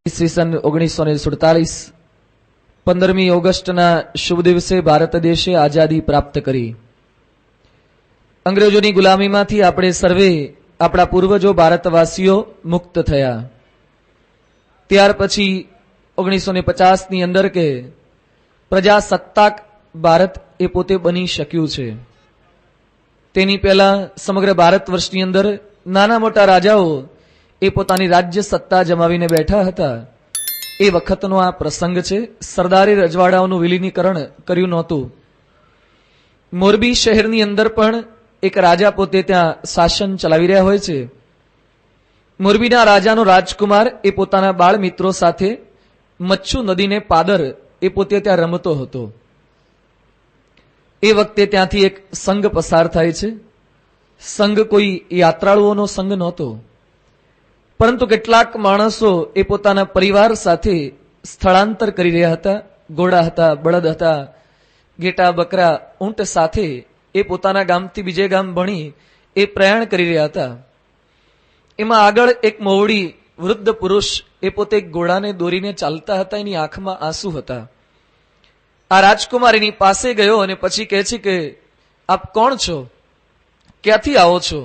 ઈસવીસન 1947 15મી ઓગસ્ટના શુભ દિવસે ભારત દેશે આઝાદી પ્રાપ્ત કરી. અંગ્રેજોની ગુલામીમાંથી આપણે સર્વે આપણા પૂર્વજો ભારતવાસીઓ મુક્ત થયા. ત્યાર પછી 1950ની અંદર કે પ્રજાસત્તાક ભારત એ પોતે બની શક્યું છે. તેની પહેલા સમગ્ર ભારત વર્ષની અંદર નાના મોટા રાજાઓ એ પોતાની રાજ્ય સત્તા જમાવીને બેઠા હતા. એ વખતનો આ પ્રસંગ છે. સરદારી રજવાડાઓનું વિલીનીકરણ કર્યું નહોતું. મોરબી શહેરની અંદર પણ એક રાજા પોતે ત્યાં શાસન ચલાવી રહ્યા હોય છે. મોરબીના રાજાનો રાજકુમાર એ પોતાના બાળ મિત્રો સાથે મચ્છુ નદીને પાદર એ પોતે ત્યાં રમતો હતો. એ વખતે ત્યાંથી એક સંઘ પસાર થાય છે. સંઘ કોઈ યાત્રાળુઓનો સંઘ નહોતો, પરંતુ કેટલાક માણસો એ પોતાના પરિવાર સાથે સ્થળાંતર કરી રહ્યા હતા. ઘોડા હતા, બળદ હતા, ઘેટા બકરા ઊંટ સાથે એ પોતાના ગામથી બીજે ગામ ભણી એ પ્રયાણ કરી રહ્યા હતા. એમાં આગળ એક મોવડી વૃદ્ધ પુરુષ એ પોતે ઘોડાને દોરીને ચાલતા હતા. એની આંખમાં આંસુ હતા. આ રાજકુમાર એની પાસે ગયો અને પછી કહે છે કે આપ કોણ છો, ક્યાંથી આવો છો?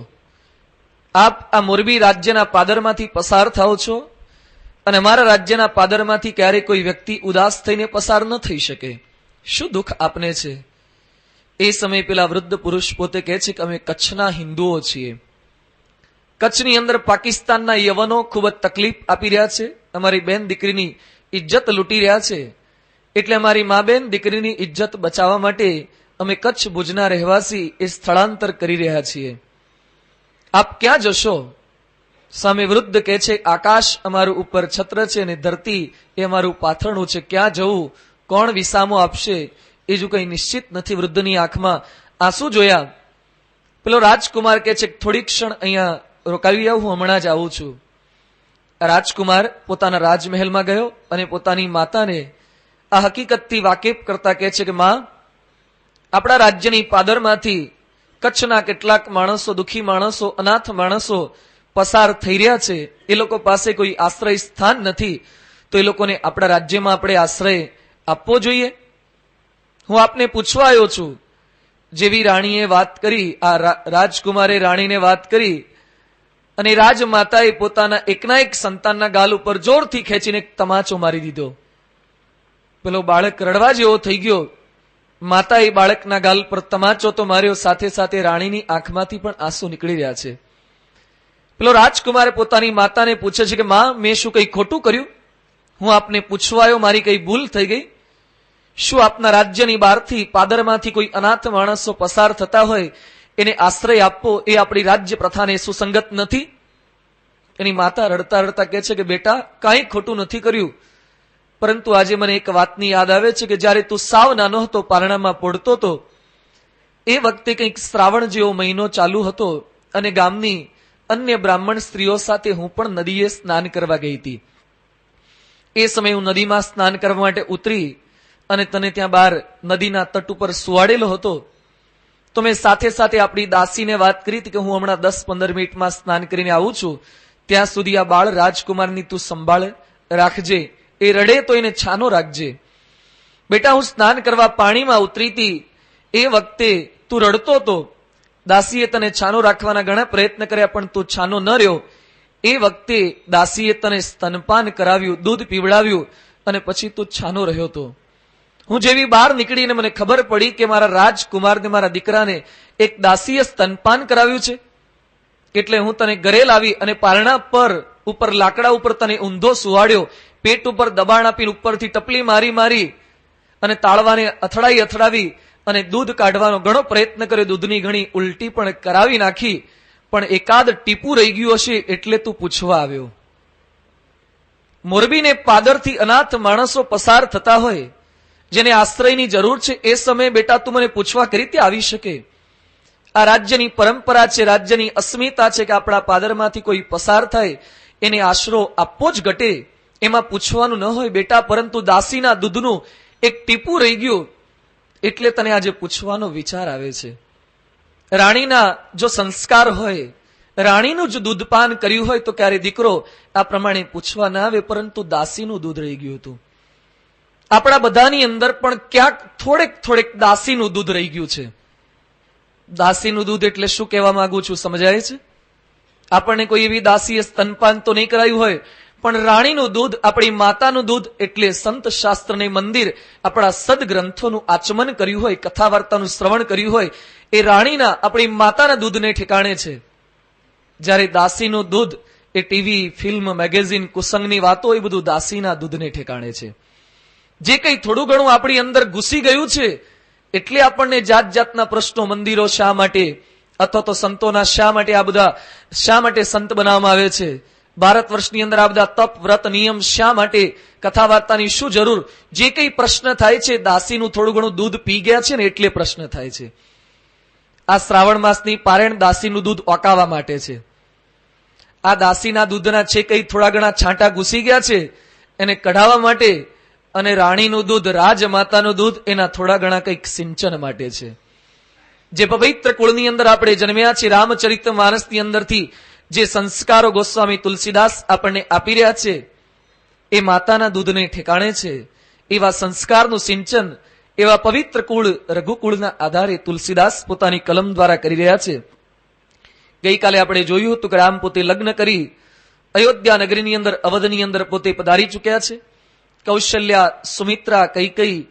આપ આ મોરબી રાજ્યના પાદરમાંથી પસાર થાઓ છો અને મારા રાજ્યના પાદરમાંથી ક્યારેય કોઈ વ્યક્તિ ઉદાસ થઈને પસાર ન થઈ શકે. શું દુઃખ આપને છે? એ સમયે પેલા વૃદ્ધ પુરુષ પોતે કહે છે કે અમે કચ્છના હિન્દુઓ છીએ. કચ્છની અંદર પાકિસ્તાનના યવનો ખૂબ જ તકલીફ આપી રહ્યા છે. અમારી બેન દીકરીની ઇજ્જત લૂંટી રહ્યા છે. એટલે અમારી મા બેન દીકરીની ઇજ્જત બચાવવા માટે અમે કચ્છ ભુજના રહેવાસી એ સ્થળાંતર કરી રહ્યા છીએ. આપ ક્યાં જશો? સામે વૃદ્ધ કહે છે આકાશ અમારું ઉપર છત્ર છે અને ધરતી એ અમારું પાથરણું છે. ક્યાં જવું, કોણ વિસામો આપશે એ જો કંઈ નિશ્ચિત નથી. વૃદ્ધની આંખમાં આંસુ જોયા. પેલો રાજકુમાર કહે છે થોડી ક્ષણ અહીંયા રોકાવી આવું, હું હમણાં જ આવું છું. રાજકુમાર પોતાના રાજમહેલમાં ગયો અને પોતાની માતાને આ હકીકતથી વાકેફ કરતા કહે છે કે માં, આપણા રાજ્યની પાદરમાંથી કચ્છના કેટલાક માણસો, દુઃખી માણસો, અનાથ માણસો પસાર થઈ રહ્યા છે. એ લોકો પાસે કોઈ આશ્રય સ્થાન નથી, તો એ લોકોને આપણા રાજ્યમાં આપણે આશ્રય આપવો જોઈએ. હું આપને પૂછવા આવ્યો છું. જેવી રાણીએ વાત કરી, આ રાજકુમારે રાણીને વાત કરી અને રાજમાતાએ પોતાના એકના એક સંતાનના ગાલ ઉપર જોરથી ખેંચીને એક તમાચો મારી દીધો. પેલો બાળક રડવા જેવો થઈ ગયો. માતાએ બાળકના ગાલ પર તમાચો તો માર્યો, સાથે સાથે રાણીની આંખમાંથી પણ આંસુ નીકળી રહ્યા છે. પેલો રાજકુમાર પોતાની માતાને પૂછે છે કે માં, મેં શું કંઈ ખોટું કર્યું? હું આપને પૂછવા આવ્યો, મારી કઈ ભૂલ થઈ ગઈ? શું આપના રાજ્યની બહારથી પાદરમાંથી કોઈ અનાથ માણસો પસાર થતા હોય એને આશ્રય આપવો એ આપણી રાજ્ય પ્રથાને સુસંગત નથી? એની માતા રડતા રડતા કહે છે કે બેટા, કાંઈ ખોટું નથી કર્યું, પરંતુ આજે મને એક વાતની યાદ આવે છે કે જ્યારે તું સાવ નાનો હતો, પારણામાં પડતો હતો, એ વખતે કંઈક શ્રાવણ જેવો મહિનો ચાલુ હતો અને ગામની અન્ય બ્રાહ્મણ સ્ત્રીઓ સાથે હું પણ નદીએ સ્નાન કરવા ગઈ હતી. એ સમયે હું નદીમાં સ્નાન કરવા માટે ઉતરી અને તને ત્યાં બહાર નદીના તટ ઉપર સુવાડેલો હતો. તો મેં સાથે સાથે આપણી દાસીને વાત કરી હતી કે હું હમણાં 10-15 મિનિટમાં સ્નાન કરીને આવું છું, ત્યાં સુધી આ બાળ રાજકુમારની તું સંભાળ રાખજે. એ રડે તો એને છાનો રાખજે. બેટા, હું સ્નાન કરવા પાણીમાં ઉતરી હતી, એ વખતે તું રડતો હતો. દાસીએ તને છાનો રાખવાના ઘણા પ્રયત્ન કર્યા, પણ તું છાનો ન રહ્યો. એ વખતે દાસીએ તને સ્તનપાન કરાવ્યું, દૂધ પીવડાવ્યું અને પછી તું છાનો રહ્યો હતો. હું જેવી બહાર નીકળીને મને ખબર પડી કે મારા રાજકુમારને, મારા દીકરાને એક દાસીએ સ્તનપાન કરાવ્યું છે, એટલે હું તને ઘરે લાવી અને પારણા પર ઉપર લાકડા ઉપર તને ઊંધો સુવાડ્યો. પેટ ઉપર દબાણ આપીને ઉપરથી ટપલી મારી મારી અને તાળવાને અથડાવી અને દૂધ કાઢવાનો ઘણો પ્રયત્ન કર્યો. દૂધની ઘણી ઉલટી પણ કરાવી નાખી, પણ એકાદ ટીપું રહી ગયું હશે એટલે તું પૂછવા આવ્યો. મોરબીને પાદરથી અનાથ માણસો પસાર થતા હોય, જેને આશ્રયની જરૂર છે, એ સમયે બેટા તું મને પૂછવા કરી રીતે આવી શકે? આ રાજ્યની પરંપરા છે, રાજ્યની અસ્મિતા છે કે આપણા પાદરમાંથી કોઈ પસાર થાય એને આશરો આપવો જ ઘટે, એમાં પૂછવાનું ન હોય બેટા. પરંતુ દાસીના દૂધનું એક ટીપું રહી ગયું એટલે તને આજે પૂછવાનો વિચાર આવે છે. રાણીના જો સંસ્કાર હોય રાણીનું જ દૂધપાન કર્યું હોય તો ક્યારે દીકરો આ પ્રમાણે પૂછવા ના આવે, પરંતુ દાસીનું દૂધ રહી ગયું હતું. આપણા બધાની અંદર પણ ક્યાંક થોડેક દાસીનું દૂધ રહી ગયું છે. દાસીનું દૂધ એટલે શું કહેવા માંગુ છું સમજાય છે? આપણને કોઈ એવી દાસીએ સ્તનપાન તો નહીં કરાયું હોય, પણ રાણીનું દૂધ, આપણી માતાનું દૂધ એટલે સંત શાસ્ત્રને મંદિર, આપણા સદગ્રંથોનું આચમન કર્યું હોય, કથા વાર્તાનું શ્રવણ કર્યું હોય, એ રાણીના, આપણી માતાના દૂધને ઠેકાણે છે. જ્યારે દાસીનું દૂધ એ ટીવી, ફિલ્મ, મેગેઝિન, કુસંગની વાતો, એ બધું દાસીના દૂધને ઠેકાણે છે. જે કંઈ થોડું ઘણું આપણી અંદર ઘૂસી ગયું છે એટલે આપણને જાત જાતના પ્રશ્નો, મંદિરો શા માટે, અથવા તો સંતોના શા માટે, આ બધા શા માટે સંત બનાવવામાં આવે છે, ભારત વર્ષની અંદર આ બધા તપ, વ્રત, નિયમ શા માટે, કથા વાર્તાની શું જરૂર, જે કંઈ પ્રશ્ન થાય છે, દાસીનું થોડું ઘણું દૂધ પી ગયા છે ને એટલે પ્રશ્ન થાય છે. આ શ્રાવણ માસની પારાયણ દાસીનું દૂધ ઓકાવા માટે છે. આ દાસીના દૂધના છે કંઈ થોડા ઘણા છાંટા ઘૂસી ગયા છે એને કઢાવવા માટે, અને રાણીનું દૂધ, રાજમાતાનું દૂધ, એના થોડા ઘણા કંઈક સિંચન માટે છે. જે પવિત્ર કુળની અંદર આપણે જન્મ્યા છીએ, રામચરિત માનસની અંદરથી જે સંસ્કારો ગોસ્વામી તુલસીદાસ આપણને આપી રહ્યા છે એ માતાના દૂધને ઠેકાણે છે. એવા સંસ્કારનું સિંચન, એવા પવિત્ર કુળ, રઘુકુળના આધારે તુલસીદાસ પોતાની કલમ દ્વારા કરી રહ્યા છે. ગઈકાલે આપણે જોયું હતું કે રામ પોતે લગ્ન કરી અયોધ્યા નગરીની અંદર, અવધની અંદર પોતે પધારી ચૂક્યા છે. કૌશલ્યા, સુમિત્રા, કૈકેયી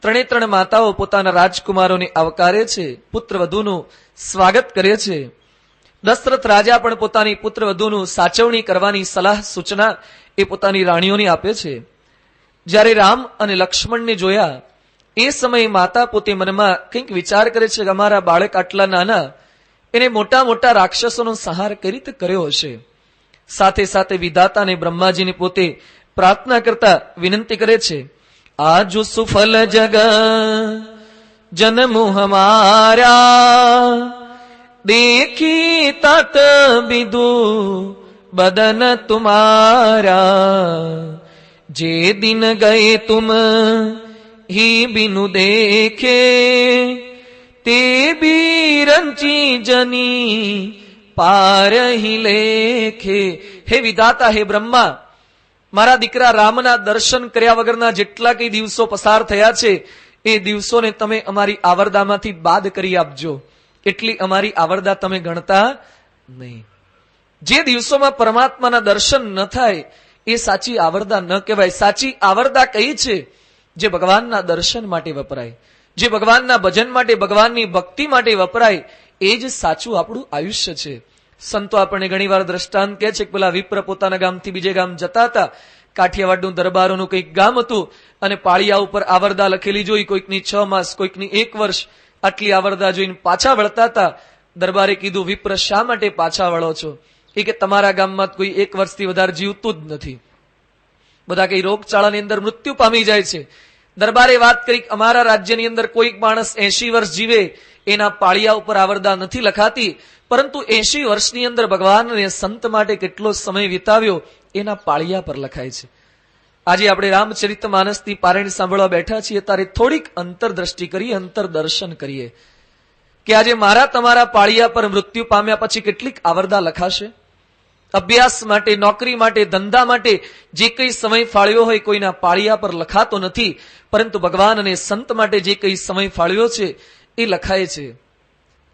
ત્રણે માતાઓ પોતાના રાજકુમારોને આવકારે છે, પુત્ર વધુનું સ્વાગત કરે છે. દશરથ રાજા પણ પોતાની પુત્ર વધુનું સાચવણી કરવાની સલાહ, સૂચના એ પોતાની રાણીઓને આપે છે. જ્યારે રામ અને લક્ષ્મણને જોયા એ સમયે માતા પોતે મનમાં કંઈક વિચાર કરે છે કે અમારા બાળક આટલા નાના, એને મોટા મોટા રાક્ષસોનો સંહાર કઈ રીતે કર્યો હશે. સાથે સાથે વિધાતાને, બ્રહ્માજીને પોતે પ્રાર્થના કરતા વિનંતી કરે છે, આજુ સુફલ જગ જન્મુ હમારા, દેખી તત બિદુ બદન તુમારા, જે દિન ગયે તુમ ही बिनु देखे, ते बीरंची जनी पार ही लेखे. हे વિધાતા, હે બ્રહ્મા, મારા દીકરા રામના દર્શન કર્યા વગરના જેટલા કઈ દિવસો પસાર થયા છે એ દિવસોને તમે અમારી આવરદામાંથી બાદ કરી આપજો. એટલી અમારી આવરદા તમે ગણતા નહીં. જે દિવસોમાં પરમાત્માના દર્શન ન થાય એ સાચી આવરદા ન કહેવાય. સાચી આવરદા કઈ છે? જે ભગવાનના દર્શન માટે વપરાય, જે ભગવાનના ભજન માટે, ભગવાનની ભક્તિ માટે વપરાય, એ જ સાચું આપણું આયુષ્ય છે. સંતો આપણને ઘણી વાર દ્રષ્ટાંત કહે છે કે પેલા વિપ્ર પોતાના ગામથી બીજે ગામ જતા હતા. કાઠિયાવાડનું દરબારોનું કંઈક ગામ હતું અને પાળિયા ઉપર આવરદા લખેલી જોઈ, કોઈકની 6 માસ, કોઈકની 1 વર્ષ, આટલી આવરદા જોઈને પાછા વળતા હતા. દરબારે કીધું, વિપ્ર શા માટે પાછા વળો છો? એ કે તમારા ગામમાં કોઈ 1 વર્ષથી વધારે જીવતું જ નથી, બધા કઈ રોગચાળાની અંદર મૃત્યુ પામી જાય છે. દરબારે વાત કરી, અમારા રાજ્યની અંદર કોઈક માણસ 80 વર્ષ જીવે એના પાળિયા ઉપર આવરદા નથી લખાતી, પરંતુ 80 વર્ષની અંદર ભગવાન અને સંત માટે કેટલો સમય વિતાવ્યો એના પાળિયા પર લખાય છે. આજે આપણે રામચરિત માનસની પારાયણ સાંભળવા બેઠા છીએ ત્યારે થોડીક અંતરદ્રષ્ટિ કરીએ, અંતરદર્શન કરીએ કે આજે મારા તમારા પાળિયા પર મૃત્યુ પામ્યા પછી કેટલીક આવરદા લખાશે. અભ્યાસ માટે, નોકરી માટે, ધંધા માટે જે કંઈ સમય ફાળ્યો હોય કોઈના પાળિયા પર લખાતો નથી, પરંતુ ભગવાન અને સંત માટે જે કંઈ સમય ફાળ્યો છે એ લખાય છે.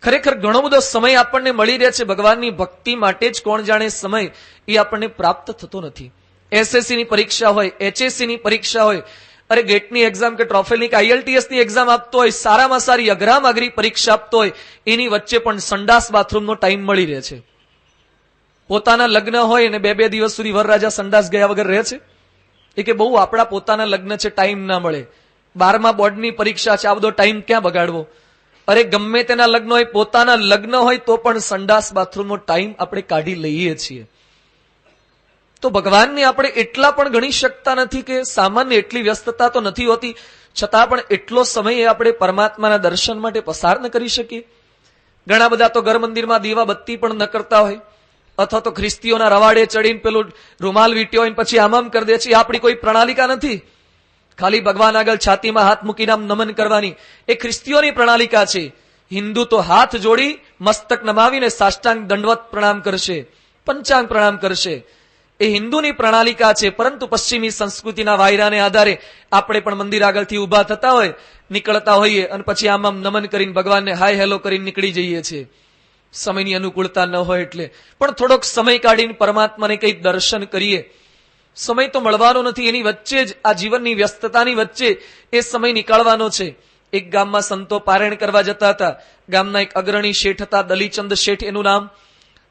ખરેખર ઘણો બધો સમય આપણને મળી રહે છે ભગવાનની ભક્તિ માટે જ. કોણ જાણે સમય એ આપણને પ્રાપ્ત થતો નથી. એસએસસી ની પરીક્ષા હોય, એચએસસી ની પરીક્ષા હોય, અરે ગેટની એક્ઝામ કે ટ્રોફેલની કે આઈએલટીએસ ની એક્ઝામ આપતો હોય, સારામાં સારી અઘરામાં અઘરી પરીક્ષા આપતો હોય, એની વચ્ચે પણ સંડાસ બાથરૂમનો ટાઈમ મળી રહે છે. પોતાના લગ્ન હોય અને 2-2 દિવસ સુધી વરરાજા સંડાસ ગયા વગર રહે છે? એ કે બહુ આપણા પોતાના લગ્ન છે, ટાઈમ ના મળે. 12મા બોર્ડની પરીક્ષા છે, આ બધો ટાઈમ ક્યાં બગાડવો? અરે ગમે તેના લગ્ન હોય, પોતાના લગ્ન હોય તો પણ સંડાસ બાથરૂમનો ટાઈમ આપણે કાઢી લઈએ છીએ. તો ભગવાનને આપણે એટલા પણ ગણી શકતા નથી કે સામાન્ય એટલી વ્યસ્તતા તો નથી હોતી, છતાં પણ એટલો સમય આપણે પરમાત્માના દર્શન માટે પસાર ન કરી શકીએ. ઘણા બધા તો ઘર મંદિરમાં દીવા બત્તી પણ ન કરતા હોય, અથવા તો ખ્રિસ્તીઓના રવાડે ચડીને પેલું રૂમાલ વીટ્યો હોય પછી આમ કરી દે છે. આપણી કોઈ પ્રણાલિકા નથી. ખાલી ભગવાન આગળ છાતીમાં હાથ મૂકીને આમ નમન કરવાની એ ખ્રિસ્તીઓની પ્રણાલિકા છે. હિન્દુ તો હાથ જોડી મસ્તક નમાવીને સાષ્ટાંગ દંડવત પ્રણામ કરશે, પંચાંગ પ્રણામ કરશે. એ હિન્દુની પ્રણાલિકા છે. પરંતુ પશ્ચિમી સંસ્કૃતિના વાયરાને આધારે આપણે પણ મંદિર આગળથી ઉભા થતા હોય, નીકળતા હોઈએ અને પછી આમ નમન કરીને ભગવાનને હાય હેલો કરીને નીકળી જઈએ છીએ, સમયની અનુકૂળતા ન હોય એટલે. પણ થોડોક સમય કાઢીને પરમાત્માને કંઈક દર્શન કરીએ. સમય તો મળવાનો નથી, એની વચ્ચે જ આ જીવનની વ્યસ્તતાની વચ્ચે એ સમય નીકાળવાનો છે. એક ગામમાં સંતો પારાયણ કરવા જતા હતા. ગામના એક અગ્રણી શેઠ હતા, દલીચંદ શેઠ એનું નામ.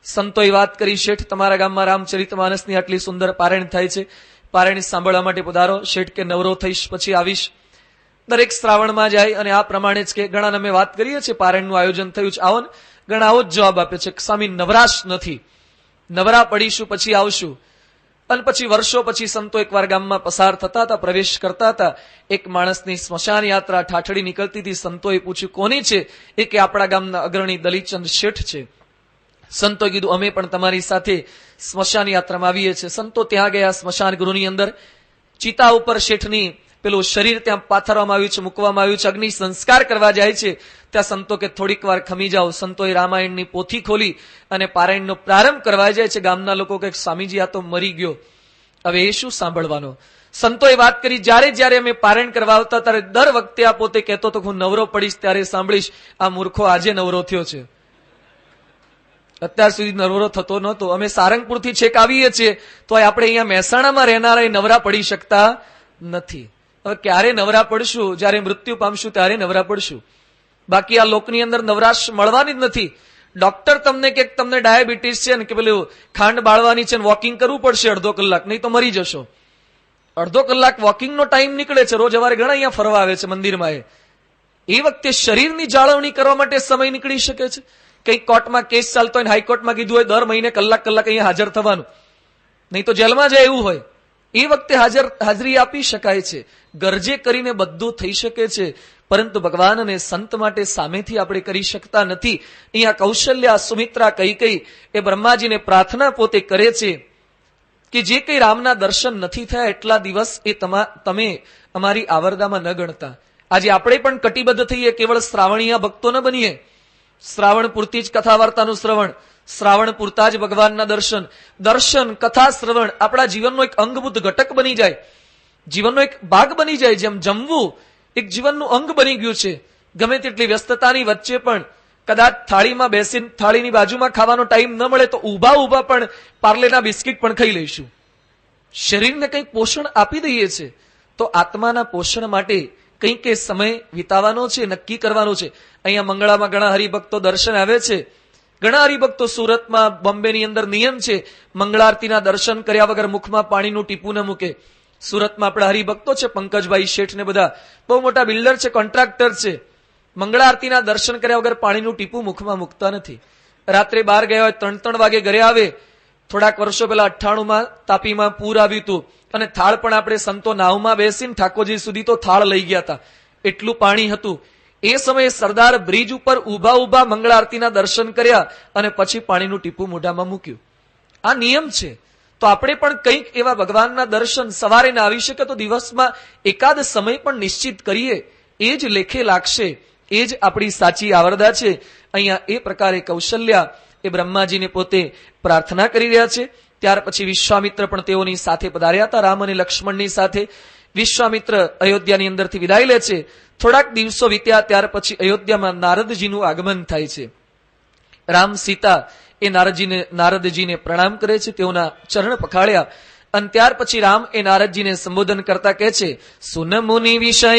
સંતોએ વાત કરી, શેઠ તમારા ગામમાં રામચરિતમાનસની આટલી સુંદર પારાયણ થાય છે, પારાયણ સાંભળવા માટે પધારો. શેઠ કે નવરો થઈશ પછી આવીશ. દરેક શ્રાવણમાં જાય અને આ પ્રમાણે જ કે ઘણા અમે વાત કરીએ છીએ પારાયણનું આયોજન થયું છે, આવો ને. ઘણા આવો જ જવાબ આપે છે, સ્વામી નવરાશ નથી, નવરા પડીશું પછી આવશું. અને પછી વર્ષો પછી સંતો એકવાર ગામમાં પસાર થતા હતા, પ્રવેશ કરતા હતા. એક માણસની સ્મશાન યાત્રા ઠાઠડી નીકળતી હતી. સંતોએ પૂછ્યું કોની છે? એ કે આપણા ગામના અગ્રણી દલીચંદ શેઠ છે. સંતોએ કીધું અમે પણ તમારી સાથે સ્મશાન યાત્રામાં આવીએ છીએ. સંતો ત્યાં ગયા સ્મશાન ગૃહની અંદર. ચિતા ઉપર શેઠની પેલું શરીર ત્યાં પાથરવામાં આવ્યું છે, મૂકવામાં આવ્યું છે, અગ્નિ સંસ્કાર કરવા જાય છે. ત્યાં સંતો કે થોડીક વાર ખમી જાઓ. સંતોએ રામાયણની પોથી ખોલી અને પારાયણનો પ્રારંભ કરવા જાય છે. ગામના લોકો કે સ્વામીજી આ તો મરી ગયો, હવે એ શું સાંભળવાનો? સંતોએ વાત કરી, જ્યારે અમે પારાયણ કરવા આવતા ત્યારે દર વખતે આ પોતે કહેતો તો હું નવરો પડીશ ત્યારે સાંભળીશ. આ મૂર્ખો આજે નવરો થયો છે, અત્યાર સુધી નવરો થતો નહોતો. અમે સારંગપુરથી છેક આવીએ છીએ તો આપણે અહીંયા મહેસાણામાં રહેનારા નવરા પડી શકતા નથી. હવે ક્યારે નવરા પડશું? જ્યારે મૃત્યુ પામશું ત્યારે નવરા પડશું. બાકી આ લોકની અંદર નવરાશ મળવાની જ નથી. ડોક્ટર તમને કે તમને ડાયાબિટીસ છે ને કે પેલું ખાંડ બાળવાની છે ને વોકિંગ કરવું પડશે અડધો કલાક, નહીં તો મરી જશો. અડધો કલાક વોકિંગનો ટાઈમ નીકળે છે. રોજ અમારે ઘણા અહીંયા ફરવા આવે છે મંદિરમાં. એ વખતે શરીરની જાળવણી કરવા માટે સમય નીકળી શકે છે. કંઈક કોર્ટમાં કેસ ચાલતો હોય, હાઈકોર્ટમાં કીધું હોય દર મહિને કલાક અહીંયા હાજર થવાનું, નહીં તો જેલમાં જાય એવું હોય, એ વખતે હાજરી આપી શકાય છે. ગરજે કરીને બધું થઈ શકે છે. પરંતુ ભગવાન અને સંત માટે સામેથી આપણે કરી શકતા નથી. અહીંયા કૌશલ્યા, સુમિત્રા, કૈકેયી એ બ્રહ્માજીને પ્રાર્થના પોતે કરે છે કે જે કંઈ રામના દર્શન નથી થયા એટલા દિવસ એ તમે અમારી આવરદામાં ન ગણતા. આજે આપણે પણ કટિબદ્ધ થઈએ, કેવળ શ્રાવણીયા ભક્તો ન બનીએ. શ્રાવણ પૂરતી જ કથા વાર્તાનું શ્રવણ, શ્રાવણ પૂરતા જ ભગવાનના દર્શન, કથા શ્રવણ આપણા જીવનનો એક અંગભૂત ઘટક બની જાય, જીવનનો એક ભાગ બની જાય. જેમ જમવું એક જીવનનું અંગ બની ગયું છે. ગમે તેટલી વ્યસ્તતાની વચ્ચે પણ કદાચ થાળીમાં બેસીને થાળીની બાજુમાં ખાવાનો ટાઈમ ન મળે તો ઊભા પણ પાર્લેના બિસ્કિટ પણ ખાઈ લઈશું. શરીરને કંઈક પોષણ આપી દઈએ છે. તો આત્માના પોષણ માટે કંઈક એ સમય વિતાવવાનો છે, નક્કી કરવાનો છે. અહીંયા મંગળામાં ઘણા હરિભક્તો દર્શન આવે છે. ઘણા હરિભક્તો સુરતમાં, બોમ્બેની અંદર નિયમ છે મંગળારતીના દર્શન કર્યા વગર મુખમાં પાણીનું ટીપું ન મૂકે. સુરતમાં આપણા હરિભક્તો છે પંકજભાઈ શેઠ ને બધા, બહુ મોટા બિલ્ડર છે, કોન્ટ્રાક્ટર છે. મંગળા આરતીના દર્શન કર્યા વગર પાણીનું ટીપું મુખમાં મૂકતા નથી. રાત્રે બહાર ગયા હોય, 3 વાગે ઘરે આવે. થોડાક વર્ષો પહેલા 98માં તાપીમાં પૂર આવ્યું હતું અને થાળ પણ આપણે સંતો નાવમાં બેસીને ઠાકોરજી સુધી તો થાળ લઈ ગયા હતા, એટલું પાણી હતું. એ સમયે સરદાર બ્રિજ ઉપર ઉભા મંગળા આરતીના દર્શન કર્યા અને પછી પાણીનું ટીપું મોઢામાં મૂક્યું. આ નિયમ છે. તો આપણે પણ કંઈક એવા ભગવાનના દર્શન સવારે ના આવી શકે તો દિવસમાં એકાદ સમય પણ નિશ્ચિત કરીએ. એ જ લેખે લાગશે, એ જ આપણી સાચી આવરદા છે. અહીંયા એ પ્રકારે કૌશલ્યા એ બ્રહ્માજીને પોતે પ્રાર્થના કરી રહ્યા છે. ત્યાર પછી વિશ્વામિત્ર પણ તેઓની સાથે પધાર્યા હતા, રામ અને લક્ષ્મણની સાથે. વિશ્વામિત્ર અયોધ્યાની અંદરથી વિદાય લે છે. થોડાક દિવસો વીત્યા ત્યાર પછી અયોધ્યામાં નારદજીનું આગમન થાય છે. રામ સીતા એ નારદજીને પ્રણામ કરે છે, તેઓના ચરણ પખાળ્યા. અને ત્યાર પછી રામ એ નારદજીને સંબોધન કરતા કહે છે, સુન મુનિ વિષય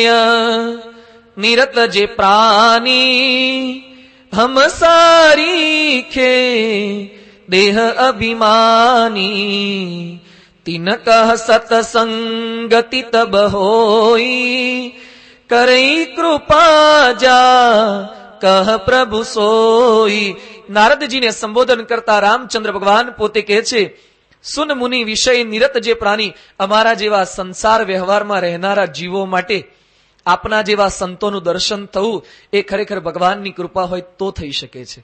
નિરત જે પ્રાની હમ સારી ખે દેહ અભિમાની તિન કહ સતસંગતિ તબ હોઈ કરઈ કૃપા જા કહ પ્રભુ સોઈ. નારદજીને સંબોધન કરતા રામચંદ્ર ભગવાન પોતે કહે છે, સુન મુનિ વિષય નિરત જે પ્રાણી, અમારા જેવા સંસાર વ્યવહારમાં રહેનારા જીવો માટે આપના જેવા સંતોનું દર્શન થવું એ ખરેખર ભગવાનની કૃપા હોય તો થઈ શકે છે.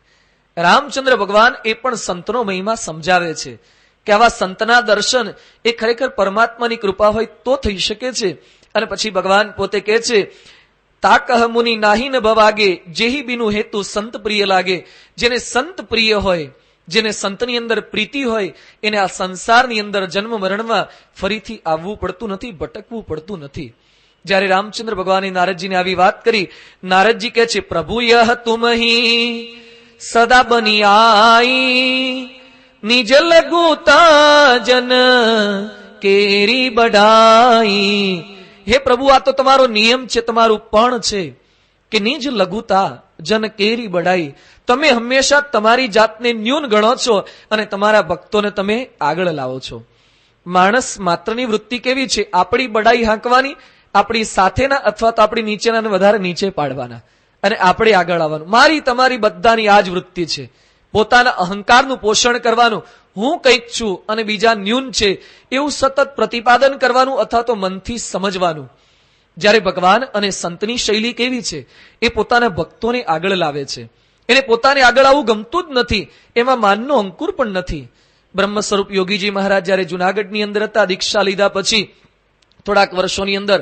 રામચંદ્ર ભગવાન એ પણ સંતનો મહિમા સમજાવે છે કે આવા સંતના દર્શન એ ખરેખર પરમાત્માની કૃપા હોય તો થઈ શકે છે. અને પછી ભગવાન પોતે કહે છે, તાકહ મુનિ નાહી ન ભવાગે, જેહી બીનું હેતુ સંત પ્રિય લાગે. જેને સંત પ્રિય હોય, જેને સંતની અંદર પ્રીતિ હોય, એને આ સંસારની અંદર જન્મ મરણમાં ફરીથી આવવું પડતું નથી, ભટકવું પડતું નથી. જ્યારે રામચંદ્ર ભગવાને નારદજીને આવી વાત કરી, નારદજી કહે છે, પ્રભુ યહ તુમહી સદા બની આઈ, નિજ લઘુતા જન કેરી બઢાઈ. હે પ્રભુ, આ તો તમારો નિયમ છે, તમારું પણ છે કે નિજ લઘુતા જન કેરી બઢાઈ. તમે હંમેશા તમારી જાતને ન્યૂન ગણો છો અને તમારા ભક્તોને તમે આગળ લાવો છો. માણસ માત્રની વૃત્તિ કેવી છે? આપણી બડાઈ હાંકવાની, આપણી સાથેના અથવા તો આપણી નીચેના વધારે નીચે પાડવાના અને આપણે આગળ આવવાનું. મારી તમારી બધાની આ જ વૃત્તિ છે. પોતાના અહંકારનું પોષણ કરવાનું, હું કંઈક છું અને બીજા ન્યૂન છે એવું સતત પ્રતિપાદન કરવાનું અથવા તો મનથી સમજવાનું. જ્યારે ભગવાન અને સંતની શૈલી કેવી છે? એ પોતાના ભક્તોને આગળ લાવે છે. એને પોતાને આગળ આવવું ગમતું જ નથી, એમાં માનનો અંકુર પણ નથી. બ્રહ્મ સ્વરૂપ યોગીજી મહારાજ જ્યારે જુનાગઢની અંદર હતા, દીક્ષા લીધા પછી થોડાક વર્ષોની અંદર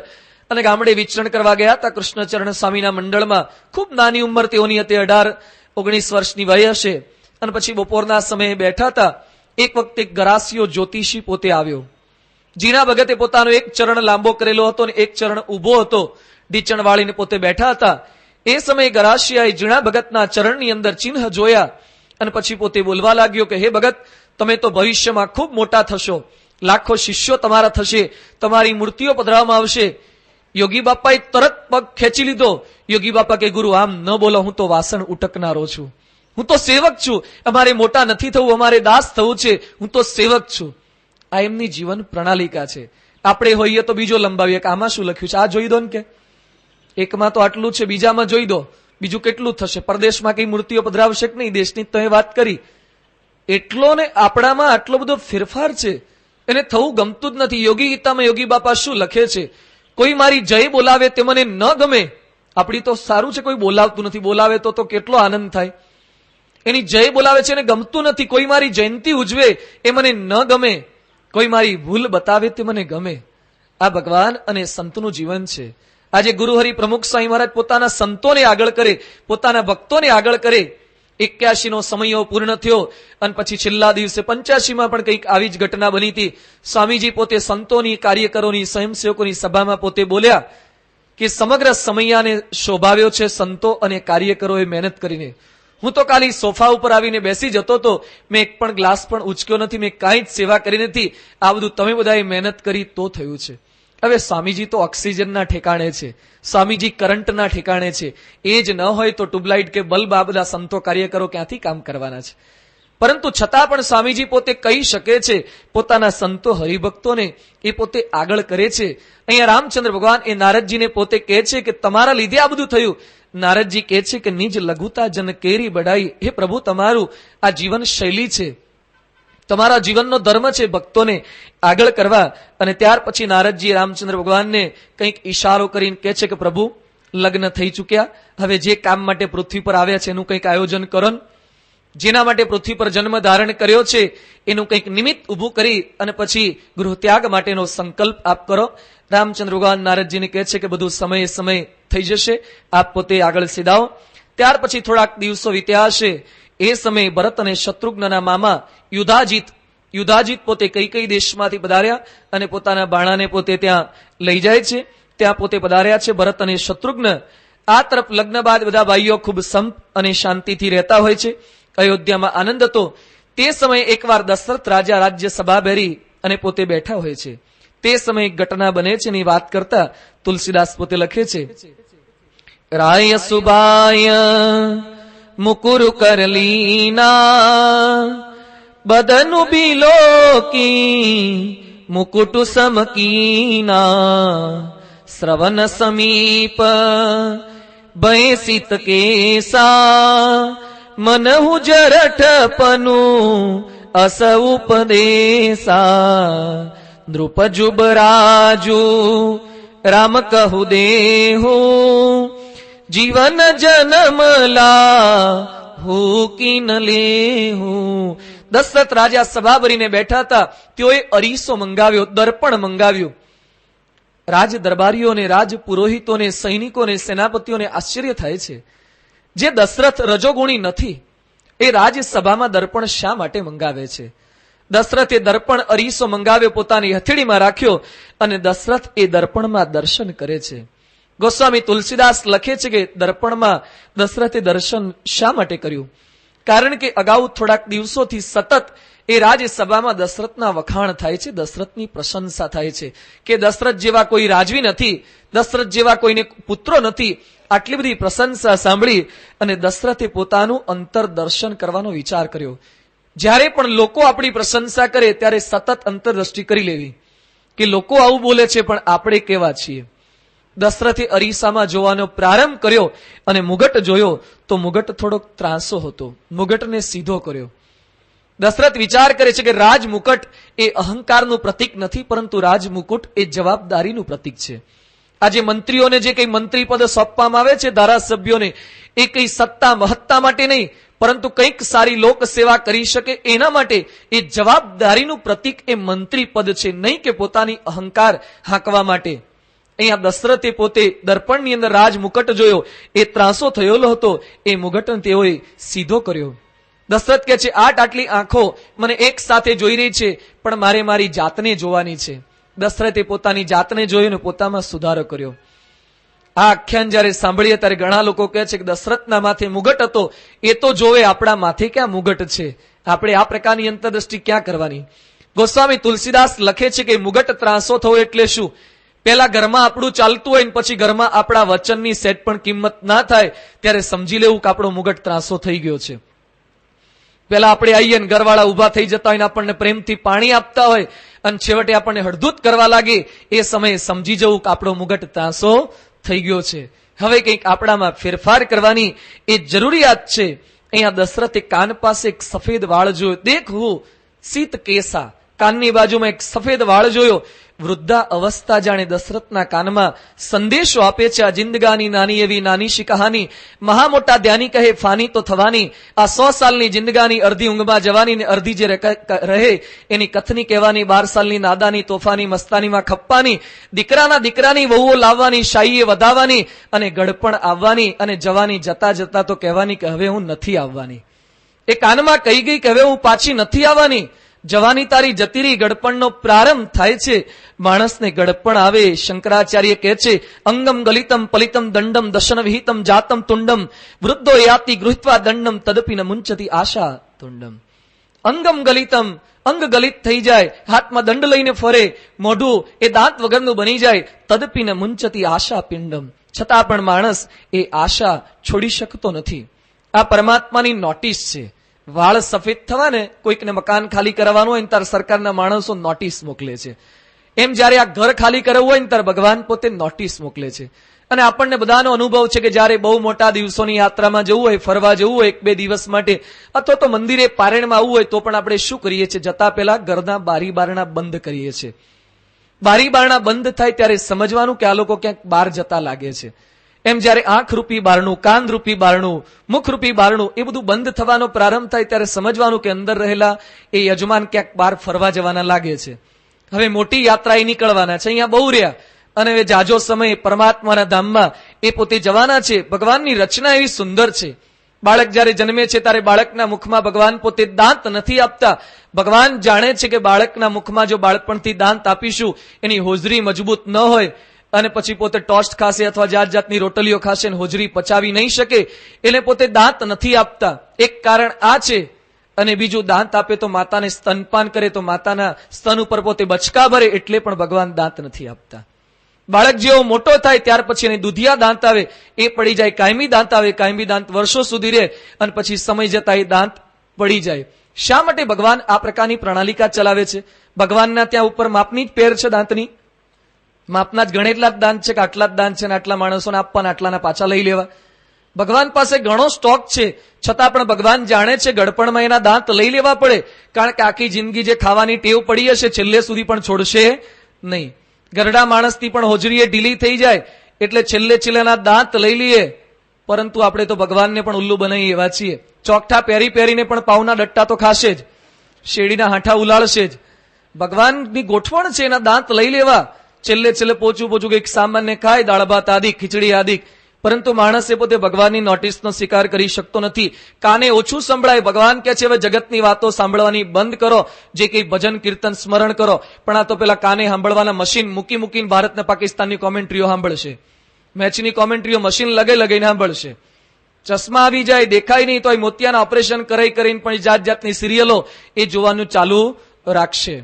અને ગામડે વિચરણ કરવા ગયા હતા કૃષ્ણચરણ સ્વામીના મંડળમાં. ખૂબ નાની ઉંમર તેઓની હતી, 18-19 વર્ષની વય હશે. અને પછી બપોરના સમયે બેઠા હતા. એક વખતે ગરાસિયો જ્યોતિષી પોતે આવ્યો. જીના ભગતે પોતાનો એક ચરણ લાંબો કરેલો હતો અને એક ચરણ ઉભો હતો, ઢીચણ વાળીને પોતે બેઠા હતા. એ સમયે ગરાસિયાએ જીણા ભગતના ચરણની અંદર ચિહ્ન જોયા અને પછી પોતે બોલવા લાગ્યો કે હે ભગત, તમે તો ભવિષ્યમાં ખૂબ મોટા થશો, લાખો શિષ્યો તમારા થશે, તમારી મૂર્તિઓ પધરાવવામાં આવશે. યોગી બાપાએ તરત પગ ખેંચી લીધો. યોગી બાપા કે ગુરુ આમ ન બોલો, હું તો વાસણ ઉટકનારો છું, હું તો સેવક છું, અમારે મોટા નથી થવું, અમારે દાસ થવું છે, હું તો સેવક છું. આ એમની જીવન પ્રણાલિકા છે. આપણે હોઈએ તો બીજો લંબાવીએ કે આમાં શું લખ્યું છે, આ જોઈ દો ને, કે એકમાં તો આટલું છે, બીજામાં જોઈ દો બીજું કેટલું થશે. પરદેશમાં કઈ મૂર્તિઓ પધરાવશે કે નહીં, દેશની તમે વાત કરી. એટલો ને આપણામાં આટલો બધો ફેરફાર છે, એને થવું ગમતું જ નથી. યોગી ગીતામાં યોગી બાપા શું લખે છે? કોઈ મારી જય બોલાવે તે મને ન ગમે. આપણી તો સારું છે, કોઈ બોલાવતું નથી, બોલાવે તો કેટલો આનંદ થાય. એની જય બોલાવે છે એને ગમતું નથી. કોઈ મારી જયંતિ ઉજવે એ મને ન ગમે, કોઈ મારી ભૂલ બતાવે તે મને ગમે. આ ભગવાન અને સંતનું જીવન છે. આજે ગુરુહરિ પ્રમુખ સ્વામી મહારાજ પોતાના સંતોને આગળ કરે, પોતાના ભક્તોને આગળ કરે. 81 નો સમયો પૂર્ણ થયો અને પછી છેલ્લા દિવસે 85માં પણ કંઈક આવી જ ઘટના બની હતી. સ્વામીજી પોતે સંતોની, કાર્યકરોની, સ્વયંસેવકોની સભામાં પોતે બોલ્યા કે સમગ્ર સમયાને શોભાવ્યો છે સંતો અને કાર્યકરોએ મહેનત કરીને. હું તો ખાલી સોફા ઉપર આવીને બેસી જતો હતો, મેં એક પણ ગ્લાસ પણ ઉચક્યો નથી, મેં કાંઈ જ સેવા કરી નથી. આ બધું તમે બધાએ મહેનત કરી તો થયું છે. હવે સ્વામીજી તો ઓક્સિજનના ઠેકાણે છે, સ્વામીજી કરંટના ઠેકાણે છે. એ જ ન હોય તો ટ્યુબલાઇટ કે બલ્બ આ બધા સંતો કાર્યકરો ક્યાંથી કામ કરવાના છે? પરંતુ છતાં પણ સ્વામીજી પોતે કહી શકે છે, પોતાના સંતો હરિભક્તોને એ પોતે આગળ કરે છે. અહીંયા રામચંદ્ર ભગવાન એ નારદજીને પોતે કહે છે કે તમારા લીધે આ બધું થયું. નારદજી કહે છે કે નિજ લઘુતા જન કેરી બઢાઈ. હે પ્રભુ, તમારું આ જીવન શૈલી છે, તમારા જીવનનો ધર્મ છે ભક્તોને આગળ કરવા. અને ત્યાર પછી નારદજી રામચંદ્ર ભગવાનને કંઈક ઈશારો કરીને કહે છે કે પ્રભુ, લગ્ન થઈ ચૂક્યા, હવે જે કામ માટે પૃથ્વી પર આવ્યા છે એનું કંઈક આયોજન કરો. જેના માટે પૃથ્વી પર જન્મ ધારણ કર્યો છે એનું કંઈક નિમિત્ત ઉભું કરી અને પછી ગૃહ ત્યાગ માટેનો સંકલ્પ આપ કરો. રામચંદ્ર ભગવાન નારદજીને કહે છે કે બધું સમયે સમય થઈ જશે, આપ પોતે આગળ સીધાઓ. ત્યાર પછી થોડાક દિવસો વીત્યા હશે. એ સમયે ભરત અને શત્રુઘ્નના મામા યુધાજીત પોતે કઈ દેશમાંથી પધાર્યા અને પોતાના બાણાને પોતે ત્યાં લઈ જાય છે. ત્યાં પોતે પધાર્યા છે ભરત અને શત્રુઘ્ન. આ તરફ લગ્ન બાદ બધા ભાઈઓ ખૂબ સંપ અને શાંતિથી રહેતા હોય છે. અયોધ્યામાં આનંદ હતો. તે સમયે એકવાર દશરથ રાજા રાજ્ય સભા ભેરી અને પોતે બેઠા હોય છે. તે સમયે ઘટના બને છે એની વાત કરતા તુલસીદાસ પોતે લખે છે, રાય સુબાય મુકુર કરલીના બદનુ બિલોકી મુકુટુ સમકીના શ્રવણ સમીપ ભયસિત કેસા મનહુ જરઠપનુ અસ ઉપદેશા નૃપ જુબરાજુ રામ કહુ દેહુ જીવન જનમલા હું કિન લેહું. દશરથ રાજા સભા ભરીને બેઠા હતા. તેઓએ અરીસો મંગાવ્યો, દર્પણ મંગાવ્યું. રાજ દરબારીઓને, રાજ પુરોહિતોને, સૈનિકોને, સેનાપતિઓને આશ્ચર્ય થાય છે, જે દશરથ રજોગુણી નથી એ રાજસભામાં દર્પણ શા માટે મંગાવે છે? દશરથે દર્પણ અરીસો મંગાવ્યો, પોતાની હથેળીમાં રાખ્યો અને દશરથ એ દર્પણમાં દર્શન કરે છે. ગોસ્વામી તુલસીદાસ લખે છે કે દર્પણમાં દશરથે દર્શન શા માટે કર્યું? કારણ કે અગાઉ થોડાક દિવસોથી સતત એ રાજસભામાં દશરથના વખાણ થાય છે, દશરથની પ્રશંસા થાય છે કે દશરથ જેવા કોઈ રાજવી નથી, દશરથ જેવા કોઈને પુત્રો નથી. આટલી બધી પ્રશંસા સાંભળી અને દશરથે પોતાનું અંતર દર્શન કરવાનો વિચાર કર્યો. જ્યારે પણ લોકો આપણી પ્રશંસા કરે ત્યારે સતત અંતરદ્રષ્ટિ કરી લેવી કે લોકો આવું બોલે છે પણ આપણે કેવા છીએ. દશરથે અરીસામાં જોવાનો પ્રારંભ કર્યો અને મુગટ જોયો તો મુગટ થોડોક ત્રાંસો હતો, મુગટને સીધો કર્યો. દશરથ વિચાર કરે છે કે રાજમુકટ એ અહંકારનું પ્રતીક નથી, પરંતુ રાજમુકુટ એ જવાબદારીનું પ્રતીક છે. આજે મંત્રીઓને જે કઈ મંત્રી પદ સોંપવામાં આવે છે, ધારાસભ્યોને, એ કઈ સત્તા મહત્તા માટે નહીં, પરંતુ કંઈક સારી લોક સેવા કરી શકે એના માટે એ જવાબદારીનું પ્રતીક એ મંત્રી પદ છે, નહીં કે પોતાની અહંકાર હાંકવા માટે. અહીંયા દશરથે પોતે દર્પણની અંદર રાજમુકટ જોયો, એ ત્રાસો થયેલો હતો, એ મુગટને તેઓએ સીધો કર્યો. દશરથ કહે છે, આટલી આંખો મને એક સાથે જોઈ રહી છે, પણ મારે મારી જાતને જોવાની છે. દશરથે પોતાની જાતને જોઈ અને પોતામાં સુધારો કર્યો. આ આખ્યાન જયારે સાંભળીએ ત્યારે ઘણા લોકો કહે છે કે દશરથના માથે મુગટ હતો, એ તો જોવે, આપણા માથે ક્યાં મુગટ છે? આપણે આ પ્રકારની અંતરદ્રષ્ટિ ક્યાં કરવાની? ગોસ્વામી તુલસીદાસ લખે છે કે મુગટ ત્રાસો થવો એટલે શું? પેલા ઘરમાં આપણું ચાલતું હોય ને પછી ઘરમાં આપણા વચનની સેટ પણ કિંમત ના થાય ત્યારે સમજી લેવું કે આપણો મુગટ ત્રાસો થઈ ગયો છે. પેલા આપણે આવીએ ને ઘરવાળા ઉભા થઈ જતા હોય ને આપણને પ્રેમથી પાણી આપતા હોય અને છેવટે આપણને હળદૂત કરવા લાગે, એ સમયે સમજી જવું કે આપણો મુગટ ત્રાસો થઈ ગયો છે. હવે કંઈક આપણામાં ફેરફાર કરવાની એ જરૂરિયાત છે. અહીંયા દશરથે કાન પાસે એક સફેદ વાળ જોયો. દેખવું શીત કેસા, કાનની બાજુમાં એક સફેદ વાળ જોયો. વૃદ્ધા અવસ્થા જાણે દશરથના કાનમાં સંદેશો આપે છે, આ જિંદગાની નાની એવી નાની શી કહાની, મહા મોટા ધ્યાની કહે ફાની તો થવાની. આ 100 સાલની જિંદગાની અડધી ઊંઘમાં જવાની ને અડધી જે રહે એની કથની કહેવાની. 12 સાલની નાદાની તોફાની મસ્તાનીમાં ખપ્પાની, દીકરાની વહુઓ લાવવાની, શાહીએ વધાવવાની અને ગળપણ આવવાની, અને જવાની જતા જતા તો કહેવાની કે હવે હું નથી આવવાની. એ કાનમાં કહી ગઈ કે હવે હું પાછી નથી આવવાની. જવાની તારી જતી રહી, ગડપણનો પ્રારંભ થાય છે. માણસને ગડપણ આવે, શંકરાચાર્ય કહે છે, અંગમ ગલિતમ પલિતમ દંડમ દશન વિહિતમ જાતમ તુંડમ વૃદ્ધો યાતિ ગૃહિત્વા દંડમ તદપી ન મુંચતી આશા તુંડમ. અંગમ ગલિતમ, અંગ ગલિત થઈ જાય, હાથમાં દંડ લઈને ફરે, મોઢું એ દાંત વગરનું બની જાય, તદપી ન મુંચતી આશા પિંડમ. છતાં પણ માણસ એ આશા છોડી શકતો નથી. આ પરમાત્માની નોટિસ છે. વાળ સફેદ થવા ને કોઈકને મકાન ખાલી કરવાનું હોય ને ત્યારે સરકારના માણસો નોટિસ મોકલે છે. એમ જયારે આ ઘર ખાલી કરવું હોય ને ત્યારે ભગવાન પોતે નોટિસ મોકલે છે. અને આપણને બધાનો અનુભવ છે કે જયારે બહુ મોટા દિવસોની યાત્રામાં જવું હોય, ફરવા જવું હોય 1-2 દિવસ માટે, અથવા તો મંદિરે પારણમાં આવવું હોય તો પણ આપણે શું કરીએ છીએ? જતા પહેલા ઘરના બારી બારણા બંધ કરીએ છીએ. બારી બારણા બંધ થાય ત્યારે સમજવાનું કે આ લોકો ક્યાંક બહાર જતા લાગે છે. એમ જયારે આંખ રૂપી બારણું, કાન રૂપી બારણું, મુખ રૂપી બારણું એ બધું બંધ થવાનો પ્રારંભ થાય ત્યારે સમજવાનું કે અંદર રહેલા એ યજમાન ક્યાંક બહાર ફરવા જવાના લાગે છે. હવે મોટી યાત્રાએ નીકળવાના છે, અહીંયા બહુ રહ્યા અને હવે જાજો સમય પરમાત્માના ધામમાં એ પોતે જવાના છે. ભગવાનની રચના એવી સુંદર છે. બાળક જયારે જન્મે છે ત્યારે બાળકના મુખમાં ભગવાન પોતે દાંત નથી આપતા. ભગવાન જાણે છે કે બાળકના મુખમાં જો બાળપણથી દાંત આપીશું એની હોજરી મજબૂત ન હોય અને પછી પોતે ટોસ્ટ ખાશે અથવા જાત જાતની રોટલીઓ ખાશે અને હોજરી પચાવી નહીં શકે, એટલે પોતે દાંત નથી આપતા. એક કારણ આ છે. અને બીજું, દાંત આપે તો માતાને સ્તનપાન કરે તો માતાના સ્તન ઉપર પોતે બચકા ભરે, એટલે પણ ભગવાન દાંત નથી આપતા. બાળક જેવો મોટો થાય ત્યાર પછી એને દુધિયા દાંત આવે, એ પડી જાય. કાયમી દાંત આવે, કાયમી દાંત વર્ષો સુધી રહે અને પછી સમય જતા એ દાંત પડી જાય. શા માટે ભગવાન આ પ્રકારની પ્રણાલિકા ચલાવે છે? ભગવાનના ત્યાં ઉપર માપની જ પેર છે. દાંતની માપના જ ગણેટલા જ દાંત છે કે આટલા જ દાંત છે ને આટલા માણસોને આપવાના, આટલાના પાછા લઈ લેવા. ભગવાન પાસે ઘણો સ્ટોક છે, છતાં પણ ભગવાન જાણે છે ગડપણમાં એના દાંત લઈ લેવા પડે, કારણ કે આખી જિંદગી જે ખાવાની ટેવ પડી હશે છેલ્લે સુધી પણ છોડશે નહીં. ગરડા માણસથી પણ હોજરીએ ઢીલી થઈ જાય એટલે છેલ્લેના દાંત લઈ લઈએ, પરંતુ આપણે તો ભગવાનને પણ ઉલ્લુ બનાવી એવા છીએ. ચોકઠા પહેરીને પણ પાવના ડટ્ટા તો ખાશે જ, શેરડીના હાંઠા ઉલાળશે જ. ભગવાનની ગોઠવણ છે એના દાંત લઈ લેવા, છેલ્લે પોચું કંઈક સામાન્ય ખાય, દાળ ભાત આદિ, ખીચડી આદિ, પરંતુ માણસ એ પોતે ભગવાનની નોટિસનો સ્વીકાર કરી શકતો નથી. કાને ઓછું સંભળાય. ભગવાન કહે છે હવે જગતની વાતો સાંભળવાની બંધ કરો, જે કઈ ભજન કીર્તન સ્મરણ કરો. પણ આ તો પેલા કાને સાંભળવાના મશીન મૂકીને ભારત ને પાકિસ્તાનની કોમેન્ટ્રીઓ સાંભળશે, મેચની કોમેન્ટ્રીઓ મશીન લગાઈને સાંભળશે. ચશ્મા આવી જાય, દેખાય નહીં, તો મોતિયાના ઓપરેશન કરીને પણ જાતની સિરિયલો એ જોવાનું ચાલુ રાખશે.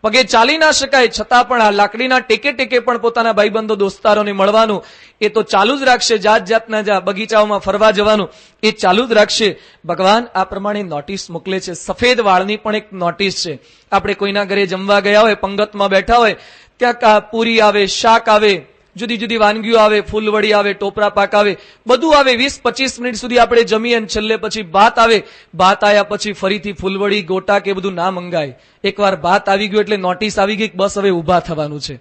પગે ચાલી ના શકાય છતાં પણ આ લાકડીના ટેકે પણ પોતાના ભાઈબંધો દોસ્તારોને મળવાનું એ તો ચાલુ જ રાખશે. જાતના બગીચાઓમાં ફરવા જવાનું એ ચાલુ જ રાખશે. ભગવાન આ પ્રમાણે નોટિસ મોકલે છે. સફેદ વાળની પણ એક નોટિસ છે. આપણે કોઈના ઘરે જમવા ગયા હોય, પંગતમાં બેઠા હોય, ત્યાં પૂરી આવે, શાક આવે, જુદી જુદી વાનગીઓ આવે, ફૂલવડી આવે, ટોપરા પાક આવે, બધું આવે. 20-25 મિનિટ સુધી આપણે જમીએ અને છેલ્લે પછી ભાત આવે. ભાત આવ્યા પછી ફરીથી ફૂલવડી, ગોટા કે બધું ના મંગાય. એકવાર ભાત આવી ગયું એટલે નોટિસ આવી ગઈ, બસ હવે ઉભા થવાનું છે.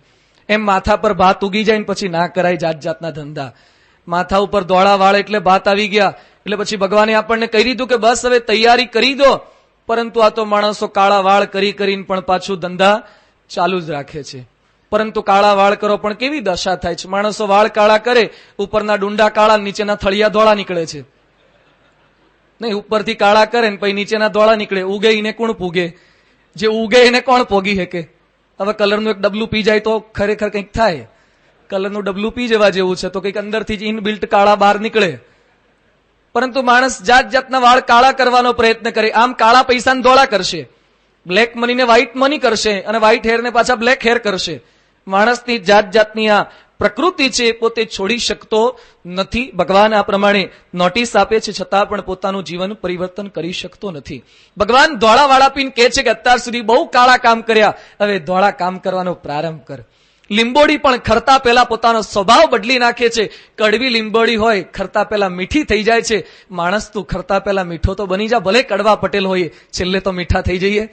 એમ માથા પર ભાત ઉગી જાય ને પછી ના કરાય જાતના ધંધા. માથા ઉપર ધોળા વાળ એટલે ભાત આવી ગયા એટલે પછી ભગવાને આપણને કહી દીધું કે બસ હવે તૈયારી કરી દો. પરંતુ આ તો માણસો કાળા વાળ કરીને પણ પાછું ધંધા ચાલુ જ રાખે છે. પરંતુ કાળા વાળ કરો પણ કેવી દશા થાય છે. માણસો વાળ કાળા કરે, ઉપરના ડુંડા કાળા, નીચેના થળિયા ધોળા નીકળે છે. નહીં, ઉપરથી કાળા કરે ને પછી નીચેના ધોળા નીકળે. ઉગે એને કોણ પૂગે? જે ઉગે એને કોણ પોગી શકે? હવે કલરનું એક ડબલું પી જાય તો ખરેખર કંઈક થાય. કલરનું ડબલું પી જવા જેવું છે તો કંઈક અંદરથી જ ઇનબિલ્ટ કાળા બહાર નીકળે. પરંતુ માણસ જાતના વાળ કાળા કરવાનો પ્રયત્ન કરે. આમ કાળા પૈસાને ધોળા કરશે, બ્લેક મનીને વ્હાઇટ મની કરશે અને વ્હાઇટ હેરને પાછા બ્લેક હેર કરશે. માણસની જાતની આ પ્રકૃતિ છે પોતે છોડી શકતો નથી. ભગવાન આ પ્રમાણે નોટિસ આપે છે છતાં પણ પોતાનું જીવન પરિવર્તન કરી શકતો નથી. ભગવાન ધોળા વાળા પીને કહે છે કે અત્યાર સુધી બહુ કાળા કામ કર્યા, હવે ધોળા કામ કરવાનો પ્રારંભ કર. લીંબોડી પણ ખરતા પહેલા પોતાનો સ્વભાવ બદલી નાખે છે. કડવી લીંબોડી હોય ખરતા પહેલા મીઠી થઈ જાય છે. માણસ તું ખરતા પહેલા મીઠો તો બની જા, ભલે કડવા પટેલ હોઈએ, છેલ્લે તો મીઠા થઈ જઈએ.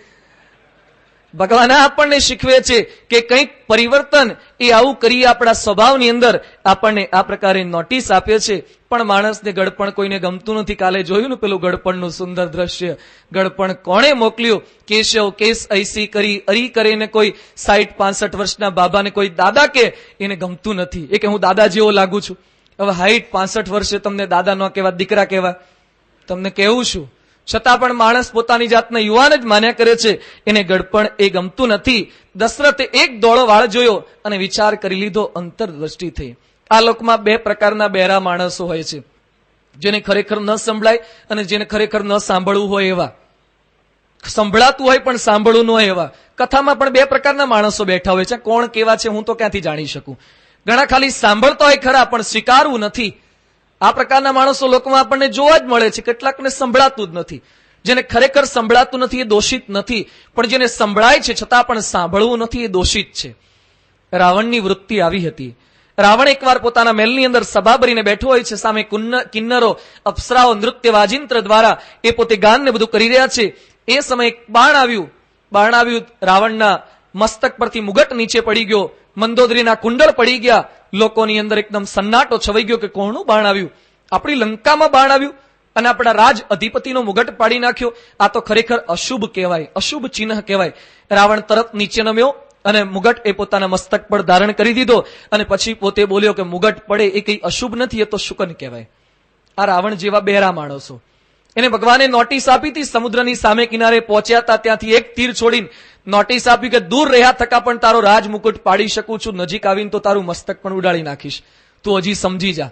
ભગવાન આપણને શીખવે છે કે કંઈક પરિવર્તન એ આવું કરી આપણા સ્વભાવની અંદર આપણને આ પ્રકારે નોટિસ આપે છે. પણ માણસને ગડપણ કોઈને ગમતું નથી. કાલે જોયું ને પેલું ગડપણનું સુંદર દ્રશ્ય. ગડપણ કોણે મોકલ્યું? કેશવ કેસ ऐसी કરી અરી કરીને કોઈ 60-65 વર્ષના બાબાને કોઈ દાદા કે એને ગમતું નથી. એ કે હું દાદા જેવો લાગુ છું. હવે 60-65 વર્ષે તમને દાદા ન કહેવા, દીકરા કહેવા, તમને કેવું છું? છતાં પણ માણસ પોતાની જાતને યુવાન જ માન્યા કરે છે. એને ગડપણ એ ગમતું નથી. દશરથે એક દોડો વાળ જોયો અને વિચાર કરી લીધો, અંતરદ્રષ્ટિ થઈ. આ લોકમાં બે પ્રકારના બહેરા માણસો હોય છે, જેને ખરેખર ન સંભળાય અને જેને ખરેખર ન સાંભળવું હોય એવા. સંભળાતું હોય પણ સાંભળવું ન હોય એવા. કથામાં પણ બે પ્રકારના માણસો બેઠા હોય છે. કોણ કેવા છે હું તો ક્યાંથી જાણી શકું? ઘણા ખાલી સાંભળતા હોય ખરા પણ સ્વીકારવું નથી. આ પ્રકારના માણસો લોકમાં આપણને જોવા જ મળે છે. કેટલાકને સંભળાતું જ નથી. જેને ખરેખર સંભળાતું નથી એ દોષિત નથી, પણ જેને સંભળાય છે છતાં પણ સાંભળવું નથી એ દોષિત છે. રાવણની વૃત્તિ આવી હતી. રાવણ એકવાર પોતાના મહેલની અંદર સભા ભરીને બેઠો હોય છે. સામે કિન્નરો, અપ્સરાઓ નૃત્ય વાજિંત્ર દ્વારા એ પોતે ગાનને બધું કરી રહ્યા છે. એ સમયે બાણ આવ્યું. રાવણના મસ્તક પરથી મુગટ નીચે પડી ગયો. મંદોદરીના કુંડળ પડી ગયા. લોકોની અંદર એકદમ સન્નાટો છવાઈ ગયો કે કોણનું બાણ આવ્યું? આપણી લંકામાં બાણ આવ્યું અને આપણા રાજ અધિપતિનો મુગટ પાડી નાખ્યો. આ તો ખરેખર અશુભ કહેવાય, અશુભ ચિહ્ન કહેવાય. રાવણ તરત નીચે નમ્યો અને મુગટ એ પોતાના મસ્તક પર ધારણ કરી દીધો અને પછી પોતે બોલ્યો કે મુગટ પડે એ કઈ અશુભ નથી, એ તો શુકન કહેવાય. આ રાવણ જેવા બહેરા માણસો. એને ભગવાને નોટિસ આપી હતી. સમુદ્રની સામે કિનારે પહોંચ્યા હતા, ત્યાંથી એક તીર છોડીને નોટિસ આપી કે દૂર રહ્યા થકા પણ તારો રાજ મુકુટ પાડી શકું છું, નજીક આવીને તો તારું મસ્તક પણ ઉડાડી નાખીશ, તું હજી સમજી જા.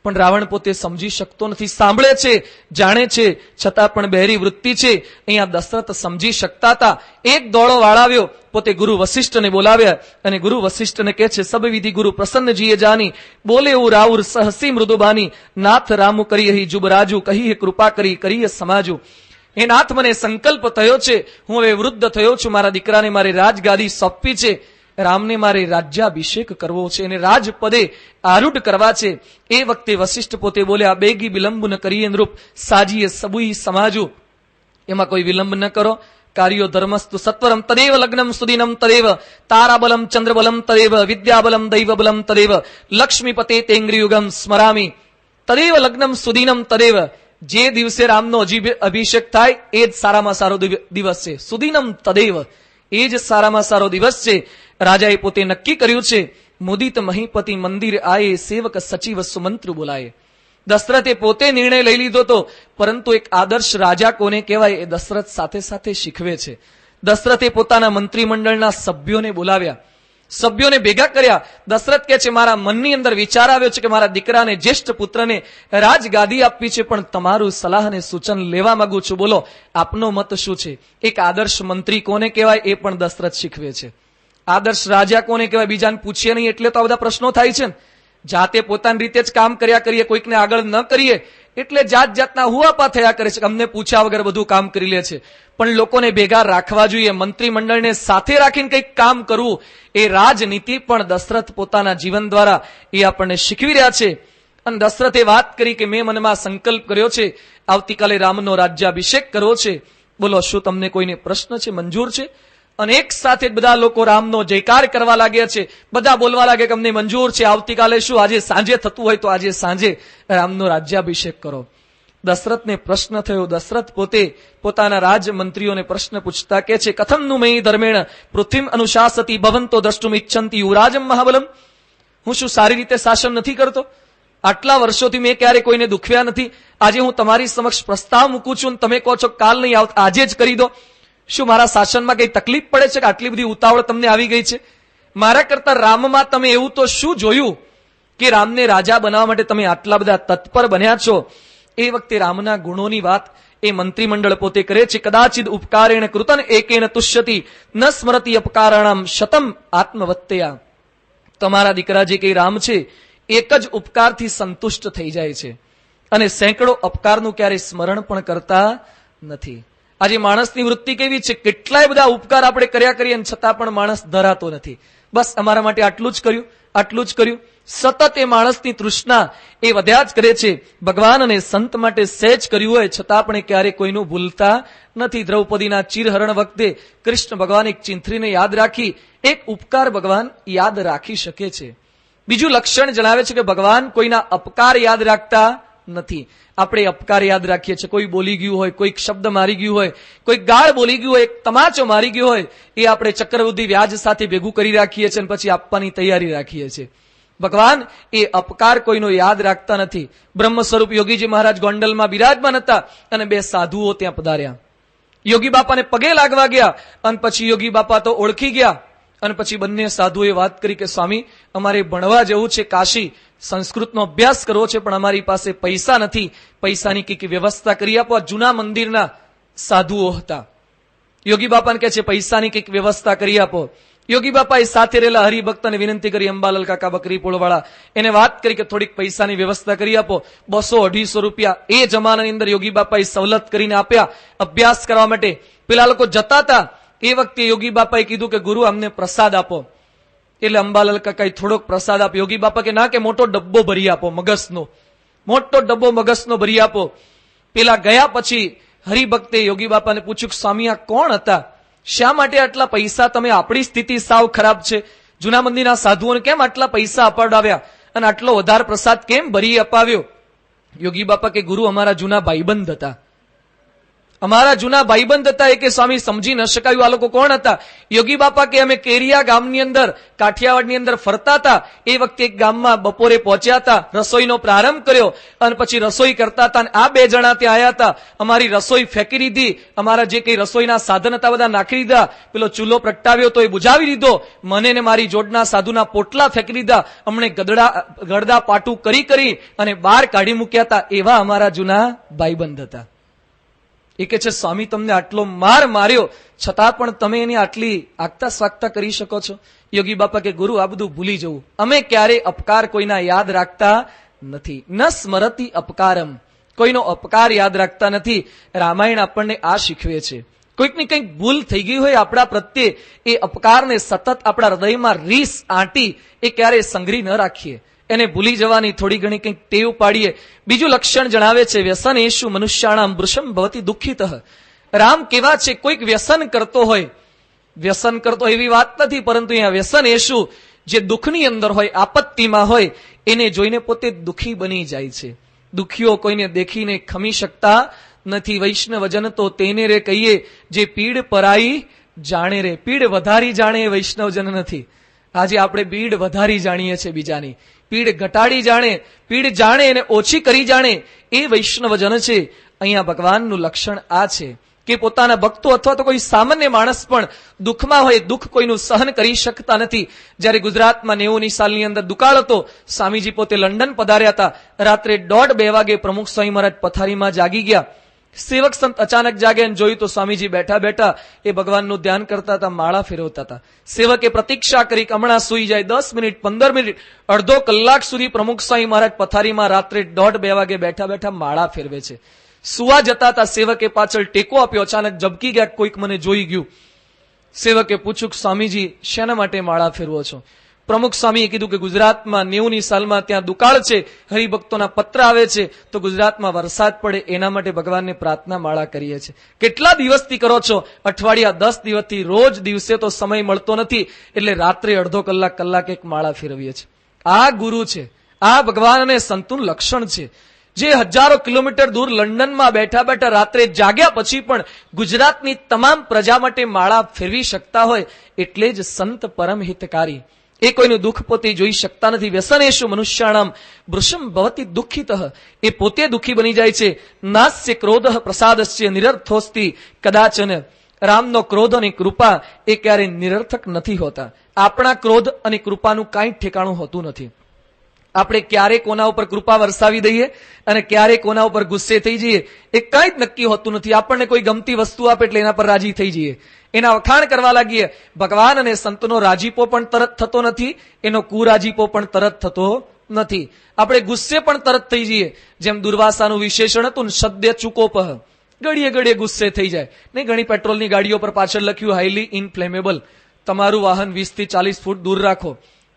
પણ રાવણ પોતે સમજી શકતો નથી. સાંભળે છે, જાણે છે, છતાં પણ બહેરી વૃત્તિ છે. અહીંયા દશરથ સમજી શકતા હતા. એક દોડો વાળાવ્યો, પોતે ગુરુ વશિષ્ઠને બોલાવ્યા અને ગુરુ વશિષ્ઠને કહે છે, સબ વિધિ ગુરુ પ્રસન્નજીએ જાની, બોલે એવું રાઉર સહસી મૃદુબાની, નાથ રામુ કરી અહીં જુબરાજુ, કહી કૃપા કરી સમાજુ. એ નાથ, મને સંકલ્પ થયો છે, હું હવે વૃદ્ધ થયો છું, મારા દીકરાને મારી રાજગાદી સોંપી છે, રામને મારે રાજ્યાભિષેક કરવો છે, એને રાજપદે આરૂઢ કરવા છે. એ વખતે વશિષ્ઠ પોતે બોલ્યા, બેગી વિલંબ ન કરીએ નૃપ, સાજીએ સબુઈ સમાજુ. એમાં કોઈ વિલંબ ન કરો. કાર્યો ધર્મસ્તુ સત્વરમ તદેવ લગ્નમ સુદીનમ તદેવ, તારાબલમ ચંદ્રબલમ તદેવ, વિદ્યાબલમ દૈવબલમ તદેવ, લક્ષ્મીપતે તેંગ્રિયુગમ સ્મરામી, તદેવ લગ્નમ સુદીનમ તદેવ. જે દિવસે રામનો અભિષેક થાય એ જ સારામાં સારો દિવસ છે. સુદીનમ તદેવ, એ જ સારામાં સારો દિવસ છે. રાજાએ પોતે નક્કી કર્યું છે, મુદિત મહીપતિ મંદિર આયે, સેવક સચિવ સુમંત્ર બોલાય. દશરથે પોતે નિર્ણય લઈ લીધો હતો, પરંતુ એક આદર્શ રાજા કોને કહેવાય એ દશરથ સાથે સાથે શીખવે છે. દશરથે પોતાના મંત્રીમંડળના સભ્યોને બોલાવ્યા, સભ્યોને ભેગા કર્યા. દશરથ કહે છે, મારા મનની અંદર વિચાર આવ્યો છે કે મારા દીકરાને, જ્યેષ્ઠ પુત્રને રાજગાદી આપવી છે, પણ તમારું સલાહ અને સૂચન લેવા માંગુ છું. બોલો, આપનો મત શું છે? એક આદર્શ મંત્રી કોને કહેવાય એ પણ દશરથ શીખવે છે. આદર્શ રાજા કોને કહેવાય બીજાને પૂછીએ નહીં એટલે તો આ બધા પ્રશ્નો થાય છે ને. જાતે પોતાની રીતે જ કામ કર્યા કરીએ, કોઈકને આગળ ન કરીએ એટલે જાત જાતના હુઆપા થયા કરે છે કે અમને પૂછ્યા વગર બધું કામ કરી લે છે. પણ લોકોને ભેગા રાખવા જોઈએ, મંત્રીમંડળને સાથે રાખીને કંઈક કામ કરવું, એ રાજનીતિ પણ દશરથ પોતાના જીવન દ્વારા એ આપણને શીખવી રહ્યા છે. અને દશરથે વાત કરી કે મેં મનમાં સંકલ્પ કર્યો છે, આવતીકાલે રામનો રાજ્યાભિષેક કરવો છે. બોલો, શું તમને કોઈને પ્રશ્ન છે? મંજૂર છે? અને એક સાથે બધા લોકો રામનો જયકાર કરવા લાગ્યા છે. બધા બોલવા લાગે કે અમને મંજૂર છે, આવતીકાલે શું, આજે સાંજે થતું હોય તો આજે સાંજે રામનો રાજ્યાભિષેક કરો. દશરથને પ્રશ્ન થયો. દશરથ પોતે પોતાના રાજમંત્રીઓને પ્રશ્ન પૂછતા કે છે, કથમનું મયી ધર્મેણ પૃથ્વીમ અનુશાસતી ભવંતો દ્રષ્ટુમ ઇચ્છંતી યુવરાજમ મહાબલમ. હું શું સારી રીતે શાસન નથી કરતો? આટલા વર્ષોથી મેં ક્યારે કોઈને દુખ્યા નથી. આજે હું તમારી સમક્ષ પ્રસ્તાવ મૂકું છું, તમે કહો છો કાલ નહીં આવતા, આજે જ કરી દો. શું મારા શાસનમાં કઈ તકલીફ પડે છે કે આટલી બધી ઉતાવળ તમને આવી ગઈ છે? મારા કરતા રામમાં તમે એવું તો શું જોયું કે રામને રાજા બનાવવા માટે તમે આટલા બધા તત્પર બન્યા છો? એ વખતે રામના ગુણોની વાત એ મંત્રીમંડળ પોતે કરે છે. કદાચિદ ઉપકારેણ કૃતન એકેન તુષ્યતિ ન સ્મરતી અપકારાણામ શતમ આત્મવત્તયા. તમારા દીકરા જે કઈ રામ છે એક જ ઉપકારથી સંતુષ્ટ થઈ જાય છે અને સેંકડો અપકારનું ક્યારે સ્મરણ પણ કરતા નથી. આજે માણસની વૃત્તિ કેવી છે? કેટલાય બધા ઉપકાર આપણે કર્યા કરીએ છતાં પણ માણસ ધરાતો નથી. બસ અમારા માટે આટલું જ કર્યું, આટલું જ કર્યું. સતત એ માણસની તૃષ્ણા એ વધ્યા જ કરે છે. ભગવાન અને સંત માટે સહેજ કર્યું હોય છતાં પણ ક્યારેય કોઈનું ભૂલતા નથી. દ્રૌપદીના ચીરહરણ વખતે કૃષ્ણ ભગવાન એક ચિંથરીને યાદ રાખી, એક ઉપકાર ભગવાન યાદ રાખી શકે છે. બીજું લક્ષણ જણાવે છે કે ભગવાન કોઈના અપકાર યાદ રાખતા નથી. આપણે અપકાર યાદ રાખીએ છીએ. કોઈ બોલી ગયું હોય, કોઈક શબ્દ મારી ગયું હોય, કોઈ ગાળ બોલી ગયું હોય, એક તમાચો મારી ગયો હોય, એ આપણે ચક્રવૃદ્ધિ વ્યાજ સાથે ભેગું કરી રાખીએ છીએ અને પછી આપવાની તૈયારી રાખીએ છીએ. ભગવાન એ અપકાર કોઈનો યાદ રાખતા નથી. બ્રહ્મ સ્વરૂપ યોગીજી મહારાજ ગોંડલમાં બિરાજમાન હતા અને બે સાધુઓ ત્યાં પધાર્યા. યોગી બાપાને પગે લાગવા ગયા અને પછી યોગી બાપા તો ઓળખી ગયા અને પછી બંને સાધુએ વાત કરી કે સ્વામી, અમારે ભણવા જવું છે કાશી, સંસ્કૃતનો અભ્યાસ કરવો છે, પણ અમારી પાસે પૈસા નથી, પૈસાની કઈક વ્યવસ્થા કરી આપો. જૂના મંદિરના સાધુઓ હતા. યોગી બાપાને કહે છે પૈસાની કઈક વ્યવસ્થા કરી આપો. યોગી બાપાએ સાથે રહેલા હરિભક્તને વિનંતી કરી, અંબાલાલ કાકા બકરીપોળ વાળા, એને વાત કરી કે થોડીક પૈસાની વ્યવસ્થા કરી આપો. 200-250 રૂપિયા એ જમાનાની અંદર યોગી બાપાએ સવલત કરીને આપ્યા અભ્યાસ કરવા માટે. પેલા લોકો જતા હતા એ વખતે યોગી બાપાએ કીધું કે ગુરુ અમને પ્રસાદ આપો. એટલે અંબાલાલ કાકાએ થોડોક પ્રસાદ આપ્યો. યોગી બાપા કે ના, કે મોટો ડબ્બો ભરી આપો મગસનો, મોટો ડબ્બો મગસનો ભરી આપો. પેલા ગયા પછી હરિભક્તે યોગી બાપાને પૂછ્યું કે સ્વામી આ કોણ હતા? શા માટે આટલા પૈસા? તમે, આપણી સ્થિતિ સાવ ખરાબ છે, જૂના મંદિરના સાધુઓને કેમ આટલા પૈસા અપાવડાવ્યા અને આટલો વધારે પ્રસાદ કેમ ભરી અપાવ્યો? યોગી બાપા કે ગુરુ અમારા જૂના ભાઈબંધ હતા, અમારા જૂના ભાઈબંધ હતા. એ કે સ્વામી સમજી ન શકાયું આ લોકો કોણ હતા? યોગી બાપા કે અમે કેરિયા ગામની અંદર, કાઠિયાવાડની અંદર ફરતા હતા. એ વખતે એક ગામમાં બપોરે પહોંચ્યા હતા, રસોઈનો પ્રારંભ કર્યો અને પછી રસોઈ કરતા હતા. આ બે જણા ત્યાં આવ્યા હતા, અમારી રસોઈ ફેંકી દીધી, અમારા જે કઈ રસોઈના સાધન હતા બધા નાખી દીધા, પેલો ચૂલો પ્રગટાવ્યો તો એ બુજાવી દીધો, મને ને મારી જોડના સાધુના પોટલા ફેંકી દીધા, અમને ગળદા પાટું કરી કરી અને બહાર કાઢી મૂક્યા હતા. એવા અમારા જૂના ભાઈબંધ હતા. એ કે છે સ્વામી તમને આટલો માર માર્યો છતાં પણ તમે એની આટલી આગતા સ્વાગતા કરી શકો છો? યોગી બાપા કે ગુરુ આ બધું ભૂલી જવું, અમે ક્યારેય અપકાર કોઈના યાદ રાખતા નથી. ન સ્મરતી અપકારમ, કોઈનો અપકાર યાદ રાખતા નથી. રામાયણ આપણને આ શીખવે છે. કોઈકની કંઈક ભૂલ થઈ ગઈ હોય આપણા પ્રત્યે, એ અપકારને સતત આપણા હૃદયમાં રીસ આંટી એ ક્યારેય સંગ્રહી ન રાખીએ, એને ભૂલી જવાની થોડી ઘણી કંઈક ટેવ પાડીએ. બીજું લક્ષણ જણાવે છે વ્યસન એશુ મનુષ્યાણામ વૃષમ ભવતી દુઃખિત. રામ કેવા છે? કોઈક વ્યસન કરતો હોય, વ્યસન કરતો એવી વાત નથી, પરંતુ અહીંયા વ્યસન એશુ, જે દુઃખની અંદર હોય, આપત્તિમાં હોય, એને જોઈને પોતે દુઃખી બની જાય છે. દુઃખીઓ કોઈને દેખીને ખમી શકતા નથી. વૈષ્ણવજન તો તેને રે કહીએ જે પીડ પરાઈ જાણે રે. પીડ વધારી જાણે એ વૈષ્ણવજન નથી. આજે આપણે પીડ વધારી જાણીએ છીએ બીજાની, પીડ ઘટાડી જાણે, પીડ જાણે અને ઓછી કરી જાણે એ વૈષ્ણવજન છે. અહીંયા ભગવાનનું લક્ષણ આ છે કે પોતાના ભક્તો અથવા તો કોઈ સામાન્ય માણસ પણ દુઃખમાં હોય, દુઃખ કોઈનું સહન કરી શકતા નથી. જ્યારે ગુજરાતમાં 90ની સાલની અંદર દુકાળ હતો, સ્વામીજી પોતે લંડન પધાર્યા હતા. રાત્રે 1:30-2 વાગે પ્રમુખ સ્વામી મહારાજ પથારીમાં જાગી ગયા. સેવક સંત અચાનક જાગે અને જોયું તો સ્વામીજી બેઠા બેઠા એ ભગવાનનું ધ્યાન કરતા હતા, માળા ફેરવતા હતા. સેવકે પ્રતીક્ષા કરી કે હમણાં સુઈ જાય. 10 મિનિટ, 15 મિનિટ, અડધો કલાક સુધી પ્રમુખ સ્વામી મહારાજ પથારીમાં રાત્રે 1:30-2 વાગે બેઠા બેઠા માળા ફેરવે છે. સુવા જતા હતા, સેવકે પાછળ ટેકો આપ્યો. અચાનક ઝબકી ગયા, કોઈક મને જોઈ ગયું. સેવકે પૂછ્યું કે સ્વામીજી શેના માટે માળા ફેરવો છો? પ્રમુખ સ્વામીએ કીધું કે ગુજરાતમાં 90ની સાલમાં ત્યાં દુકાળ છે, હરિભક્તોના પત્ર આવે છે, તો ગુજરાતમાં વરસાદ પડે એના માટે ભગવાનને પ્રાર્થના માળા કરીએ છીએ. કેટલા દિવસથી કરો છો? અઠવાડિયા 10 દિવસથી. રોજ દિવસે તો સમય મળતો નથી, એટલે રાત્રે અડધો કલાક કલાક એક માળા ફેરવીએ છીએ. આ ગુરુ છે, આ ભગવાન અને સંતનું લક્ષણ છે. જે હજારો કિલોમીટર દૂર લંડનમાં બેઠા બેઠા રાત્રે જાગ્યા પછી પણ ગુજરાતની તમામ પ્રજા માટે માળા ફેરવી શકતા હોય, એટલે જ સંત પરમ હિતકારી. એ કોઈનું દુઃખ પોતે જોઈ શકતા નથી. વ્યસનેષુ મનુષ્યાણામ વૃષમ ભવતિ દુઃખિતઃ. એ પોતે દુઃખી બની જાય છે. નાસ્ય ક્રોધઃ પ્રસાદસ્ય નિરર્થોસ્તિ કદાચન. રામનો ક્રોધ અને કૃપા એ ક્યારે નિરર્થક નથી હોતા. આપણા ક્રોધ અને કૃપાનું કાંઈ ઠેકાણું હોતું નથી. આપણે ક્યારે કોના ઉપર કૃપા વરસાવી દઈએ અને ક્યારે કોના ઉપર ગુસ્સે થઈ જઈએ એ કંઈ જ નક્કી હોતું નથી. આપણને કોઈ ગમતી વસ્તુ આપે એટલે એના પર રાજી થઈ જઈએ, એના વખાણ કરવા લાગીએ. ભગવાન અને સંતનો રાજીપો પણ તરત થતો નથી, એનો કુરાજીપો પણ તરત થતો નથી. આપણે ગુસ્સે પણ તરત થઈ જઈએ. જેમ દુર્વાસાનું વિશેષણ હતું ને, સદ્ય ચુકોપહ, ઘડીએ ઘડીએ ગુસ્સે થઈ જાય. નહીં, ઘણી પેટ્રોલની ગાડીઓ પર પાછળ લખ્યું હાઈલી ઇનફ્લેમેબલ. તમારું વાહન 20 થી 40 ફૂટ દૂર રાખો,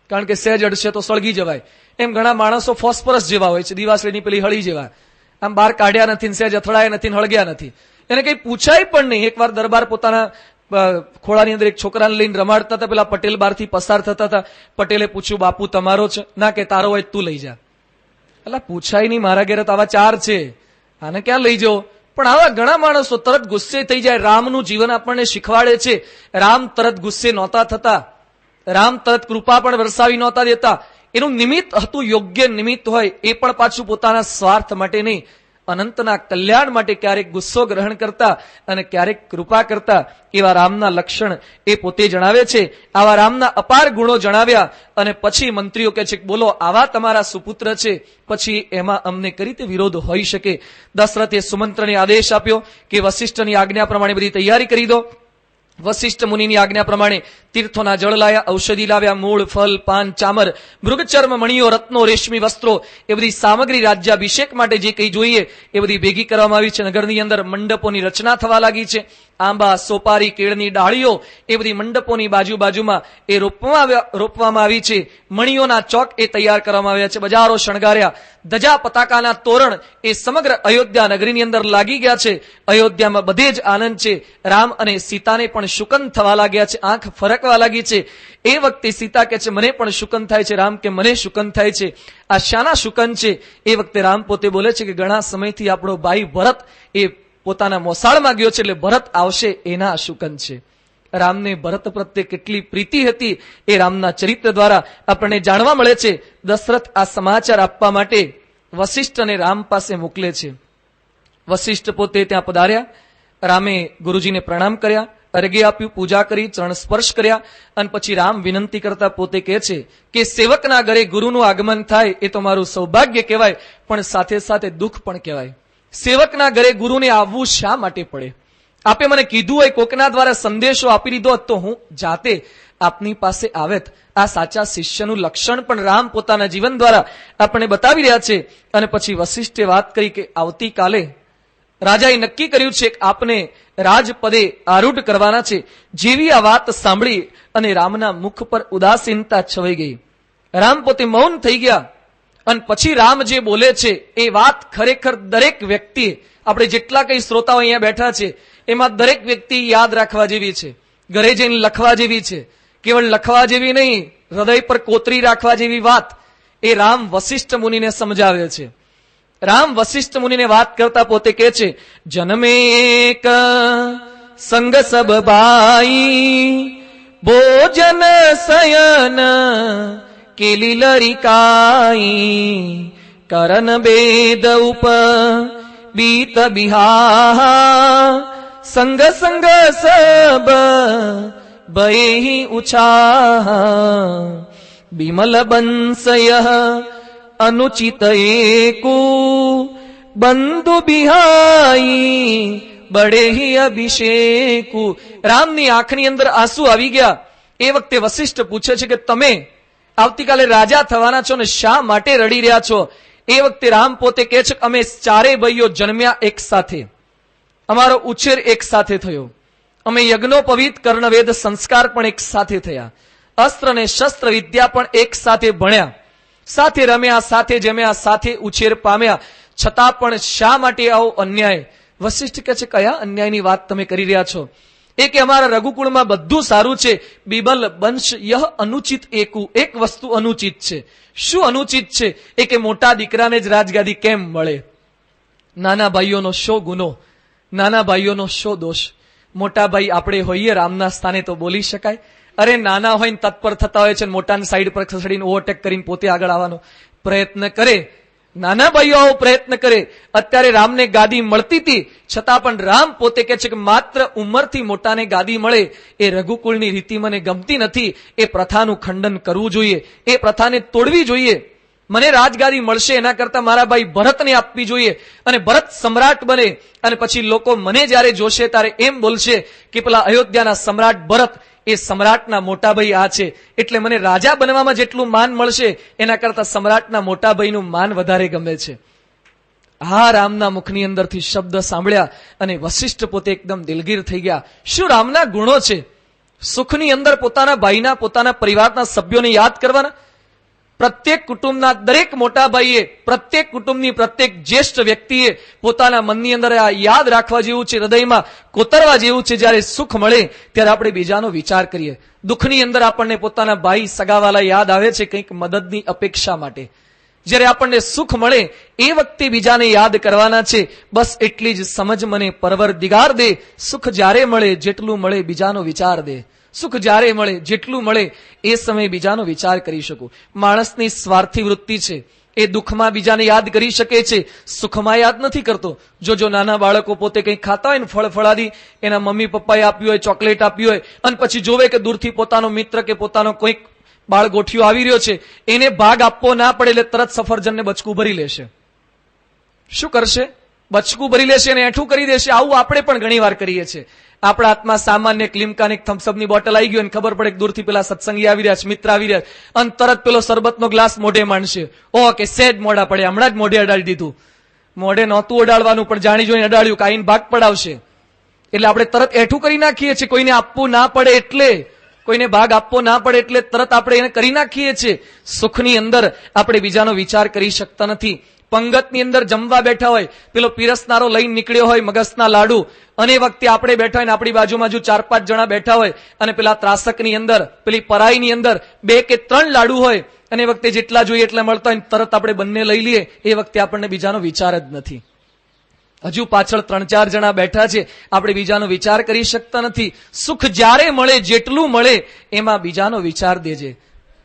કારણ કે સહેજ અડશે તો સળગી જવાય. એમ ઘણા માણસો ફોસ્ફરસ જેવા હોય છે, દિવાસળીની પેલી હળી જેવા. આમ બહાર કાઢ્યા નથી, સહેજ અથડાયા નથી, હળગ્યા નથી. એને કઈ પૂછાય પણ નહીં. એકવાર દરબાર પોતાના ખોળાની અંદર એક છોકરાને લઈને રમાડતા હતા. પેલા પટેલ બહારથી પસાર થતા હતા. પટેલે પૂછ્યું, બાપુ તમારો છે? ના, કે તારો હોય તું લઈ જા. એટલે પૂછાય નહીં, મારા ઘેર તો આવા 4 છે, આને ક્યાં લઈ જાઓ? પણ આવા ઘણા માણસો તરત ગુસ્સે થઈ જાય. રામનું જીવન આપણને શીખવાડે છે. રામ તરત ગુસ્સે નહોતા થતા, રામ તરત કૃપા પણ વરસાવી નહોતા દેતા. એનું નિમિત્ત હતું, યોગ્ય નિમિત્ત હોય, એ પણ પાછું પોતાના સ્વાર્થ માટે નહીં, અનંતના કલ્યાણ માટે ક્યારેક ગુસ્સો ગ્રહણ કરતા અને ક્યારેક કૃપા કરતા. એવા રામના લક્ષણ એ પોતે જણાવે છે. આવા રામના અપાર ગુણો જણાવ્યા અને પછી મંત્રીઓ કહે છે, બોલો આવા તમારા સુપુત્ર છે, પછી એમાં અમને કઈ રીતે વિરોધ હોઈ શકે? દશરથે સુમંત્રને આદેશ આપ્યો કે વશિષ્ઠની આજ્ઞા પ્રમાણે બધી તૈયારી કરી દો. વશિષ્ઠ મુનિની આજ્ઞા પ્રમાણે તીર્થોના જળ લાવ્યા, ઔષધિ લાવ્યા, મૂળ, ફલ, પાન, ચામર, મૃગચર્મ, મણીઓ, રત્નો, રેશમી વસ્ત્રો, એ બધી સામગ્રી રાજ્યાભિષેક માટે જે કંઈ જોઈએ એ બધી ભેગી કરવામાં આવી છે. નગરની અંદર મંડપોની રચના થવા લાગી છે. આંબા, સોપારી, કેળની ડાળીઓ એ બધી મંડપોની બાજુમાં એ રોપવામાં આવી છે. મણીઓના ચોક એ તૈયાર કરવામાં આવ્યા છે. બજારો શણગાર્યા. ધજા પતાકાના તોરણ એ સમગ્ર અયોધ્યા નગરીની અંદર લાગી ગયા છે. અયોધ્યામાં બધે જ આનંદ છે. રામ અને સીતાને પણ શુકન થવા લાગ્યા છે, આંખ ફરકવા લાગી છે. એ વખતે સીતા કહે છે, મને પણ શુકન થાય છે. રામ કે મને શુકન થાય છે. આ શાના શુકન છે? એ વખતે રામ પોતે બોલે છે કે ઘણા સમયથી આપણો ભાઈ ભરત એ પોતાના મોસાળમાં ગયો છે, એટલે ભરત આવશે એના શુકન છે. રામને ભરત પ્રત્યે કેટલી પ્રીતિ હતી એ રામના ચરિત્ર દ્વારા આપણને જાણવા મળે છે. દશરથ આ સમાચાર આપવા માટે વશિષ્ઠ અને રામ પાસે મોકલે છે. વશિષ્ઠ પોતે ત્યાં પધાર્યા. રામે ગુરુજીને પ્રણામ કર્યા, અર્ઘ્ય આપ્યું, પૂજા કરી, ચરણ સ્પર્શ કર્યા અને પછી રામ વિનંતી કરતા પોતે કહે છે કે સેવકના ઘરે ગુરુનું આગમન થાય એ તો મારું સૌભાગ્ય કહેવાય, પણ સાથે સાથે દુઃખ પણ કહેવાય. સેવકના ઘરે ગુરુને આવવું શા માટે પડે? આપે મને કીધું હોય, કોકના દ્વારા સંદેશો આપી દીધો તો હું જાતે આપની પાસે આવેત. આ સાચા શિષ્યનું લક્ષણ પણ રામ પોતાના જીવન દ્વારા આપણને બતાવી રહ્યા છે. અને પછી વશિષ્ઠે વાત કરી કે આવતીકાલે રાજાએ નક્કી કર્યું છે કે આપને રાજપદે આરૂઢ કરવાના છે. જેવી આ વાત સાંભળી અને રામના મુખ પર ઉદાસીનતા છવાઈ ગઈ. રામ પોતે મૌન થઈ ગયા. અને પછી રામ જે બોલે છે એ વાત ખરેખર દરેક વ્યક્તિ, આપણે જેટલા કઈ શ્રોતાઓ અહીંયા બેઠા છે એમાં દરેક વ્યક્તિ યાદ રાખવા જેવી છે, ઘરે જઈને લખવા જેવી છે. કેવળ લખવા જેવી નહીં, હૃદય પર કોતરી રાખવા જેવી વાત એ રામ વશિષ્ઠ મુનિને સમજાવે છે. રામ વશિષ્ઠ મુનિને વાત કરતા પોતે કહે છે, જનમે એક સંગ સબ ભાઈ ભોજન શયન કેલી લરિકાઈ કરન બેદ ઉપ બીત બિહા સંગ સંગ સબ ભયહિ ઉછા બિમલ બંસય અનુચિત એકુ બંધુ બિહાઈ બડે હી અભિષેકુ. રામની આંખની અંદર આંસુ આવી ગયા. એ વખતે વશિષ્ઠ પૂછે છે કે તમે આવતીકાલે રાજા થવાના છો ને શા માટે રડી રહ્યા છો? એ વખતે રામ પોતે કહે છે અમે ચારેય ભાઈઓ જન્મ્યા એક સાથે, અમારો ઉછેર એક સાથે થયો, અમે યજ્ઞોપવિત કર્ણવેદ સંસ્કાર પણ એક સાથે થયા, અસ્ત્ર અને શસ્ત્ર વિદ્યા પણ એક સાથે ભણ્યા, સાથે રમ્યા, સાથે જમ્યા, સાથે ઉછેર પામ્યા, છતાં પણ શા માટે આવો અન્યાય? વશિષ્ઠ કહે છે કયા અન્યાયની વાત તમે કરી રહ્યા છો? એ કે અમારા રઘુકુળમાં બધું સારું છે, બિબલ બંશ યહ અનુચિત એકુ, એક વસ્તુ અનુચિત છે. શું અનુચિત છે? એ કે મોટા દીકરાને જ રાજગાદી કેમ મળે? નાના ભાઈઓનો શો ગુનો, નાના ભાઈઓનો શો દોષ? મોટા ભાઈ આપણે હોઈએ રામના સ્થાને તો બોલી શકાય. અરે નાના હોય ને તત્પર થતા હોય છે, મોટાને સાઈડ પર ખસેડીને ઓવરટેક કરીને પોતે આગળ આવવાનો પ્રયત્ન કરે. નાના ભાઈઓ આવો પ્રયત્ન કરે. અત્યારે રામને ગાદી મળતી હતી, છતાં પણ રામ પોતે કહે છે કે માત્ર ઉંમરથી મોટાને ગાદી મળે એ રઘુકુળની રીતિ મને ગમતી નથી. એ પ્રથાનું ખંડન કરવું જોઈએ, એ પ્રથાને તોડવી જોઈએ. મને રાજગાદી મળશે એના કરતા મારા ભાઈ ભરતને આપવી જોઈએ, અને ભરત સમ્રાટ બને, અને પછી લોકો મને જયારે જોશે ત્યારે એમ બોલશે કે પેલા અયોધ્યાના સમ્રાટ ભરત એ સમ્રાટના મોટા ભાઈ આ છે, એટલે મને રાજા બનવામાં જેટલું માન મળશે એના કરતા સમ્રાટના મોટા ભાઈનું માન વધારે ગમે છે. આ રામના મુખની અંદરથી શબ્દ સાંભળ્યા અને વશિષ્ઠ પોતે એકદમ દિલગીર થઈ ગયા. શું રામના ગુણો છે! સુખની અંદર પોતાના ભાઈના, પોતાના પરિવારના સભ્યોને યાદ કરવાના. પ્રત્યેક કુટુંબના દરેક મોટા ભાઈએ, પ્રત્યેક કુટુંબની પ્રત્યેક જ્યેષ્ઠ વ્યક્તિએ પોતાના મનની અંદર આ યાદ રાખવા જેવું છે, હૃદયમાં કોતરવા જેવું છે. જ્યારે સુખ મળે ત્યારે આપણે બીજાનો વિચાર કરીએ, દુઃખની અંદર આપણને પોતાના ભાઈ સગાવાલા યાદ આવે છે કંઈક મદદની અપેક્ષા માટે. જ્યારે આપણને સુખ મળે એ વખતે બીજાને યાદ કરવાના છે. બસ એટલી જ સમજ મને પરવરદિગાર દે, સુખ જ્યારે મળે જેટલું મળે બીજાનો વિચાર દે. સુખ જ્યારે મળે જેટલું મળે એ સમયે બીજાનો વિચાર કરી શકું. માણસની સ્વાર્થી વૃત્તિ છે, એ દુઃખમાં બીજાને યાદ કરી શકે છે, સુખમાં યાદ નથી કરતો. જો નાના બાળકો પોતે કંઈક ખાતા હોય ને ફળ ફળાદી, એના મમ્મી પપ્પાએ આપ્યું હોય, ચોકલેટ આપી હોય, અને પછી જોવે કે દૂરથી પોતાનો મિત્ર કે પોતાનો કોઈક બાળ ગોઠિયો આવી રહ્યો છે, એને ભાગ આપવો ના પડે એટલે તરત સફરજનને બચકું ભરી લેશે. શું કરશે? બચકું ભરી લેશે અને એઠું કરી દેશે. આવું આપણે પણ ઘણી વાર કરીએ છીએ. આપણા હાથમાં સામાન્ય ક્લિમકાની થમ્સઅપની બોટલ આવી ગઈ અને ખબર પડે કે દૂરથી પેલા સત્સંગી આવી રહ્યા છે, મિત્ર આવી રહ્યા છે, અને તરત પેલો સરબતનો ગ્લાસ મોઢે માંડશે. કે સેજ મોઢા પડે, હમણાં જ મોઢે અડાડી દીધું. મોઢે નહોતું અડાડવાનું પણ જાણી જોઈને અડાડ્યું, કાઈને ભાગ પડાવશે. એટલે આપણે તરત એઠું કરી નાખીએ છીએ. કોઈને આપવું ના પડે એટલે, કોઈને ભાગ આપવો ના પડે એટલે તરત આપણે એને કરી નાખીએ છીએ. સુખની અંદર આપણે બીજાનો વિચાર કરી શકતા નથી. પંગતની અંદર જમવા બેઠા હોય, પેલો પીરસનારો લઈને નીકળ્યો હોય મગસના લાડુ, અને એ વખતે આપણે બેઠા હોય ને આપણી બાજુમાં જો 4-5 જણા બેઠા હોય, અને પેલા ત્રાસકની અંદર, પેલી પરાઈની અંદર 2 કે 3 લાડુ હોય, અને એ વખતે જેટલા જોઈએ એટલા મળતા હોય, તરત આપણે બંને લઈ લઈએ. એ વખતે આપણને બીજાનો વિચાર જ નથી. હજુ પાછળ 3-4 જણા બેઠા છે, આપણે બીજાનો વિચાર કરી શકતા નથી. સુખ જ્યારે મળે જેટલું મળે એમાં બીજાનો વિચાર દેજે.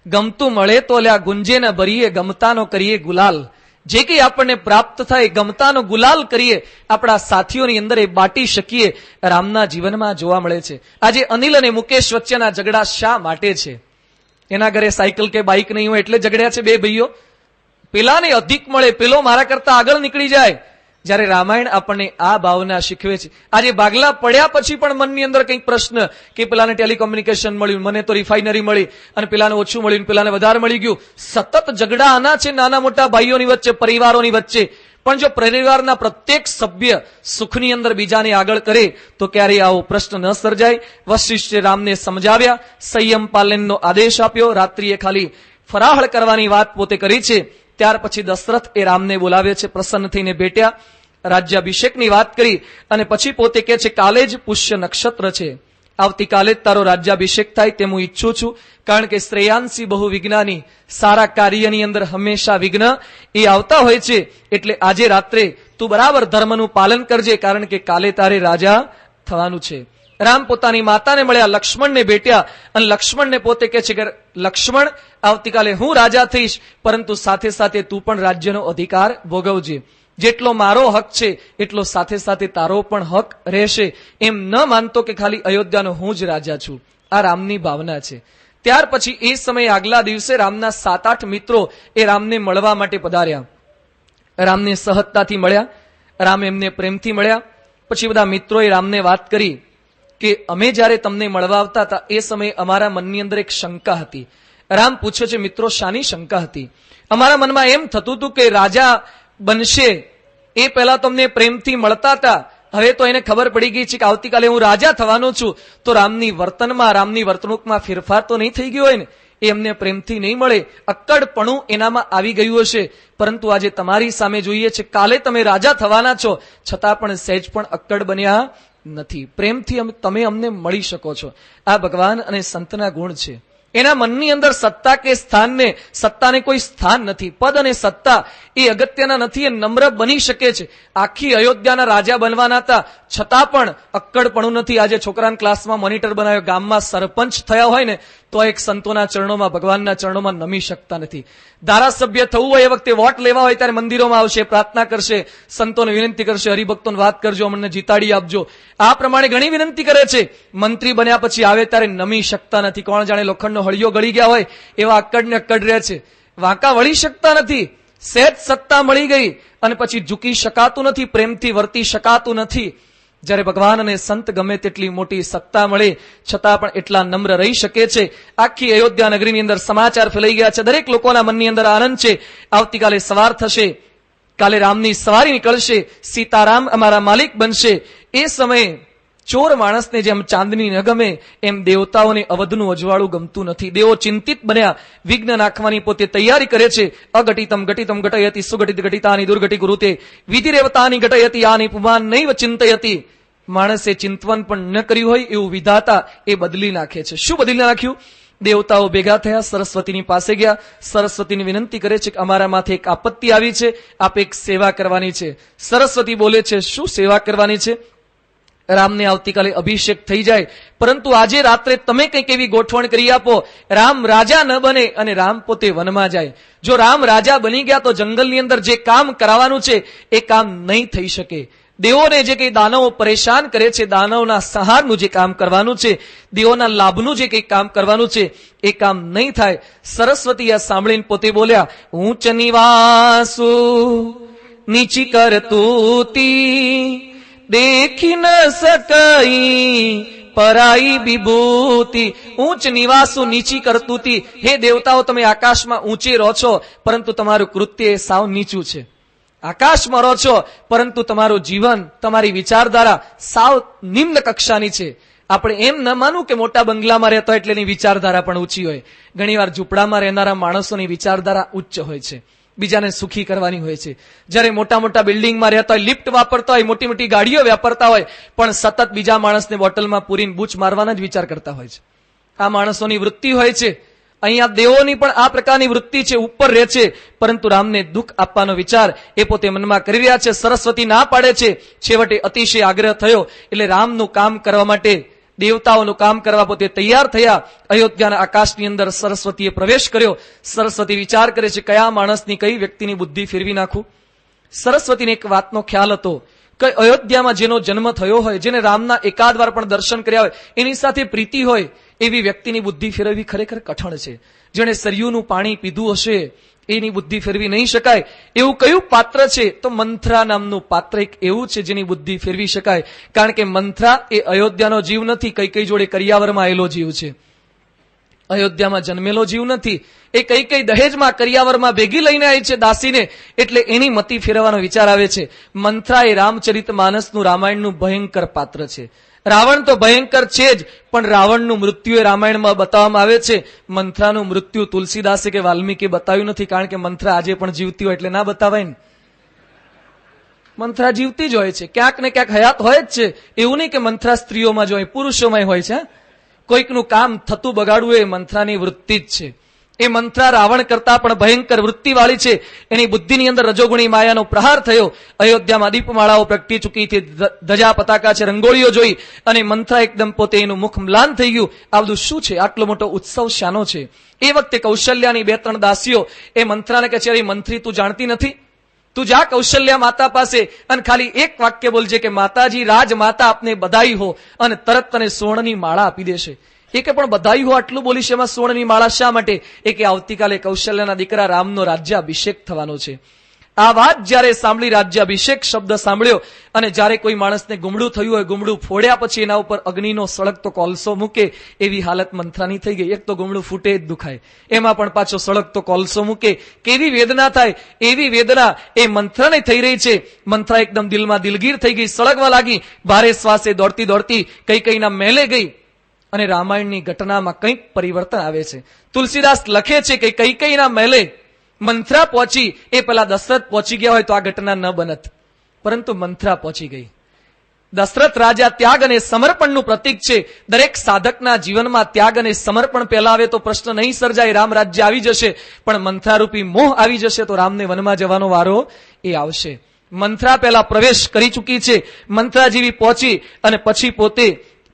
ગમતું મળે તો લ્યા ગુંજે ન ભરીએ, ગમતાનો કરીએ ગુલાલ. જે કંઈ આપણને પ્રાપ્ત થાય ગમતાનો ગુલાલ કરીએ, આપણા સાથીઓની અંદર એ બાટી શકીએ. રામના જીવનમાં જોવા મળે છે. આજે અનિલ અને મુકેશ વચ્ચેના ઝઘડા શા માટે છે? એના ઘરે સાયકલ કે બાઇક નહીં હોય એટલે ઝઘડ્યા છે બે ભાઈઓ. પેલાને અધિક મળે, પેલો મારા કરતા આગળ નીકળી જાય. જ્યારે રામાયણ આપણને આ ભાવના શીખવે છે. આજે ભાગલા પડ્યા પછી પણ મનની અંદર કંઈક પ્રશ્ન કે પેલાને ટેલિકોમ્યુનિકેશન મળ્યું, મને તો રિફાઇનરી મળી, અને પેલાને ઓછું મળ્યું, પેલાને વધારે મળી ગયું. સતત ઝઘડા આના છે નાના મોટા ભાઈઓની વચ્ચે, પરિવારોની વચ્ચે. પણ જો પરિવારના પ્રત્યેક સભ્ય સુખની અંદર બીજાને આગળ કરે તો ક્યારેય આવો પ્રશ્ન ન સર્જાય. વશિષ્ઠે રામને સમજાવ્યા, સંયમ પાલનનો આદેશ આપ્યો. રાત્રિએ ખાલી ફરાળ કરવાની વાત પોતે કરી છે. ત્યાર પછી દશરથ એ રામને બોલાવે છે, પ્રસન્ન થઈને ભેટ્યા, રાજ્યાભિષેકની વાત કરી, અને પછી પોતે કહે છે કાલે જ પુષ્ય નક્ષત્ર છે, આવતીકાલે જ તારો રાજ્યાભિષેક થાય તેમ હું ઈચ્છું છું. કારણ કે શ્રેયાંસી બહુ વિજ્ઞાની, સારા કાર્યની અંદર હંમેશા વિઘ્ન એ આવતા હોય છે. એટલે આજે રાત્રે તું બરાબર ધર્મનું પાલન કરજે, કારણ કે કાલે તારે રાજા થવાનું છે. રામ પોતાની માતાને મળ્યા, લક્ષ્મણને ભેટ્યા અને લક્ષ્મણને પોતે કહે છે કે લક્ષ્મણ, આવતીકાલે હું રાજા થઈશ, પરંતુ સાથે સાથે તું પણ રાજ્યનો અધિકાર ભોગવજે. જેટલો મારો હક છે એટલો સાથે સાથે તારો પણ હક રહેશે. એમ ન માનતો કે ખાલી અયોધ્યાનો હું જ રાજા છું. આ રામની ભાવના છે. ત્યાર પછી એ સમયે આગલા દિવસે રામના 7-8 મિત્રો એ રામને મળવા માટે પધાર્યા. રામને સહજતાથી મળ્યા, રામ એમને પ્રેમથી મળ્યા. પછી બધા મિત્રોએ રામને વાત કરી કે અમે જયારે તમને મળવા આવતા હતા એ સમયે અમારા મનની અંદર એક શંકા હતી. રામ પૂછે છે, મિત્રો શાની શંકા હતી? અમારા મનમાં એમ થતું હતું કે રાજા બનશે એ પહેલા તો અમને પ્રેમથી મળતા હતા, હવે તો એને ખબર પડી ગઈ છે કે આવતીકાલે હું રાજા થવાનો છું, તો રામની વર્તનમાં, રામની વર્તણૂકમાં ફેરફાર તો નહીં થઈ ગયો હોય ને, એ અમને પ્રેમથી નહીં મળે, અક્કડપણું એનામાં આવી ગયું હશે. પરંતુ આજે તમારી સામે જોઈએ છે, કાલે તમે રાજા થવાના છો, છતાં પણ સહેજ પણ અક્કડ બન્યા નથી. પ્રેમથી તમે અમને મળી શકો છો. આ ભગવાન અને સંતના ગુણ છે. એના મનની અંદર સત્તા કે સ્થાનને, સત્તાને કોઈ સ્થાન નથી. પદ અને સત્તા એ અગત્યના નથી, એ નમ્ર બની શકે છે. આખી અયોધ્યાના રાજા બનવાના હતા, છતાં પણ અક્કડપણું નથી. આજે છોકરાના ક્લાસમાં મોનિટર બનાવ્યો, ગામમાં સરપંચ થયા હોય ને તો એક સંતોના ચરણોમાં, ભગવાનના ચરણોમાં નમી શકતા નથી. ધારાસભ્ય થવું હોય એ વખતે વોટ લેવા હોય ત્યારે મંદિરોમાં આવશે, પ્રાર્થના કરશે, સંતોને વિનંતી કરશે, હરિભક્તોને વાત કરજો, અમને જીતાડી આપજો. આ પ્રમાણે ઘણી વિનંતી કરે છે. મંત્રી બન્યા પછી આવે ત્યારે નમી શકતા નથી. કોણ જાણે લોખંડનો હળિયો ગળી ગયા હોય એવા અક્કડ ને અક્કડ રહે છે. વાંકા વળી શકતા નથી. સહેજ સત્તા મળી ગઈ અને પછી ઝૂકી શકાતું નથી, પ્રેમથી વર્તી શકાતું નથી. જ્યારે ભગવાન અને સંત ગમે તેટલી મોટી સત્તા મળે છતાં પણ એટલા નમ્ર રહી શકે છે. આખી અયોધ્યા નગરીની અંદર સમાચાર ફેલાઈ ગયા છે. દરેક લોકોના મનની અંદર આનંદ છે. આવતીકાલે સવાર થશે, કાલે રામની સવારી નીકળશે, સીતારામ અમારા માલિક બનશે. એ સમયે ચોર માણસને જેમ ચાંદની ન ગમે એમ દેવતાઓને અવધનું અજવાળું ગમતું નથી. દેવો ચિંતિત બન્યા, વિઘ્ન નાખવાની પોતે તૈયારી કરે છે. અઘટિતમ ઘટિતમ ઘટયતિ સુઘટિત ઘટિતાની દુર્ઘટિ ગુરુતે વિધિરેવતાની ઘટયતિ આની પુમાન નૈવ ચિંતયતિ. માણસે ચિંતવન પણ ન કર્યું હોય એવું વિધાતા એ બદલી નાખે છે. શું બદલી નાખ્યું? દેવતાઓ ભેગા થયા, સરસ્વતીની પાસે ગયા, સરસ્વતીની વિનંતી કરે છે કે અમારા માથે એક આપત્તિ આવી છે, આપ એક સેવા કરવાની છે. સરસ્વતી બોલે છે, શું સેવા કરવાની છે? રામને આવતીકાલે અભિષેક થઈ જાય, પરંતુ આજે રાત્રે તમે કંઈક એવી ગોઠવણ કરી આપો, રામ રાજા ન બને અને રામ પોતે વનમાં જાય. જો રામ રાજા બની ગયા તો જંગલની અંદર જે કામ કરાવવાનું છે એ કામ નહીં થઈ શકે. દેવોને જે કંઈ દાનવો પરેશાન કરે છે, દાનવના સહારનું જે કામ કરવાનું છે, દેવોના લાભનું જે કંઈ કામ કરવાનું છે એ કામ નહીં થાય. સરસ્વતી આ સાંભળીને પોતે બોલ્યા, ઊંચ નિવાસુ નીચી કરતૂતી દેખી ન સકાઈ પરાઈ વિભૂતિ. ઊંચ નિવાસુ નીચી કરતૂતી. હે દેવતાઓ, તમે આકાશમાં ઊંચે રહો છો પરંતુ તમારું કૃત્ય એ સાવ નીચું છે. આકાશમાં રહો છો પરંતુ તમારું જીવન, તમારી વિચારધારા સાવ નિમ્ન કક્ષાની છે. આપણે એમ ન માનવું કે મોટા બંગલામાં રહેતો એટલે એની વિચારધારા પણ ઊંચી હોય. ઘણીવાર ઝૂંપડામાં રહેનારા માણસોની વિચારધારા ઉચ્ચ હોય છે, બીજાને સુખી કરવાની હોય છે. જ્યારે મોટા મોટા બિલ્ડિંગમાં રહેતા હોય, લિફ્ટ વાપરતા હોય, મોટી મોટી ગાડીઓ વાપરતા હોય, પણ સતત બીજા માણસને બોટલમાં પૂરીને બૂચ મારવાના જ વિચાર કરતા હોય છે. આ માણસોની વૃત્તિ હોય છે. અહીંયા દેવોની પણ આ પ્રકારની વૃત્તિ છે, ઉપર રહે છે, પરંતુ રામને દુઃખ આપવાનો વિચાર એ પોતે મનમાં કરી રહ્યા છે. સરસ્વતી ના પાડે છે. છેવટે અતિશય આગ્રહ થયો એટલે રામનું કામ કરવા માટે, દેવતાઓનું કામ કરવા પોતે તૈયાર થયા. અયોધ્યાના આકાશની અંદર સરસ્વતીએ પ્રવેશ કર્યો. સરસ્વતી વિચાર કરે છે, કયા માણસની, કઈ વ્યક્તિની બુદ્ધિ ફેરવી નાખું. સરસ્વતીને એક વાતનો ખ્યાલ હતો કે અયોધ્યામાં જેનો જન્મ થયો હોય, જેને રામના એકાદ વાર પણ દર્શન કર્યા હોય, એની સાથે પ્રીતિ હોય, એવી વ્યક્તિની બુદ્ધિ ફેરવવી ખરેખર કઠણ છે. જેણે સરયુનું પાણી પીધું હશે એની બુદ્ધિ ફેરવી નહીં શકાય. એવું કયું પાત્ર છે? તો મંથરા નામનું પાત્ર એક એવું છે જેની બુદ્ધિ ફેરવી શકાય. કારણ કે મંથરા એ અયોધ્યાનો જીવ નથી, કઈ કઈ જોડે કરિયાવરમાં આવેલો જીવ છે. અયોધ્યામાં જન્મેલો જીવ નથી. એ કઈ કઈ દહેજમાં કરિયાવરમાં ભેગી લઈને આવી છે દાસીને, એટલે એની મતિ ફેરવવાનો વિચાર આવે છે. મંથરા એ રામચરિત માનસનું, રામાયણનું ભયંકર પાત્ર છે. રાવણ તો ભયંકર છે જ, પણ રાવણનું મૃત્યુ એ રામાયણમાં બતાવવામાં આવે છે. મંથરાનું મૃત્યુ તુલસીદાસે કે વાલ્મીકી બતાવ્યું નથી, કારણ કે મંથરા આજે પણ જીવતી હોય એટલે ના બતાવાય ને. મંથરા જીવતી જ હોય છે, ક્યાંક ને ક્યાંક હયાત હોય જ છે. એવું નહીં કે મંથરા સ્ત્રીઓમાં જ હોય, પુરુષોમાં હોય છે. કોઈકનું કામ થતું બગાડવું એ મંથરાની વૃત્તિ જ છે. એ મંથરા રાવણ કરતા પણ ભયંકર વૃત્તિવાળી છે. એની બુદ્ધિની અંદર રજોગુણી માયાનો પ્રહાર થયો. અયોધ્યામાં દીપમાળાઓ પ્રગટી ચૂકી હતી, ધજા પતાકા છે, રંગોળીઓ જોઈ અને મંથરા એકદમ પોતે એનું મુખ મ્લાન થઈ ગયું. આ બધું શું છે? આટલો મોટો ઉત્સવ શાનો છે? એ વખતે કૌશલ્યાની 2-3 દાસીઓ એ મંથરાને કહે છે, અરે મંથરી, તું જાણતી નથી? તું જા કૌશલ્યા માતા પાસે અને ખાલી એક વાક્ય બોલજે કે માતાજી રાજમાતા આપને બધાઈ હો, અને તરત તને સુવર્ણની માળા આપી દેશે. એ કે પણ બધાઈ હો આટલું બોલીશ, એમાં સુવર્ણની માળા શા માટે? એ કે આવતીકાલે કૌશલ્યના દીકરા રામનો રાજ્યાભિષેક થવાનો છે. આ વાત જયારે સાંભળી, રાજ્યાભિષેક શબ્દ સાંભળ્યો, અને જયારે કોઈ માણસને ગુમડું થયું હોય, ગુમડું ફોડ્યા પછી એના ઉપર અગ્નિનો સળગતો કોલસો મૂકે એવી હાલત મંથરાની થઈ ગઈ. એક તો ગુમડું ફૂટે જ દુખાય, એમાં પણ પાછો સળગતો કોલસો મૂકે, કેવી વેદના થાય? એવી વેદના એ મંથરાને થઈ રહી છે. મંથરા એકદમ દિલમાં દિલગીર થઈ ગઈ, સળગવા લાગી. ભારે શ્વાસે દોડતી દોડતી કૈકેયીના મહેલે ગઈ અને રામાયણની ઘટનામાં કંઈક પરિવર્તન આવે છે. તુલસીદાસ લખે છે કે કૈકેયીના મહેલે મંથરા પહોંચી, એ પેલા દશરથ પહોંચી ગયા હોય તો આ ઘટના ન બનત, પરંતુ મંથરા પહોંચી ગઈ. દશરથ રાજા ત્યાગ અને સમર્પણનું પ્રતીક છે. દરેક સાધકના જીવનમાં ત્યાગ અને સમર્પણ પહેલા આવે તો પ્રશ્ન નહીં સર્જાય, રામ રાજ્ય આવી જશે. પણ મંથરારૂપી મોહ આવી જશે તો રામને વનમાં જવાનો વારો એ આવશે. મંથરા પહેલા પ્રવેશ કરી ચૂકી છે. મંથરા જેવી પહોંચી અને પછી પોતે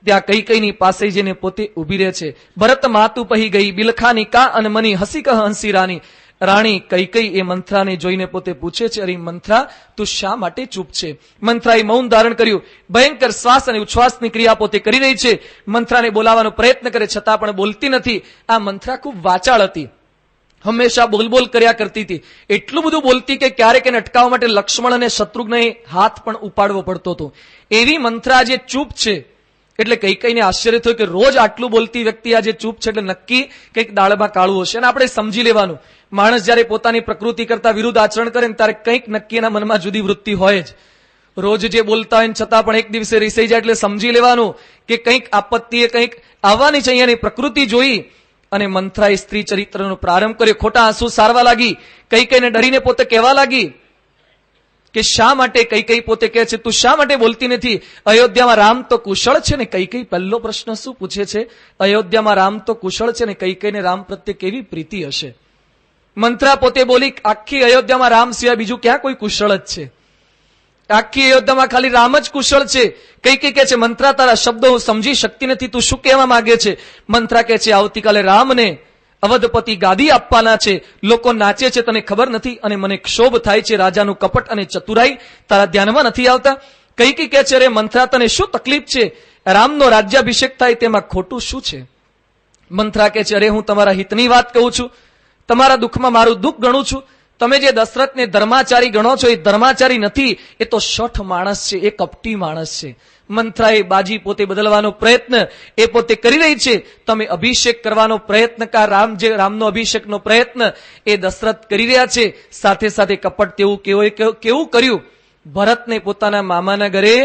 ત્યાં કૈકેયીની પાસે જઈને પોતે ઉભી રહે છે. ભરત માતુ પહી ગઈ બિલખાની કા અને મની હસી કહ હંસી રાની. રાણી કૈકેયી એ મંથરાને જોઈને પોતે પૂછે છે, અરે મંથરા, તું શા માટે ચૂપ છે? મંથરાએ મૌન ધારણ કર્યું. ભયંકર શ્વાસ અને ઉચ્છ્વાસની ક્રિયા પોતે કરી રહી છે. મંથરાને બોલાવવાનો પ્રયત્ન કરે છતાં પણ બોલતી નથી. આ મંથરા ખૂબ વાચાળ હતી, હંમેશા બોલબોલ કર્યા કરતી હતી. એટલું બધું બોલતી કે ક્યારેક એને અટકાવવા માટે લક્ષ્મણ અને શત્રુઘ્નએ હાથ પણ ઉપાડવો પડતો હતો. એવી મંથરા જે ચૂપ છે, એટલે કૈકેયીને આશ્ચર્ય થયું કે રોજ આટલું બોલતી વ્યક્તિ આજે ચૂપ છે, એટલે નક્કી કંઈક દાળમાં કાળું હશે. અને આપણે સમજી લેવાનું, માણસ જયારે પોતાની પ્રકૃતિ કરતા વિરુદ્ધ આચરણ કરે ને ત્યારે કંઈક નક્કી એના મનમાં જુદી વૃત્તિ હોય જ. રોજ જે બોલતા હોય છતાં પણ એક દિવસે રીસાઈ જાય એટલે સમજી લેવાનું કે કંઈક આપત્તિ એ કંઈક આવવાની છે. અહીંયાની પ્રકૃતિ જોઈ અને મંથરાએ સ્ત્રી ચરિત્રનો પ્રારંભ કર્યો. ખોટા આંસુ સારવા લાગી. કૈકેયીને ડરીને પોતે કહેવા લાગી કે શા માટે? કૈકેયી પોતે કહે છે, તું શા માટે બોલતી નથી? અયોધ્યામાં રામ તો કુશળ છે ને? કૈકેયી પહેલો પ્રશ્ન શું પૂછે છે? અયોધ્યામાં રામ તો કુશળ છે ને? કૈકેયીને રામ પ્રત્યે કેવી પ્રીતિ હશે? મંથરા પોતે બોલી, આખી અયોધ્યામાં રામ સિવાય બીજું ક્યાં કોઈ કુશળ જ છે? આખી અયોધ્યામાં ખાલી રામ જ કુશળ છે. કૈકેયી કહે છે, મંથરા, તારા શબ્દો હું સમજી શકતી નથી, તું શું કહેવા માંગે છે? મંથરા કહે છે, આવતીકાલે રામને અવધપતિ ગાદી આપવાના છે, લોકો નાચે છે, તને ખબર નથી, અને મને ક્ષોભ થાય છે. રાજાનું કપટ અને ચતુરાઈ તારા ધ્યાનમાં નથી આવતા? કૈકેયી કહે છે, અરે મંથરા, તને શું તકલીફ છે? રામનો રાજ્યાભિષેક થાય તેમાં ખોટું શું છે? મંથરા કહે છે, અરે હું તમારા હિતની વાત કહું છું, તમારા દુઃખમાં મારું દુઃખ ગણું છું. તમે જે દશરથને ધર્માચારી ગણો છો એ ધર્માચારી નથી, એ તો શઠ માણસ છે, એ કપટી માણસ છે. મંથરાએ બાજી પોતે બદલવાનો પ્રયત્ન એ પોતે કરી રહી છે. તમે અભિષેક કરવાનો પ્રયત્ન રામનો અભિષેકનો પ્રયત્ન એ દશરથ કરી રહ્યા છે. સાથે સાથે કપટ તેવું કેવું કર્યું? ભરતને પોતાના મામાના ઘરે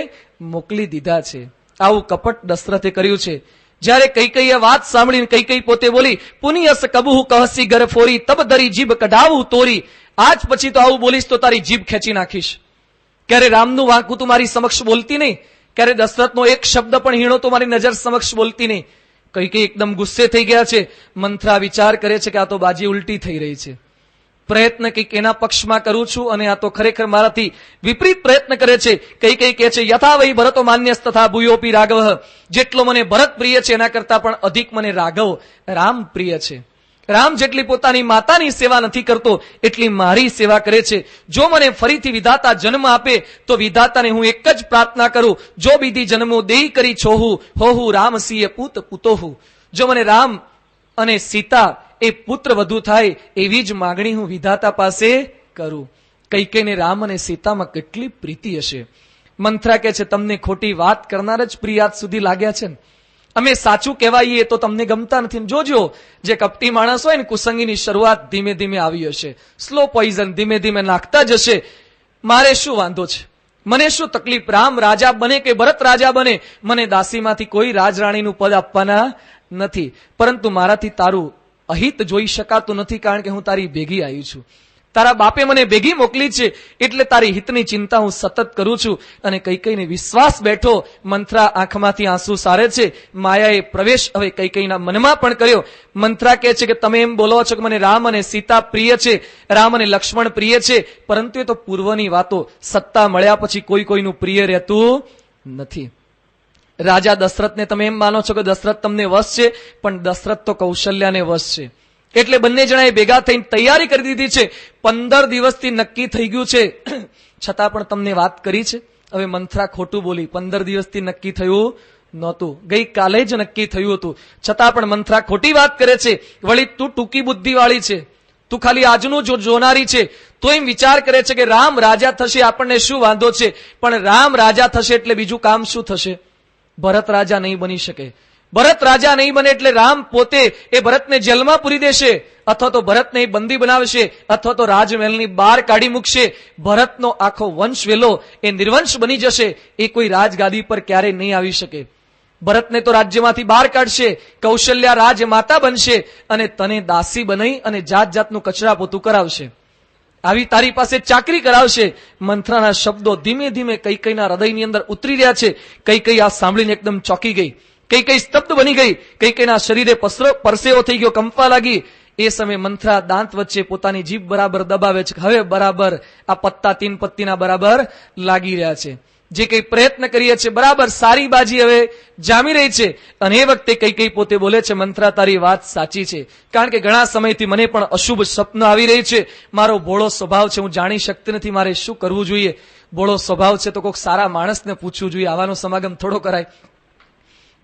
મોકલી દીધા છે. આવું કપટ દશરથે કર્યું છે. જયારે કૈકેયીએ વાત સાંભળીને કૈકેયી પોતે બોલી, પુનિયસ કબુહ કહસી ઘર ફોરી તબ દરી જીભ કઢાવું તોરી. આજ પછી તો આવું બોલીશ તો તારી જીભ ખેંચી નાખીશ. ક્યારે રામનું વાંકું તું મારી સમક્ષ બોલતી નહીં, ક્યારે દશરથનો એક શબ્દ પણ હીણો તો મારી નજર સમક્ષ બોલતી નહીં. કૈકેયી એકદમ ગુસ્સે થઈ ગયા છે. મંથરા વિચાર કરે છે કે આ તો બાજી ઉલટી થઈ રહી છે. પ્રયત્ન કંઈક એના પક્ષમાં કરું છું અને આ તો ખરેખર મારાથી વિપરીત પ્રયત્ન કરે છે. કૈકેયી કહે છે, યથા વહી ભરતો માન્યસ તથા ભૂયોપી રાઘવ. જેટલો મને ભરત પ્રિય છે એના કરતા પણ અધિક મને રાઘવ રામ પ્રિય છે. રામ જેટલી પોતાની માતાની સેવા નથી કરતો એટલી મારી સેવા કરે છે. જો મને ફરીથી વિધાતા જન્મ આપે તો વિધાતાને હું એક જ પ્રાર્થના કરું, જો બીધી જન્મો દેઈ કરી છોહું હોહુ રામ સિંહ પૂત પુતોહુ. જો મને રામ અને સીતા એ પુત્ર વધુ થાય એવી જ માગણી હું વિધાતા પાસે કરું. કૈકેયીને રામ અને સીતામાં કેટલી પ્રીતિ હશે. મંથરા કહે છે, તમને ખોટી વાત કરનાર જ પ્રિય આજ સુધી લાગ્યા છે ને? અમે સાચું કહેવાઈએ તો તમને ગમતા નથી. જોજો, જે કપટી માણસ હોય ને, કુસંગીની શરૂઆત ધીમે ધીમે આવી હશે, સ્લો પોઈઝન ધીમે ધીમે નાખતા જશે. મારે શું વાંધો છે? મને શું તકલીફ? રામ રાજા બને કે ભરત રાજા બને, મને દાસીમાંથી કોઈ રાજરાણીનું પદ આપવાના નથી. પરંતુ મારાથી તારું અહિત જોઈ શકાતું નથી, કારણ કે હું તારી ભેગી આવી છું. તારા બાપે મને ભેગી મોકલી છે, એટલે તારી હિતની ચિંતા હું સતત કરું છું. અને કૈકેયીને વિશ્વાસ બેઠો. મંથરા આંખમાંથી આંસુ સારે છે. માયાએ પ્રવેશ હવે કૈકેયીના મનમાં પણ કર્યો. મંથરા કહે છે કે તમે એમ બોલો છો કે મને રામ અને સીતા પ્રિય છે, રામ અને લક્ષ્મણ પ્રિય છે, પરંતુ એ તો પૂર્વની વાતો. સત્તા મળ્યા પછી કોઈ કોઈનું પ્રિય રહેતું નથી. રાજા દશરથને તમે એમ માનો છો કે દશરથ તમને વશ છે, પણ દશરથ તો કૌશલ્યાને વશ છે. એટલે બંને જણાએ ભેગા થઈને તૈયારી કરી દીધી છે. 15 દિવસથી નક્કી થઈ ગયું છે, છતાં પણ તમને વાત કરી છે. હવે મંથરા ખોટું બોલી. 15 દિવસથી નક્કી થયું નહોતું, ગઈકાલે જ નક્કી થયું હતું, છતાં પણ મંથરા ખોટી વાત કરે છે. વળી તું ટૂંકી બુદ્ધિ વાળી છે, તું ખાલી આજનું જોનારી છે. તો એમ વિચાર કરે છે કે રામ રાજા થશે આપણને શું વાંધો છે, પણ રામ રાજા થશે એટલે બીજું કામ શું થશે? ભરત રાજા નહીં બની શકે. ભરત રાજા નહીં બને એટલે રામ પોતે એ ભરતને જેલમાં પૂરી દેશે, અથવા તો ભરતને બંદી બનાવશે, અથવા તો રાજમહેલની બહાર કાઢી મૂકશે. ભરતનો આખો વંશ વેલો એ નિર્વંશ બની જશે. એ કોઈ રાજગાદી પર ક્યારેય નહીં આવી શકે. ભરતને તો રાજ્યમાંથી બહાર કાઢશે, કૌશલ્યા રાજમાતા બનશે અને તને દાસી બનાવી અને જાત જાતનું કચરા પોતું કરાવશે, આવી તારી પાસે ચાકરી કરાવશે. મંથરાના શબ્દો ધીમે ધીમે કૈકેયીના હૃદયની અંદર ઉતરી રહ્યા છે. કૈકેયી આ સાંભળીને એકદમ ચોંકી ગઈ. કૈકેયી સ્તબ્ધ બની ગઈ. કૈકેયીના શરીરે પરસેવો થઈ ગયો, કંપવા લાગી. એ સમયે મંથરા દાંત વચ્ચે પોતાની જીભ બરાબર દબાવે છે. હવે બરાબર આ પત્તા 3 પત્તીના બરાબર લાગી રહ્યા છે. જે કઈ પ્રયત્ન કરીએ છીએ બરાબર સારી બાજી હવે જામી રહી છે. અને એ વખતે કૈકેયી પોતે બોલે છે, મંથરા તારી વાત સાચી છે, કારણ કે ઘણા સમયથી મને પણ અશુભ સ્વપ્ન આવી રહી છે. મારો ભોળો સ્વભાવ છે, હું જાણી શકતી નથી મારે શું કરવું જોઈએ. ભોળો સ્વભાવ છે તો કોઈક સારા માણસને પૂછવું જોઈએ, આવાનો સમાગમ થોડો કરાય.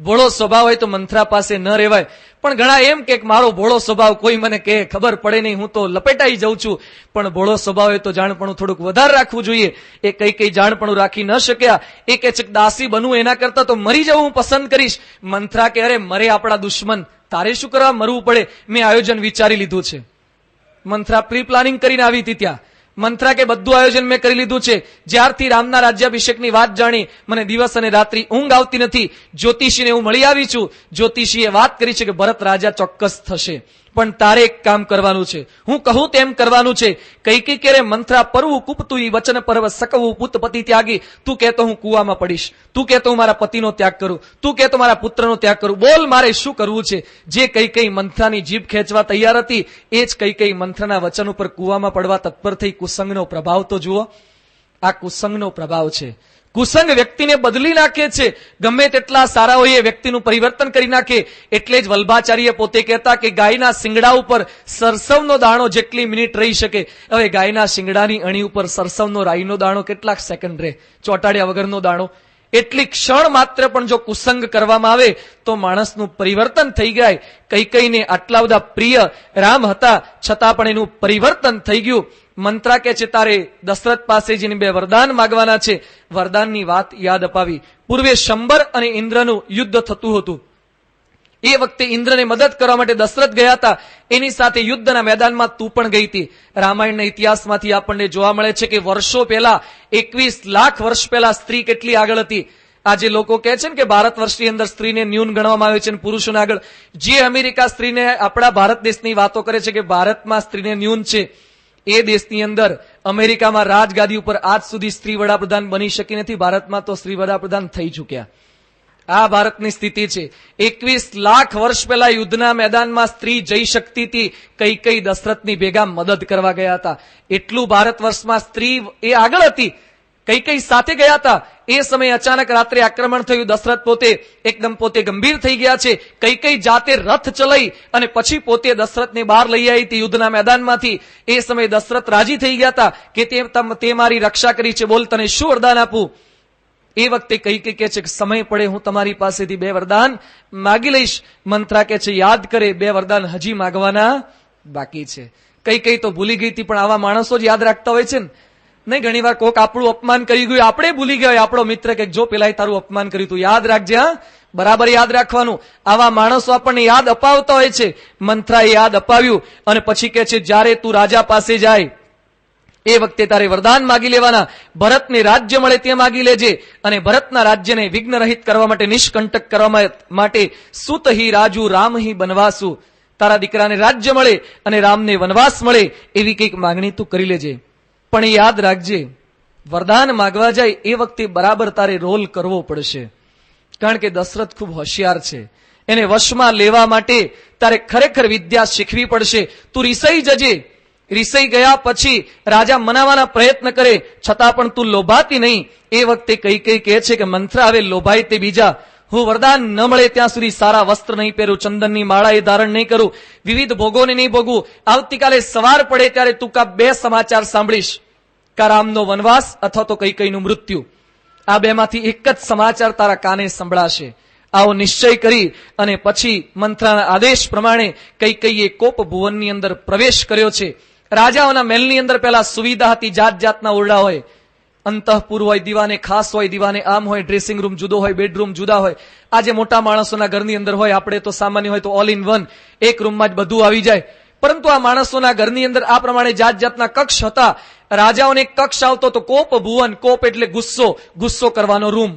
ભોળો સ્વભાવ હોય તો મંથરા પાસે ન રહેવાય. પણ ઘણા એમ કે મારો ભોળો સ્વભાવ કોઈ મને કહે ખબર પડે નહીં, હું તો લપેટાઈ જાઉં છું. પણ ભોળો સ્વભાવ હોય તો જાણપણું થોડુંક વધારે રાખવું જોઈએ. એ કઈ જાણપણું રાખી ન શક્યા. એ કે છે દાસી બનવું એના કરતા તો મરી જવું હું પસંદ કરીશ. મંથરા કે અરે મરે આપણા દુશ્મન, તારે શું કરવા મરવું પડે, મેં આયોજન વિચારી લીધું છે. મંથરા પ્રી પ્લાનિંગ કરીને આવી હતી ત્યાં. મંથરા કે બધું આયોજન મેં કરી લીધું છે. જ્યારથી રામના રાજ્યાભિષેકની વાત જાણી મને દિવસ અને રાત્રિ ઊંઘ આવતી નથી. જ્યોતિષીને હું મળી આવી છું. જ્યોતિષીએ વાત કરી છે કે ભરત રાજા ચોક્કસ થશે, પણ તારે એક કામ કરવાનું છે, હું કહું તેમ કરવાનું છે. કૈકેયી કે મંથરા પરવું કુપતું વચન પર્વ સકવું પુત પતિ ત્યાગી. તું કહેતો હું કુવામાં પડીશ, તું કહેતો હું મારા પતિનો ત્યાગ કરું, તું કહેતો મારા પુત્રનો ત્યાગ કરું, બોલ મારે શું કરવું છે. જે કૈકેયી મંથરાની જીભ ખેંચવા તૈયાર હતી એ જ કૈકેયી મંથરાના વચન ઉપર કુવામાં પડવા તત્પર થઈ. કુસંગનો પ્રભાવ તો જુઓ, આ કુસંગનો પ્રભાવ છે. કુસંગ વ્યક્તિને બદલી નાખે છે. ગમે તેટલા સારા હોય એ વ્યક્તિનું પરિવર્તન કરી નાખે. એટલે જ વલ્ભાચાર્ય પોતે કહેતા કે ગાયના શિંગડા ઉપર સરસવનો દાણો જેટલી મિનિટ રહી શકે. હવે ગાયના શિંગડાની અણી ઉપર સરસવનો રાઈનો દાણો કેટલાક સેકન્ડ રહે, ચોંટાડ્યા વગરનો દાણો. એટલી ક્ષણ માત્ર પણ જો કુસંગ કરવામાં આવે તો માણસનું પરિવર્તન થઈ જાય. કૈકેયીને આટલા બધા પ્રિય રામ હતા છતાં પણ એનું પરિવર્તન થઈ ગયું. મંત્રા કે છે તારે દશરથ પાસે જઈને 2 વરદાન માંગવાના છે. વરદાનની વાત યાદ અપાવી. પૂર્વે શંબર અને ઇન્દ્રનું યુદ્ધ થતું હતું. એ વખતે ઇન્દ્રને મદદ કરવા માટે દશરથ ગયા હતા. એની સાથે યુદ્ધના મેદાનમાં તું પણ ગઈ હતી. રામાયણના ઇતિહાસમાંથી આપણને જોવા મળે છે કે વર્ષો પહેલા 21 લાખ વર્ષ પહેલા સ્ત્રી કેટલી આગળ હતી. આજે લોકો કહે છે ને કે ભારત વર્ષની અંદર સ્ત્રીને ન્યૂન ગણવામાં આવે છે અને પુરુષોને આગળ. જે અમેરિકા સ્ત્રીને આપણા ભારત દેશની વાતો કરે છે કે ભારતમાં સ્ત્રીને ન્યૂન છે, એ દેશની અંદર અમેરિકામાં રાજગાદી ઉપર આજ સુધી સ્ત્રી વડાપ્રધાન બની શકી નથી. ભારતમાં તો સ્ત્રી વડાપ્રધાન થઈ ચૂક્યા. આ ભારતની સ્થિતિ છે. 21 લાખ વર્ષ પહેલા યુદ્ધના મેદાનમાં સ્ત્રી જઈ શકતી હતી. કૈકેયી દશરથની ભેગા મદદ કરવા ગયા હતા. એટલું ભારત વર્ષમાં સ્ત્રી એ આગળ હતી. કૈકેયી સાથે ગયા હતા. એ સમયે અચાનક રાત્રે આક્રમણ થયું. દશરથ પોતે ગંભીર થઈ ગયા છે. કૈકેયી જાતે રથ ચલાવી અને પછી પોતે દશરથને બહાર લઈ આવી હતી યુદ્ધના મેદાનમાંથી. એ સમયે દશરથ રાજી થઈ ગયા હતા કે તે મારી રક્ષા કરી છે, બોલ તને શું વરદાન આપું. એ વખતે કૈકેયી કહે છે કે સમય પડે હું તમારી પાસેથી 2 વરદાન માગી લઈશ. મંત્રા કહે છે યાદ કરે 2 વરદાન હજી માગવાના બાકી છે. કૈકેયી તો ભૂલી ગઈ હતી, પણ આવા માણસો જ યાદ રાખતા હોય છે ને. નહીં, ઘણી વાર કોક આપણું અપમાન કરી ગયું, આપણે ભૂલી ગયા. આપણો મિત્ર કે જો પેલા તારું અપમાન કર્યું તું, યાદ રાખજે. હા, બરાબર યાદ રાખવાનું. આવા માણસો આપણને યાદ અપાવતા હોય છે. મંત્રાએ યાદ અપાવ્યું અને પછી કહે છે જ્યારે તું રાજા પાસે જાય એ વખતે તારે વરદાન માગી લેવાના. ભરતને રાજ્ય મળે તે માગી લેજે અને ભરતના રાજ્યને વિઘ્ન રહિત કરવા માટે, નિષ્કંટક કરવા માટે સુત હિ રાજુ રામ હિ બનવાસુ. તારા દીકરાને રાજ્ય મળે અને રામને વનવાસ મળે એવી કંઈક માંગણી તું કરી લેજે. પણ એ યાદ રાખજે, વરદાન માગવા જાય એ વખતે બરાબર તારે રોલ કરવો પડશે. કારણ કે દશરથ ખૂબ હોશિયાર છે. એને વશમાં લેવા માટે તારે ખરેખર વિદ્યા શીખવી પડશે. તું રિસાઈ જજે. રિસાઈ ગયા પછી રાજા મનાવવાના પ્રયત્ન કરે છતાં પણ તું લોભાતી નહીં. એ વખતે કઈ કહે છે કે મંથરા હવે લોભાય તે બીજા, હું વરદાન ન મળે ત્યાં સુધી સારા વસ્ત્ર નહીં પહેરું, ચંદનની માળા એ ધારણ નહીં કરું, વિવિધ ભોગોને નહીં ભોગવું. આવતીકાલે સવાર પડે ત્યારે તું કા બે સમાચાર સાંભળીશ, કા રામનો વનવાસ અથવા તો કઈકઈનું મૃત્યુ. આ બેમાંથી એક જ સમાચાર તારા કાને સંભળાશે. આવો નિશ્ચય કરી અને પછી મંત્રાના આદેશ પ્રમાણે કઈકઈએ કોપ ભુવનની અંદર પ્રવેશ કર્યો છે. રાજાઓના મહેલની અંદર પહેલા સુવિધા હતી, જાત જાતના ઓરડા હોય, અંતઃપુર હોય, દીવાને ખાસ હોય, દીવાને આમ હોય, ડ્રેસિંગ રૂમ જુદો હોય, બેડરૂમ જુદા હોય. આજે મોટા માણસોના ઘરની અંદર હોય, આપણે તો સામાન્ય હોય તો ઓલ ઇન વન, એક રૂમમાં જ બધું આવી જાય. પરંતુ આ માણસોના ઘરની અંદર આ પ્રમાણે જાત જાતના કક્ષ હતા. રાજાઓને એક કક્ષ આવતો તો કોપ ભુવન. કોપ એટલે ગુસ્સો, ગુસ્સો કરવાનો રૂમ.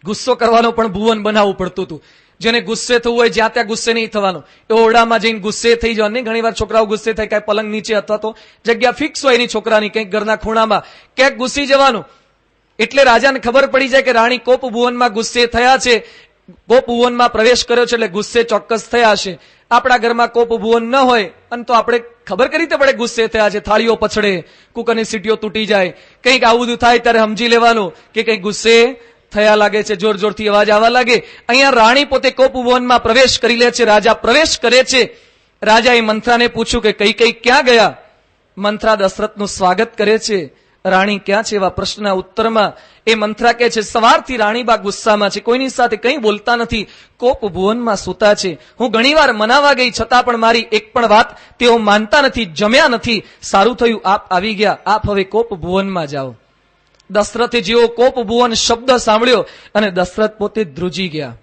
ગુસ્સો કરવાનો પણ ભુવન બનાવવું પડતું હતું. જેને ગુસ્સે થવું હોય જ્યાં ત્યાં ગુસ્સે નહીં થવાનું, એ ઓરડામાં જઈને ગુસ્સે થઈ જવાનું. ઘણી વાર છોકરાઓ ગુસ્સે થાય, કઈ પલંગ નીચે અથવા તો જગ્યા ફિક્સ હોય એની છોકરાની, કંઈક ઘરના ખૂણામાં ક્યાંક ઘૂસી જવાનું. એટલે રાજાને ખબર પડી જાય કે રાણી કોપ ભુવનમાં ગુસ્સે થયા છે, કોપ ભુવનમાં પ્રવેશ કર્યો છે એટલે ગુસ્સે ચોક્કસ થયા છે. આપણા ઘરમાં કોપ ભુવન ન હોય અને તો આપણે ખબર કરી રીતે પડે ગુસ્સે થયા છે. થાળીઓ પછડે, કુકરની સીટીઓ તૂટી જાય, કંઈક આવું બધું થાય ત્યારે સમજી લેવાનું કે કંઈક ગુસ્સે થયા લાગે છે, જોર જોરથી અવાજ આવવા લાગે. અહીંયા રાણી પોતે કોપ ભુવનમાં પ્રવેશ કરી લે છે. રાજા પ્રવેશ કરે છે. રાજાએ મંથરાને પૂછ્યું કે કઈ કઈ ક્યાં ગયા? મંથરા દશરથનું સ્વાગત કરે છે. રાણી ક્યાં છે? એવા પ્રશ્નના ઉત્તરમાં એ મંથરા કહે છે, સવારથી રાણીબા ગુસ્સામાં છે, કોઈની સાથે કંઈ બોલતા નથી, કોપ ભુવનમાં સૂતા છે. હું ઘણીવાર મનાવા ગઈ છતાં પણ મારી એક પણ વાત તેઓ માનતા નથી, જમ્યા નથી. સારું થયું આપ આવી ગયા, આપ હવે કોપ ભુવનમાં જાઓ. દશરથે જેવો કોપ ભુવન શબ્દ સાંભળ્યો અને દશરથ પોતે ધ્રુજી ગયા.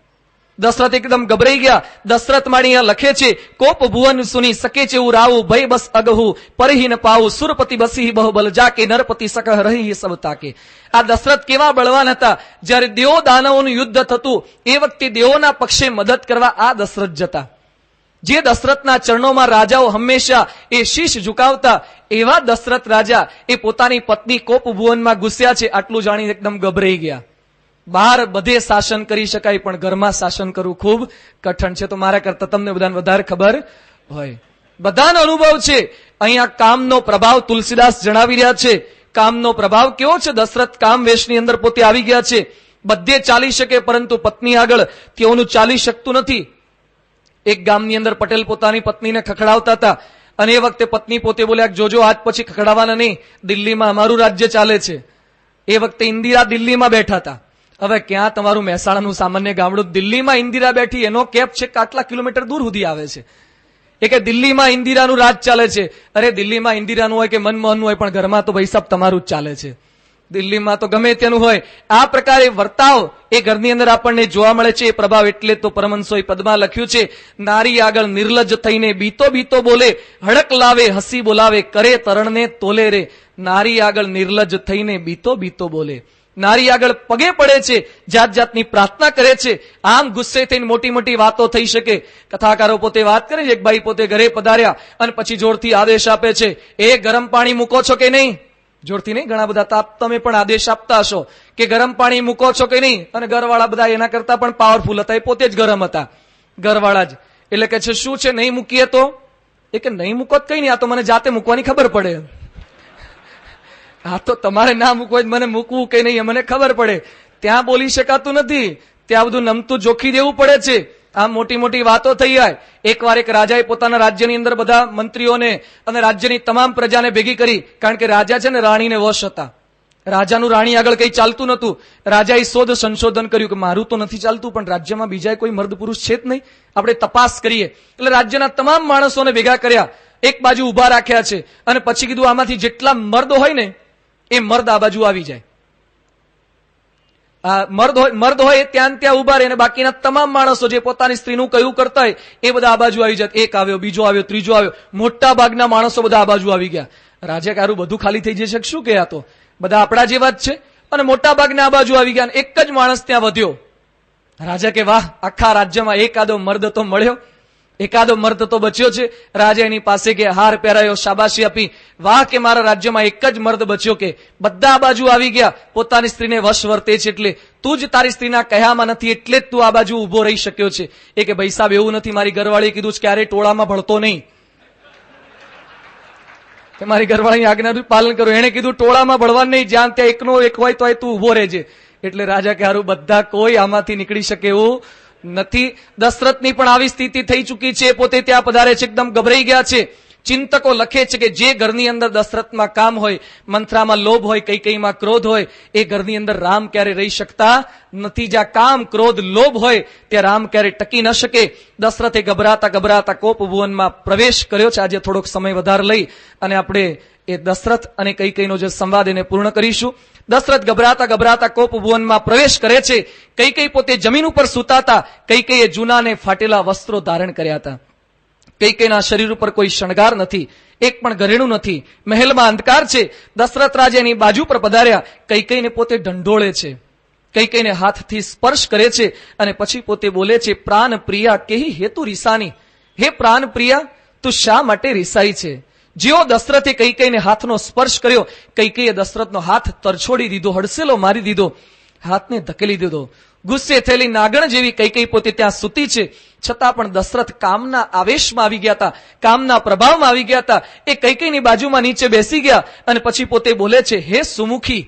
દશરથ એકદમ ગભરાઈ ગયા. દશરથ માણી લખે છે, કોપ ભુવન સુની શકે છે રાવું, ભય બસ અગહુ પરહી ન પાવું, સુરપતિ બસી બહુ બલ જાકે, નરપતિ સકહ રહી સબ તાકે. આ દશરથ કેવા બળવાન હતા. જ્યારે દેવો દાનવોનું યુદ્ધ થતું એ વખતે દેવોના પક્ષે મદદ કરવા આ દશરથ જતા. જે દશરથના ચરણોમાં રાજાઓ હંમેશા એ શીશ ઝુકાવતા, એવા દશરથ રાજા એ પોતાની પત્ની કોપ ભુવનમાં ઘૂસ્યા છે આટલું જાણી એકદમ ગભરાઈ ગયા. બહાર બધે શાસન કરી શકાય પણ ઘરમાં શાસન કરવું ખૂબ કઠણ છે. તો મારા કરતા તમને બધાને વધારે ખબર હોય, બધાનો અનુભવ છે. અહીંયા કામનો પ્રભાવ તુલસીદાસ જણાવી રહ્યા છે. કામનો પ્રભાવ કેવો છે? દશરથ કામ વેશની અંદર પોતે આવી ગયા છે. બધે ચાલી શકે પરંતુ પત્ની આગળ તેઓનું ચાલી શકતું નથી. એક ગામની અંદર પટેલ પોતાની પત્નીને ખખડાવતા હતા અને એ વખતે પત્ની પોતે બોલ્યા, જોજો આજ પછી ખખડાવાના નહીં, દિલ્હીમાં અમારું રાજ્ય ચાલે છે. એ વખતે ઇન્દિરા દિલ્હીમાં બેઠા હતા. હવે ક્યાં તમારું મહેસાણાનું સામાન્ય ગામડું, દિલ્હીમાં ઇન્દિરા બેઠી, એનો કેપ છે કે આટલા કિલોમીટર દૂર સુધી આવે છે. એ કે દિલ્હીમાં ઇન્દિરાનું રાજ ચાલે છે. અરે દિલ્હીમાં ઇન્દિરાનું હોય કે મનમોહનનું હોય પણ ઘરમાં તો ભાઈ સાહેબ તમારું જ ચાલે છે. દિલ્હીમાં તો ગમે તેનું હોય. આ પ્રકારે વર્તાવ એ ઘરની અંદર આપણને જોવા મળે છે. એ પ્રભાવ એટલે તો પરમહંસોએ પદમાં લખ્યું છે, નારી આગળ નિર્લજ થઈને બીતો બીતો બોલે, હડક લાવે હસી બોલાવે, કરે તરણને તોલે રે. નારી આગળ નિર્લજ થઈને બીતો બીતો બોલે, નારી આગળ પગે પડે છે, જાત જાતની પ્રાર્થના કરે છે. આમ ગુસ્સે થઈને મોટી મોટી વાતો થઈ શકે. કથાકારો પોતે વાત કરે છે, એક ભાઈ પોતે ઘરે પધાર્યા અને પછી જોરથી આદેશ આપે છે, એ ગરમ પાણી મૂકો છો કે નહીં? જોરથી નહીં, ઘણા બધા તમે પણ આદેશ આપતા હશો કે ગરમ પાણી મૂકો છો કે નહીં. અને ઘરવાળા બધા એના કરતા પણ પાવરફુલ હતા, એ પોતે જ ગરમ હતા ઘરવાળા જ. એટલે કે છે શું છે નહીં મૂકીએ તો? એ કે નહીં મૂકો કઈ નહીં, આ તો મને જાતે મૂકવાની ખબર પડે. હા તો તમારે ના મૂકવું મને મૂકવું કે નહીં મને ખબર પડે. ત્યાં બોલી શકાતું નથી, ત્યાં બધું નમતું જોખી દેવું પડે છે. આમ મોટી મોટી વાતો થઈ જાય. એકવાર એક રાજાએ પોતાના રાજ્યની અંદર બધા મંત્રીઓને અને રાજ્યની તમામ પ્રજાને ભેગી કરી, કારણ કે રાજા છે ને રાણીને વશ હતા. રાજાનું રાણી આગળ કઈ ચાલતું નતું. રાજાએ શોધ સંશોધન કર્યું કે મારું તો નથી ચાલતું પણ રાજ્યમાં બીજા કોઈ મર્દ પુરુષ છે જ નહીં, આપણે તપાસ કરીએ. એટલે રાજ્યના તમામ માણસોને ભેગા કર્યા, એક બાજુ ઉભા રાખ્યા છે અને પછી કીધું આમાંથી જેટલા મર્દ હોય ને એ મર્દ આ બાજુ આવી જાય. મર્દ હોય ત્યાં ઉભા રહે અને બાકીના તમામ માણસો જે પોતાની સ્ત્રીનું કયું કરતા હોય એ બધા આ બાજુ આવી જાય. એક આવ્યો, બીજો આવ્યો, ત્રીજો આવ્યો, મોટા ભાગના માણસો બધા આ બાજુ આવી ગયા. રાજા કારું બધું ખાલી થઈ જશે શું કે? આ તો બધા આપણા જેવા જ છે. અને મોટા ભાગના આ બાજુ આવી ગયા. એક જ માણસ ત્યાં વધ્યો. રાજા કે વાહ, આખા રાજ્યમાં એકાદો મર્દ તો મળ્યો. એકાદો મર્દ તો બચ્યો છે. રાજા એની પાસે કે હાર પહેરાયો, શાબાશી આપી. વાહ કે મારા રાજ્યમાં એક જ મર્દ બચ્યો કે બધા આ બાજુ આવી ગયા. પોતાની સ્ત્રીને વશ વર્તે છે એટલે તું જ તારી સ્ત્રીના કહેવામાં નથી એટલે જ તું આ બાજુ ઉભો રહી શક્યો છે. એ કે ભાઈ સાહેબ એવું નથી, મારી ઘરવાળીએ કીધું છે ક્યારે ટોળામાં ભળતો નહીં. મારી ઘરવાળાની આજ્ઞાનું પાલન કરું. એને કીધું ટોળામાં ભળવાનું નહીં, જ્યાં ત્યાં એકનો એક હોય તો તું ઉભો રહેજે. એટલે રાજા કે હારું બધા કોઈ આમાંથી નીકળી શકે એવું નથી. દશરથની પણ આવી સ્થિતિ થઈ ચૂકી છે. પોતે ત્યાં પધારે છે, એકદમ ગભરાઈ ગયા છે. ચિંતકો લખે છે કે જે ઘરની અંદર દશરથમાં કામ હોય, મંથરામાં લોભ હોય, કૈકેયીમાં ક્રોધ હોય, એ ઘરની અંદર રામ ક્યારે રહી શકતા નથી. જ્યાં કામ, ક્રોધ, લોભ હોય ત્યાં રામ ક્યારે ટકી ન શકે. દશરથે ગભરાતા ગભરાતા કોપભુવનમાં પ્રવેશ કર્યો છે. આજે થોડોક સમય વધારે લઈ અને આપણે એ દશરથ અને કૈકેયીનો જે સંવાદ એને પૂર્ણ કરીશું. દશરથ ગભરાતા ગભરાતા કોપભુવનમાં પ્રવેશ કરે છે. કૈકેયી પોતે જમીન ઉપર સૂતા હતા. કૈકેયીએ જૂના ને ફાટેલા વસ્ત્રો ધારણ કર્યા હતા. કૈકેયીના શરીર ઉપર કોઈ શણગાર નથી, એક પણ ઘરેણું નથી. મહેલમાં અંધકાર છે. દશરથ રાજા એની બાજુ પર પધાર્યા. કૈકેયીને પોતે ઢંઢોળે છે, કૈકેયીને હાથથી સ્પર્શ કરે છે અને પછી પોતે બોલે છે, પ્રાણ પ્રિયા કેહી હેતુ રીસાની. હે પ્રાણ પ્રિયા, તું શા માટે રીસાઈ છે? જેવો દશરથે કૈકેયીને હાથનો સ્પર્શ કર્યો, કૈકેયીએ દશરથનો હાથ તરછોડી દીધો, હડસેલો મારી દીધો, હાથને ધકેલી દીધો. ગુસ્સે થયેલી નાગણ જેવી કૈકેયી પોતે ત્યાં સૂતી છે. છતાં પણ દશરથ કામના આવેશમાં આવી ગયા હતા, કામના પ્રભાવમાં આવી ગયા હતા. એ કૈકેયીની બાજુમાં નીચે બેસી ગયા અને પછી પોતે બોલે છે, હે સુમુખી,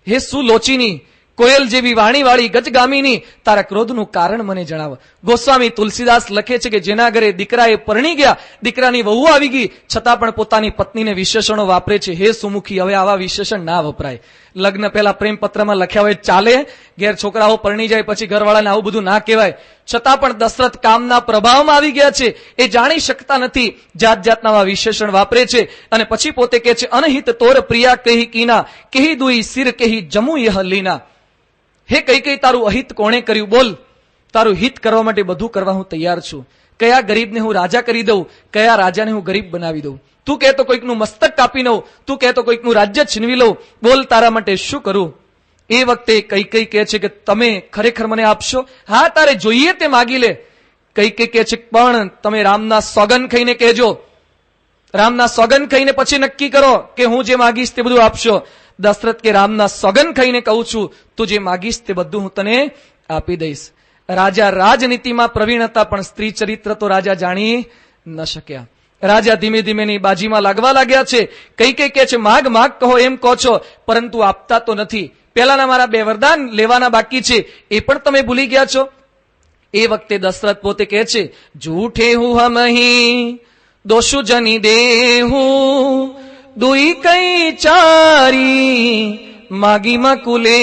હે સુલોચિની, કોયલ જેવી વાણીવાળી ગજગામીની, તારા ક્રોધનું કારણ મને જણાવ. ગોસ્વામી તુલસીદાસ લખે છે કે જેના ઘરે દીકરા એ પરણી ગયા, દીકરાની વહુ આવી ગઈ, છતાં પણ પોતાની પત્નીને વિશેષણો વાપરે છે. હે સુમુખી, હવે આવા વિશેષણ ના વપરાય. લગ્ન પહેલા પ્રેમ પત્રમાં લખ્યા હોય ચાલે, ઘેર છોકરાઓ પરણી જાય પછી ઘરવાળાને આવું બધું ના કહેવાય. છતાં પણ દશરથ કામના પ્રભાવમાં આવી ગયા છે, એ જાણી શકતા નથી, જાત જાતના આવા વિશેષણ વાપરે છે. અને પછી પોતે કહે છે, અનહિત તોર પ્રિયા કહી કીના, કહી દુઈ સિર કહી જમુ યહ લીના. હે કૈકેયી, તારું અહિત કોણે કર્યું? બોલ. તારું હિત કરવા માટે બધું કરવા હું તૈયાર છું. કયા ગરીબને હું રાજા કરી દઉં, કયા રાજાને હું ગરીબ બનાવી દઉં. તું કહેતો કોઈકનું મસ્તક કાપી લઉં, તું કહેતો કોઈકનું રાજ્ય છીનવી લઉં. બોલ, તારા માટે શું કરું? એ વખતે કૈકેયી કહે છે કે તમે ખરેખર મને આપશો? હા, તારે જોઈએ તે માગી લે. કૈકેયી કહે છે પણ તમે રામના સોગન ખાઈને કહેજો, રામના સોગન ખાઈને પછી નક્કી કરો કે હું જે માગીશ તે બધું આપશો. દશરથ કે રામના સોગન ખાઈને કહું છું, તું જે માગીશ તે બધું હું તને આપી દઈશ. રાજા રાજનીતિમાં પ્રવીણ હતા પણ સ્ત્રી ચરિત્ર તો રાજા જાણી ન શક્યા. રાજા ધીમે ધીમે ની બાજીમાં લાગવા લાગ્યા છે. કૈકેયી કહે છે, માગ માગ કહો એમ કહો છો, પરંતુ આપતા તો નથી. પહેલાના મારા 2 વરદાન લેવાના બાકી છે, એ પણ તમે ભૂલી ગયા છો. એ વખતે દશરથ પોતે કહે છે, જૂઠે હું હમહી દોષુ જની દેહું, દુઈ કઈ ચારી માગી મકુલે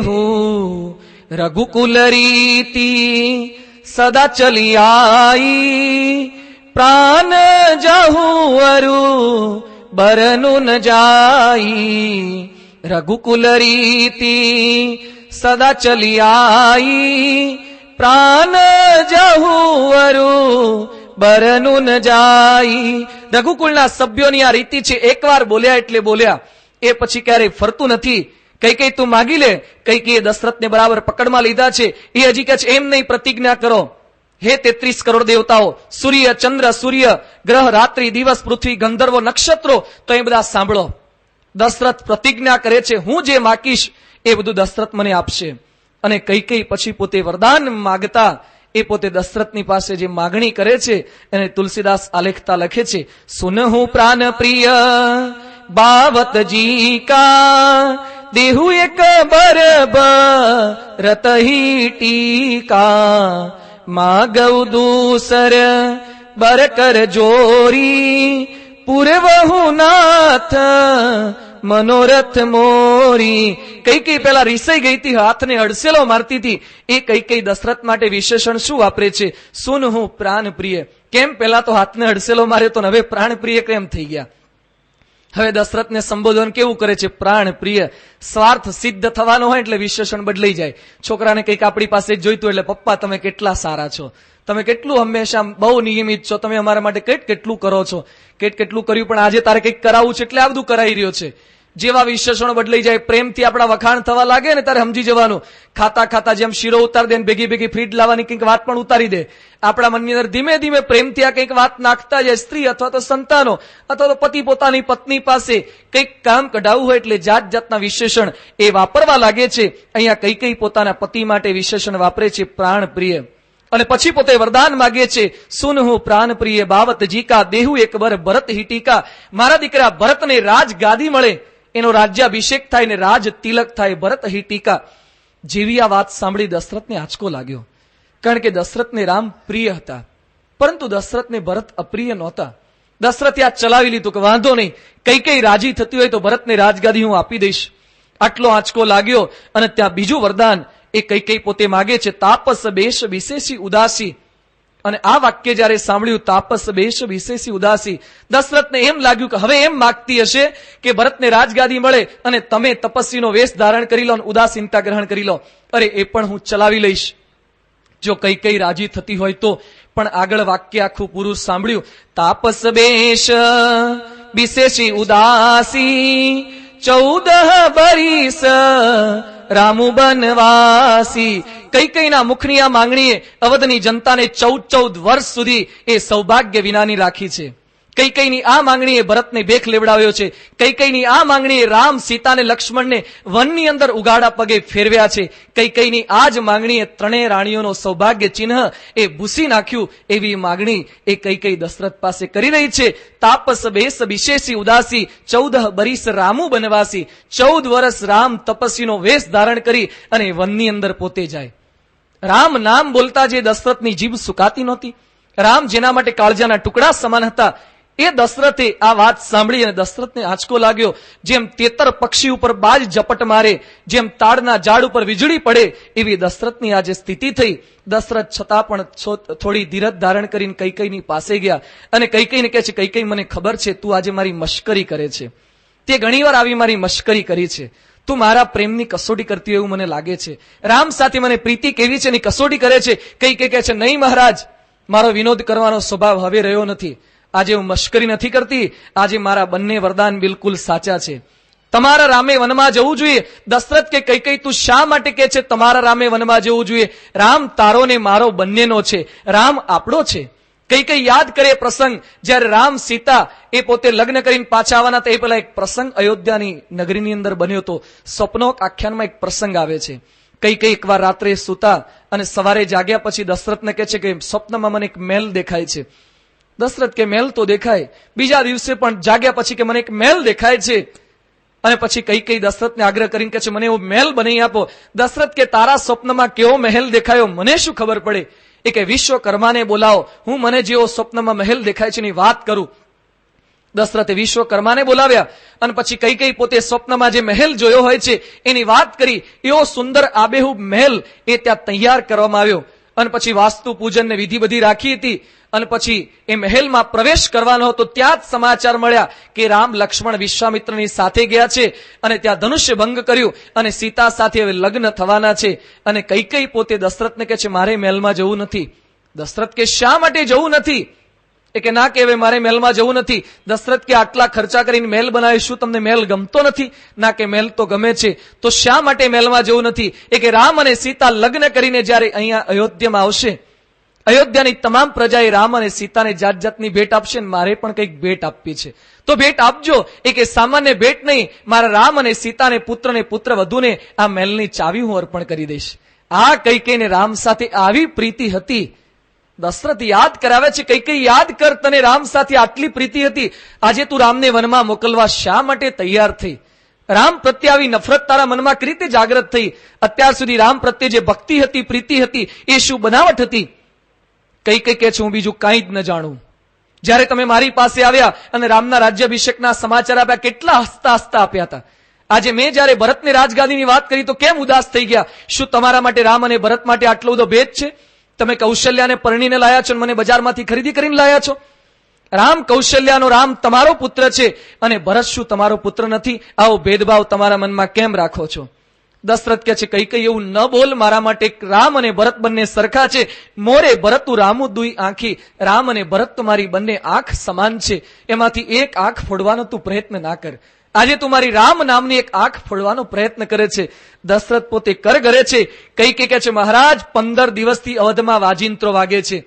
હું, રઘુકુલ રીતિ સદા ચલી આઈ, પ્રાણ જાહુ અરુ બરનું ન જાઈ, રઘુકુલ રીતિ સદા ચલી આઈ, પ્રાણ જાહુ અરુ બરનું ન જાઈ. રઘુકુળના સભ્યોની આ રીતિ છે, એકવાર બોલ્યા એટલે બોલ્યા, એ પછી ક્યારેય ફરતું નથી. કૈકેયી તું માગી લે. કૈકેયીએ દશરથને બરાબર પકડમાં લીધા છે. એ હજી કહે છે, એમ નહીં, પ્રતિજ્ઞા કરો. હે 33 કરોડ દેવતાઓ, સૂર્ય, ચંદ્ર, સૂર્ય, ગ્રહ, રાત્રિ, દિવસ, પૃથ્વી, ગંધર્વો, નક્ષત્રો, તો એ બધા સાંભળો. દશરથ પ્રતિજ્ઞા કરે છે, હું જે માગીશ એ બધું દશરથ મને આપશે. અને કૈકેયી પછી પોતે વરદાન માગતા એ પોતે દશરથની પાસે જે માગણી કરે છે એને તુલસીદાસ આલેખતા લખે છે, સુનહુ પ્રાણ પ્રિય બાવતજી કા, દેહુ એક બરબ રતહી ટીકા, માગવ દૂસર બર કર જોરી, પૂર્વહુ નાથ મનોરથ મોરી. કૈકેયી પેલા રીસાઈ ગઈ હતી, હાથને અડસેલો મારતી હતી. એ કૈકેયી દશરથ માટે વિશેષણ શું વાપરે છે? સુન હું પ્રાણ પ્રિય. કેમ પેલા તો હાથને અડસેલો માર્યો તો હવે પ્રાણ પ્રિય કેમ થઈ ગયા? હવે દશરથને સંબોધન કેવું કરે છે? પ્રાણ પ્રિય. સ્વાર્થ સિદ્ધ થવાનો હોય એટલે વિશેષણ બદલાઈ જાય. છોકરાને કંઈક આપણી પાસે જોઈતું એટલે પપ્પા તમે કેટલા સારા છો, તમે કેટલું હંમેશા બહુ નિયમિત છો, તમે અમારા માટે કેટલું કરો છો, કેટલું કર્યું, પણ આજે તારે કંઈક કરાવવું છે એટલે આ બધું કરાઈ રહ્યો છે. જેવા વિશેષણો બદલાઈ જાય, પ્રેમથી આપણા વખાણ થવા લાગે ને ત્યારે સમજી જવાનું, ખાતા ખાતા જેમ શીરો ઉતારી દે ને ભેગી ભેગી ફ્રીજ લાવવાની કંઈક વાત પણ ઉતારી દે. આપણા મનની અંદર ધીમે ધીમે પ્રેમથી આ કંઈક વાત નાખતા જાય. સ્ત્રી અથવા તો સંતાનો અથવા તો પતિ પોતાની પત્ની પાસે કંઈક કામ કઢાવવું હોય એટલે જાત જાતના વિશેષણ એ વાપરવા લાગે છે. અહીંયા કઈ પોતાના પતિ માટે વિશેષણ વાપરે છે, પ્રાણ પ્રિય. અને પછી પોતે વરદાન માગે છે, સુન હું પ્રાણ પ્રિય બાવત જીકા દેહુ એકબર ભરત હિટીકા. મારા દીકરા ભરતને રાજ ગાદી મળે, એનો રાજ્યાભિષેક થાય ને રાજ તિલક થાય, ભરત હિટીકા. જેવી આ વાત સાંભળી દશરથને આંચકો લાગ્યો, કારણ કે દશરથને રામ પ્રિય હતા, પરંતુ દશરથને ભરત અપ્રિય નહોતા. દશરથે આ ચલાવી લીધું કે વાંધો નહીં, કઈ રાજી થતી હોય તો ભરતને રાજગાદી હું આપી દઈશ. આટલો આંચકો લાગ્યો અને ત્યાં બીજું વરદાન એ કઈ પોતે માગે છે, તાપસ બેશ વિશેષી ઉદાસી. અને આ વાક્ય જયારે સાંભળ્યું, તાપસ બેશ વિશેષી ઉદાસી, દશરથને એમ લાગ્યું કે હવે એમ માગતી હશે કે ભરતને રાજગાદી મળે અને તમે તપસ્વીનો વેશ ધારણ કરી લો અને ઉદાસીનતા ગ્રહણ કરી લો. અરે એ પણ હું ચલાવી લઈશ. જો કઈ રાજી થતી હોય તો. પણ આગળ વાક્ય આખું પૂરું સાંભળ્યું, તાપસ બેશ વિશેષી ઉદાસી 14 બરીસ રામુ બનવાસી. કઈના મુખની આ માંગણીએ અવધની જનતાને 14 વર્ષ સુધી એ સૌભાગ્ય વિનાની રાખી છે. કઈની આ માંગણીએ ભરતને ભેખ લેવડાવ્યો છે. કઈની આ માંગણીએ રામ સીતાને લક્ષ્મણને વનની અંદર ઉગાડા પગે ફેરવ્યા છે. કઈની આ જ માંગણીએ ત્રણેય રાણીઓનો સૌભાગ્ય ચિહ્ન એ ભૂસી નાખ્યું. એવી માંગણી એ કઈ દશરથ પાસે કરી રહી છે. તાપસ બેસ વિશેષી ઉદાસી 14 બરીસ રામુ બનવાસી. 14 વર્ષ રામ તપસ્વીનો વેશ ધારણ કરી અને વનની અંદર પોતે જાય. રામ નામ બોલતા જે દશરથની જીભ સુકાતી નહોતી, રામ જેના માટે કાળજાના ટુકડા સમાન હતા, એ દશરથે આ વાત સાંભળી અને દશરથને આંચકો લાગ્યો. જેમ તેતર પક્ષી ઉપર બાજ ઝપટ મારે, જેમ તાડના ઝાડ ઉપર વીજળી પડે, એવી દશરથની આજે સ્થિતિ થઈ. દશરથ છતાં પણ થોડી ધીરજ ધારણ કરીને કઈની પાસે ગયા અને કઈને કહે છે, કઈ મને ખબર છે તું આજે મારી મશ્કરી કરે છે, તે ઘણીવાર આવી મારી મશ્કરી કરી છે, તું મારા પ્રેમની કસોટી કરતી એવું મને લાગે છે, રામ સાથે મને પ્રીતિ કેવી છે એની કસોટી કરે છે. કઈ કહે છે, નહીં મહારાજ, મારો વિનોદ કરવાનો સ્વભાવ હવે રહ્યો નથી. આજે હું મશ્કરી નથી કરતી, આજે મારા બંને વરદાન બિલકુલ સાચા છે. તમારા રામે વનમાં જવું જોઈએ. દશરથ કે કઈ તું શા માટે કે છે તમારા રામે વનમાં જવું જોઈએ? રામ તારો ને મારો બંનેનો છે, રામ આપણો છે. કઈ યાદ કરે પ્રસંગ, જયારે રામ સીતા એ પોતે લગ્ન કરીને પાછા આવવાના હતા. એ પેલા એક પ્રસંગ અયોધ્યાની નગરીની અંદર બન્યો હતો. સ્વપ્નો આખ્યાનમાં એક પ્રસંગ આવે છે. કઈ એકવાર રાત્રે સૂતા અને સવારે જાગ્યા પછી દશરથને કહે છે કે સ્વપ્નમાં મને એક મહેલ દેખાય છે. દશરથ કે મહેલ તો દેખાય. બીજા દિવસે પણ જાગ્યા પછી કે મને એક મહેલ દેખાય છે. અને પછી કઈ દશરથને આગ્રહ કરીને કહે છે મને એવો મહેલ બનાવી આપો. દશરથ કે તારા સ્વપ્નમાં કેવો મહેલ દેખાયો મને શું ખબર પડે? એ કે વિશ્વકર્માને બોલાવો, હું મને જેવો સ્વપ્નમાં મહેલ દેખાય છે એની વાત કરું. દશરથે વિશ્વકર્માને બોલાવ્યા અને પછી કઈ પોતે સ્વપ્નમાં જે મહેલ જોયો હોય છે એની વાત કરી. એવો સુંદર આબેહૂબ મહેલ એ ત્યાં તૈયાર કરવામાં આવ્યો. અને પછી વાસ્તુ પૂજન ને વિધિ બધી રાખી હતી. અને પછી એ મહેલમાં પ્રવેશ કરવાનો હતો. ત્યાં જ સમાચાર મળ્યા કે રામ લક્ષ્મણ વિશ્વામિત્રની સાથે ગયા છે અને ત્યાં ધનુષ્ય ભંગ કર્યું અને સીતા સાથે હવે લગ્ન થવાના છે. અને કઈ પોતે દશરથને કહે છે મારે મહેલમાં જવું નથી. દશરથ કે શા માટે જવું નથી? એ કે ના કે હવે મારે મહેલમાં જવું નથી. દશરથ કે આટલા ખર્ચા કરીને મહેલ બનાવ્યો, શું તમને મહેલ ગમતો નથી? ના કે મહેલ તો ગમે છે. તો શા માટે મહેલમાં જવું નથી? એ કે રામ અને સીતા લગ્ન કરીને જયારે અહીંયા અયોધ્યામાં આવશે, અયોધ્યાની તમામ પ્રજાએ રામ અને સીતાને જાત જાતની ભેટ આપશે ને મારે પણ કંઈક ભેટ આપવી છે. તો ભેટ આપજો. એ કે સામાન્ય ભેટ નહીં, મારા રામ અને સીતાને પુત્રને પુત્ર વધુને આ મહેલની ચાવી હું અર્પણ કરી દઈશ. આ કઈકઈને રામ સાથે આવી પ્રીતિ હતી. દશરથ યાદ કરાવે છે, કઈ યાદ કર, તને રામ સાથે આટલી પ્રીતિ હતી, આજે તું રામને વનમાં મોકલવા શા માટે તૈયાર થઈ? રામ પ્રત્યે આવી નફરત તારા મનમાં કઈ રીતે જાગૃત થઈ? અત્યાર સુધી રામ પ્રત્યે જે ભક્તિ હતી, પ્રીતિ હતી, એ શું બનાવટ હતી? કઈ કે છે હું બીજું કાંઈ જ ન જાણું. જયારે તમે મારી પાસે આવ્યા અને રામના રાજ્યાભિષેકના સમાચાર આપ્યા, કેટલા હસતા હસતા આપ્યા હતા. આજે મેં જયારે ભરતની રાજગાદીની વાત કરી તો કેમ ઉદાસ થઈ ગયા? શું તમારા માટે રામ અને ભરત માટે આટલો બધો ભેદ છે? તમે કૌશલ્યાને પરણીને લાયા છો અને મને બજારમાંથી ખરીદી કરીને લાયા છો. રામ કૌશલ્યાનો રામ તમારો પુત્ર છે અને ભરત શું તમારો પુત્ર નથી? આવો ભેદભાવ તમારા મનમાં કેમ રાખો છો? દશરથ કહે છે કઈ એવું ન બોલ, મારા માટે રામ અને ભરત બંને સરખા છે. મોરે ભરતું રામુ દુઈ આંખી, રામ અને ભરત તમારી બંને આંખ સમાન છે. એમાંથી એક આંખ ફોડવાનો તું પ્રયત્ન ના કર. આજે તું મારી રામ નામની એક આંખ ફોડવાનો પ્રયત્ન કરે છે. દશરથ પોતે કર કરે છે. કૈકેયી કહે છે, મહારાજ 15 દિવસથી અવધમાં વાજિંત્રો વાગે છે,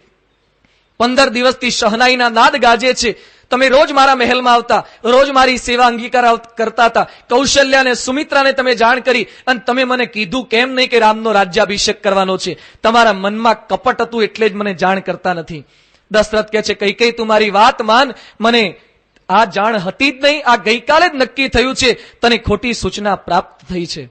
15 દિવસથી શહનાઈના નાદ ગાજે છે. તમે રોજ મારા મહેલમાં આવતા, રોજ મારી સેવા અંગીકાર કરતા હતા. કૌશલ્યા અને સુમિત્રાને તમે જાણ કરી અને તમે મને કીધું કેમ નહીં કે રામનો રાજ્યાભિષેક કરવાનો છે? તમારા મનમાં કપટ હતું એટલે જ મને જાણ કરતા નથી. દશરથ કહે છે, કૈકેયી તું મારી વાત માન, મને આ જાણ હતી જ નહીં. આ ગઈકાલે જ નક્કી થયું છે. તને ખોટી સૂચના પ્રાપ્ત થઈ છે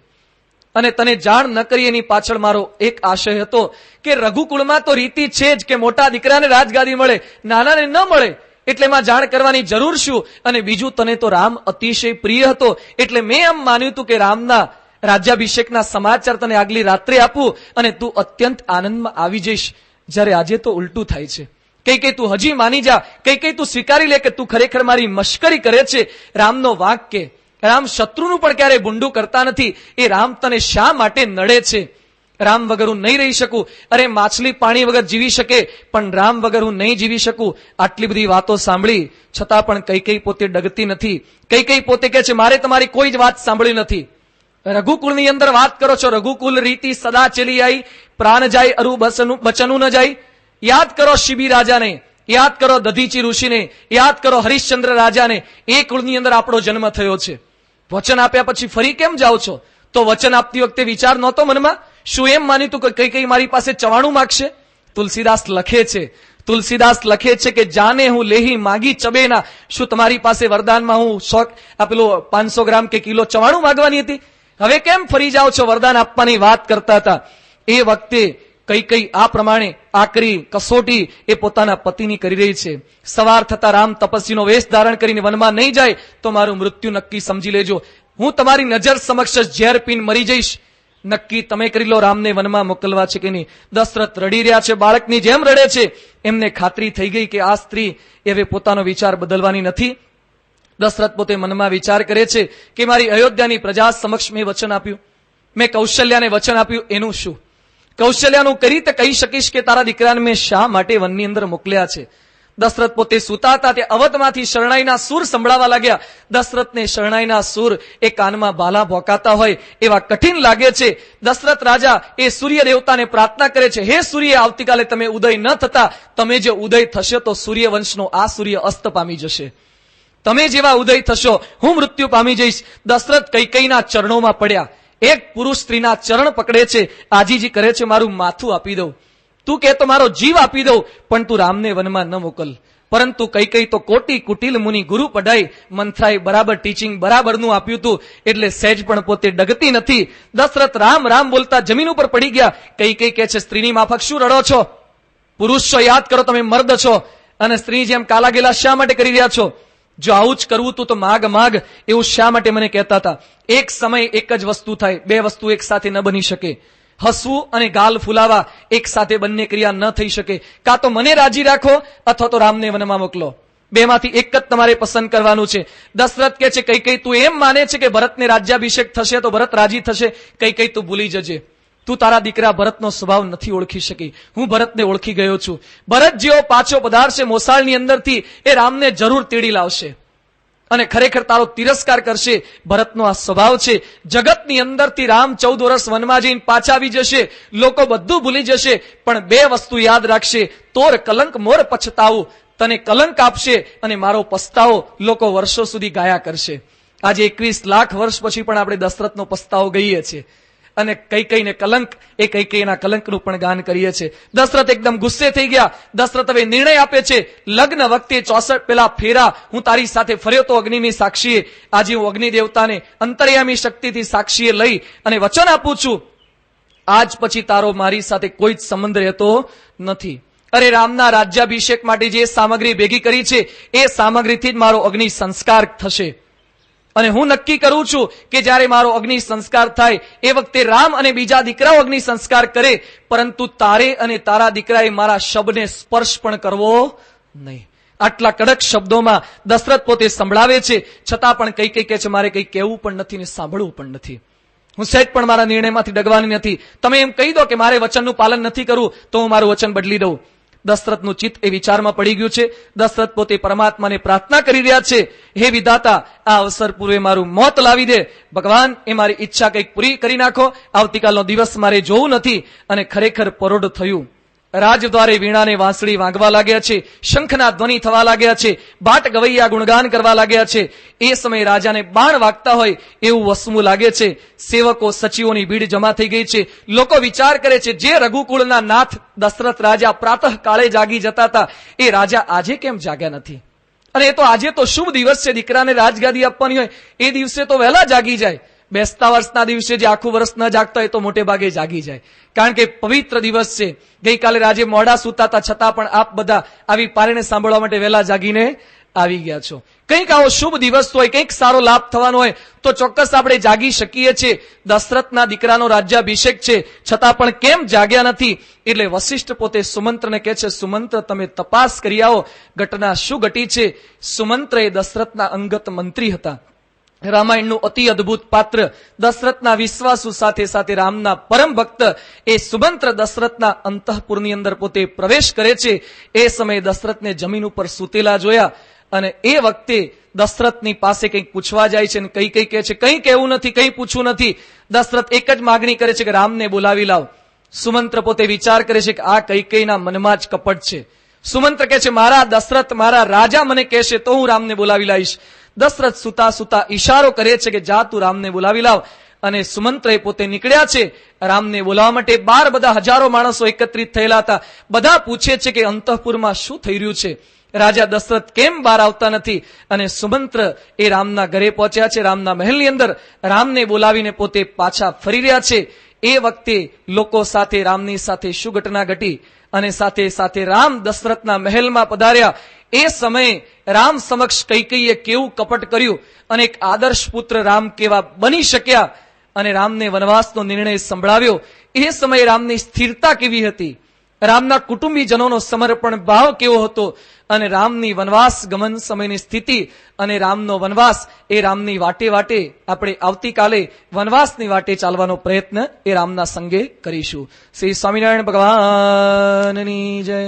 અને તને જાણ ન કરી એની પાછળ મારો એક આશય હતો કે રઘુકુળમાં તો રીતિ છે જ કે મોટા દીકરાને રાજગાદી મળે, નાનાને ન મળે, એટલે એમાં જાણ કરવાની જરૂર શું? અને બીજું, તને તો રામ અતિશય પ્રિય હતો એટલે મેં એમ માન્યું હતું કે રામના રાજ્યાભિષેકના સમાચાર તને આગલી રાત્રે આપું અને તું અત્યંત આનંદમાં આવી જઈશ. જ્યારે આજે તો ઉલટું થાય છે. કૈકેયી તું હજી માની જા, કૈકેયી તું સ્વીકારી લે કે તું ખરેખર મારી મશ્કરી કરે છે. રામનો વાંક કે રામ શત્રુનું પણ ક્યારેય ભૂંડું કરતા નથી. એ રામ તને શા માટે નડે છે? રામ વગર હું નહીં રહી શકું. અરે માછલી પાણી વગર જીવી શકે પણ રામ વગર હું નહીં જીવી શકું. આટલી બધી વાતો સાંભળી છતાં પણ કૈકેયી પોતે ડગતી નથી. કૈકેયી પોતે કહે છે, મારે તમારી કોઈ જ વાત સાંભળી નથી. રઘુકુળની અંદર વાત કરો છો, રઘુકુલ રીતિ સદા ચલી આવી, પ્રાણ જાય અરુ બચનું ન જાય. યાદ કરો શિબી રાજાને, યાદ કરો દધીચી ઋષિને, યાદ કરો હરિશ્ચંદ્ર રાજાને. એ કુળની અંદર આપણો જન્મ થયો છે. વચન આપ્યા પછી ફરી કેમ જાઓ છો? તો વચન આપતી વખતે વિચાર નહોતો મનમાં? શું એમ માન્યું તું કે કૈકેયી મારી પાસે ચવાણું માગશે? તુલસીદાસ લખે છે કે જાને હું લેહી માગી ચબેના. શું તમારી પાસે વરદાનમાં હું 500 ગ્રામ કે કિલો ચવાણું માગવાની હતી? હવે કેમ ફરી જાઓ છો? વરદાન આપવાની વાત કરતા હતા. એ વખતે કૈકેયી આ પ્રમાણે આકરી કસોટી એ પોતાના પતિની કરી રહી છે. સવાર થતા રામ તપસ્વીનો વેશ ધારણ કરીને વનમાં નહીં જાય તો મારું મૃત્યુ નક્કી સમજી લેજો. હું તમારી નજર સમક્ષ ઝેર પીને મરી જઈશ. નક્કી તમે કરી લો રામને વનમાં મોકલવા છે કે નહીં. દશરથ રડી રહ્યા છે, બાળકની જેમ રડે છે. એમને ખાતરી થઈ ગઈ કે આ સ્ત્રી હવે પોતાનો વિચાર બદલવાની નથી. દશરથ પોતે મનમાં વિચાર કરે છે કે મારી અયોધ્યાની પ્રજા સમક્ષ મેં વચન આપ્યું, મેં કૌશલ્યાને વચન આપ્યું, એનું શું? કૌશલ્યાનું કઈ રીતે કહી શકીશ કે તારા દીકરાને મેં શા માટે વનની અંદર મોકલ્યા છે? દશરથ પોતે સૂતા હતા તે અવધમાંથી શરણાઈના સૂર સંભળાવા લાગ્યા. દશરથને શરણાઈના સૂર એ કાનમાં ભાલા ભોંકાતા હોય એવા કઠિન લાગે છે. દશરથ રાજા એ સૂર્ય દેવતાને પ્રાર્થના કરે છે, હે સૂર્ય, આવતીકાલે તમે ઉદય ન થતા, તમે જે ઉદય થશે તો સૂર્યવંશનો આ સૂર્ય અસ્ત પામી જશે. તમે જેવા ઉદય થશો હું મૃત્યુ પામી જઈશ. દશરથ કૈકેયીના ચરણોમાં પડ્યા. એક પુરુષ સ્ત્રીના ચરણ પકડે છે, આજીજી કરે છે, મારું માથું આપી દઉં, તું કે તો મારો જીવ આપી દઉં, પણ તું રામને વનમાં ન મોકલ. પરંતુ કૈકેયી તો કોટી કુટિલ મુનિ ગુરુ પઢાઈ, મંથરાએ બરાબર ટીચિંગ બરાબરનું આપ્યું હતું એટલે સહેજ પણ પોતે ડગતી નથી. દશરથ રામ રામ બોલતા જમીન ઉપર પડી ગયા. કૈકેયી કહે છે, સ્ત્રીની માફક શું રડો છો? પુરુષ છો, યાદ કરો તમે મર્દ છો અને સ્ત્રી જેમ કાલા ગેલા શા માટે કરી રહ્યા છો? જો આવું જ કરવું તું તો માગ માગ, એવું શા માટે મને કહેતા હતા? એક સમય એક જ વસ્તુ થાય, બે વસ્તુ એક સાથે ન બની શકે. હસવું અને ગાલ ફુલાવા એક સાથે બંને ક્રિયા ન થઈ શકે. કાં તો મને રાજી રાખો અથવા તો રામને વનમાં મોકલો. બેમાંથી એક જ તમારે પસંદ કરવાનું છે. દશરથ કહે છે, કૈકેયી તું એમ માને છે કે ભરતને રાજ્યાભિષેક થશે તો ભરત રાજી થશે? કૈકેયી તું ભૂલી જજે, તું તારા દીકરા ભરતનો સ્વભાવ નથી ઓળખી શકી. હું ભરતને ઓળખી ગયો છું. ભરત જેવો પાછો પધારશે મોસાળની અંદરથી એ રામને જરૂર તેડી લાવશે અને ખરેખર તારો તિરસ્કાર કરશે. ભરતનો આ સ્વભાવ છે. જગતની અંદરથી રામ 14 વર્ષ વનમાં જઈને પાછા આવી જશે, લોકો બધું ભૂલી જશે, પણ બે વસ્તુ યાદ રાખશે, તોર કલંક મોર પછતાવું. તને કલંક આપશે અને મારો પસ્તાવો લોકો વર્ષો સુધી ગાયા કરશે. આજે 21 લાખ વર્ષ પછી પણ આપણે દશરથનો પસ્તાવો ગઈએ છીએ અને કૈકેયીને કલંક, એ કૈકેયીના કલંકનું પણ ગાન કરીએ છીએ. દશરથ એકદમ ગુસ્સે થઈ ગયા. દશરથ હવે નિર્ણય આપે છે, લગ્ન વખતે 64 પેલા ફેરા હું તારી સાથે ફર્યો તો અગ્નિની સાક્ષીએ, આજે હું અગ્નિ દેવતાને અંતર્યામી શક્તિથી સાક્ષીએ લઈ અને વચન આપું છું, આજ પછી તારો મારી સાથે કોઈ જ સંબંધ રહેતો નથી. અરે રામના રાજ્યાભિષેક માટે જે સામગ્રી ભેગી કરી છે એ સામગ્રીથી જ મારો અગ્નિ સંસ્કાર થશે અને હું નક્કી કરું છું કે જ્યારે મારો અગ્નિ સંસ્કાર થાય એ વખતે રામ અને બીજા દીકરાઓ અગ્નિ સંસ્કાર કરે, પરંતુ તારે અને તારા દીકરાએ મારા શબને સ્પર્શ પણ કરવો નહીં. આટલા કડક શબ્દોમાં દશરથ પોતે સંભળાવે છે. છતાં પણ કૈકેયી કહે છે, મારે કંઈ કહેવું પણ નથી ને સાંભળવું પણ નથી. હું સહેજ પણ મારા નિર્ણયમાંથી ડગવાની નથી. તમે એમ કહી દો કે મારે વચનનું પાલન નથી કરવું તો હું મારું વચન બદલી દઉં. દશરથનું ચિત્ત એ વિચારમાં પડી ગયું છે. દશરથ પોતે પરમાત્માને પ્રાર્થના કરી રહ્યા છે, હે વિધાતા, આ અવસર પૂર્વે મારું મોત લાવી દે. ભગવાન, એ મારી ઈચ્છા કંઈક પૂરી કરી નાખો. આવતીકાલનો દિવસ મારે જોવું નથી. અને ખરેખર પરોઢ થયું. રાજદ્વારે વીણાને વાંસળી વાગવા લાગ્યા છે, શંખના ધ્વનિ થવા લાગ્યા છે, ભાટ ગવૈયા ગુણગાન કરવા લાગ્યા છે. એ સમયે રાજાને બાણ વાગતા હોય એવું વસવું લાગે છે. સેવકો સચિવોની ભીડ જમા થઈ ગઈ છે. લોકો વિચાર કરે છે, જે રઘુકુળના નાથ દશરથ રાજા પ્રાતઃ કાળે જાગી જતા હતા, એ રાજા આજે કેમ જાગ્યા નથી? અને એ તો આજે તો શુભ દિવસ છે, દીકરાને રાજગાદી આપવાની હોય એ દિવસે તો વહેલા જાગી જાય. બેસતા વર્ષના દિવસે જે આખું વર્ષ ન જાગતા હોય તો મોટે ભાગે જાગી જાય, કારણ કે પવિત્ર દિવસ છે. ગઈકાલે રાજે મોડા સૂતા હતા, છતાં પણ આપ બધા આવી પારીને સાંભળવા માટે વહેલા જાગીને આવી ગયા છો. કંઈક આવો શુભ દિવસ હોય, કંઈક સારો લાભ થવાનો હોય તો ચોક્કસ આપણે જાગી શકીએ છીએ. દશરથના દીકરાનો રાજ્યાભિષેક છે, છતાં પણ કેમ જાગ્યા નથી? એટલે વશિષ્ઠ પોતે સુમંત્રને કહે છે, સુમંત્ર, તમે તપાસ કરી આવો, ઘટના શું ઘટી છે. સુમંત્ર એ દશરથના અંગત મંત્રી હતા. રામાયણનું અતિ અદભુત પાત્ર, દશરથના વિશ્વાસુ સાથે સાથે રામના પરમ ભક્ત એ સુમંત્ર દશરથના અંતઃપુરની અંદર પોતે પ્રવેશ કરે છે. એ સમયે દશરથને જમીન ઉપર સૂતેલા જોયા અને એ વખતે દશરથની પાસે કંઈક પૂછવા જાય છે અને કઈ કહે છે, કંઈ કહેવું નથી, કંઈ પૂછવું નથી. દશરથ એક જ માગણી કરે છે કે રામને બોલાવી લાવ. સુમંત્ર પોતે વિચાર કરે છે કે આ કૈકેયીના મનમાં જ કપટ છે. સુમંત્ર કહે છે, મારા દશરથ, મારા રાજા મને કહેશે તો હું રામને બોલાવી લાવીશ. દશરથ સુતા સુતા ઈશારો કરે છે કે જા તું રામને બોલાવી લાવ. અને સુમંત્ર પોતે નીકળ્યા છે રામને બોલાવવા માટે. 12 બધા હજારો માણસો એકત્રિત થયેલા હતા. બધા પૂછે છે કે અંતઃપુરમાં શું થઈ રહ્યું છે, રાજા દશરથ કેમ બહાર આવતા નથી? અને સુમંત્ર એ રામના ઘરે પહોંચ્યા છે, રામના મહેલની અંદર રામને બોલાવીને પોતે પાછા ફરી રહ્યા છે. એ વખતે લોકો સાથે રામની સાથે શું ઘટના ઘટી અને સાથે સાથે રામ દશરથના મહેલમાં પધાર્યા. એ સમયે રામ સમક્ષ કૈકેયીએ કેવું કપટ કર્યું અને એક આદર્શ પુત્ર રામ કેવા બની શક્યા અને રામને વનવાસનો નિર્ણય સંભળાવ્યો. એ સમયે રામની સ્થિરતા કેવી હતી, રામના કુટુંબીજનોનો સમર્પણ ભાવ કેવો હતો અને રામની વનવાસ ગમન સમયની સ્થિતિ અને રામનો વનવાસ એ રામની વાટે વાટે આપણે આવતીકાલે વનવાસની વાટે ચાલવાનો પ્રયત્ન એ રામના સંગે કરીશું. શ્રી સ્વામિનારાયણ ભગવાનની જય.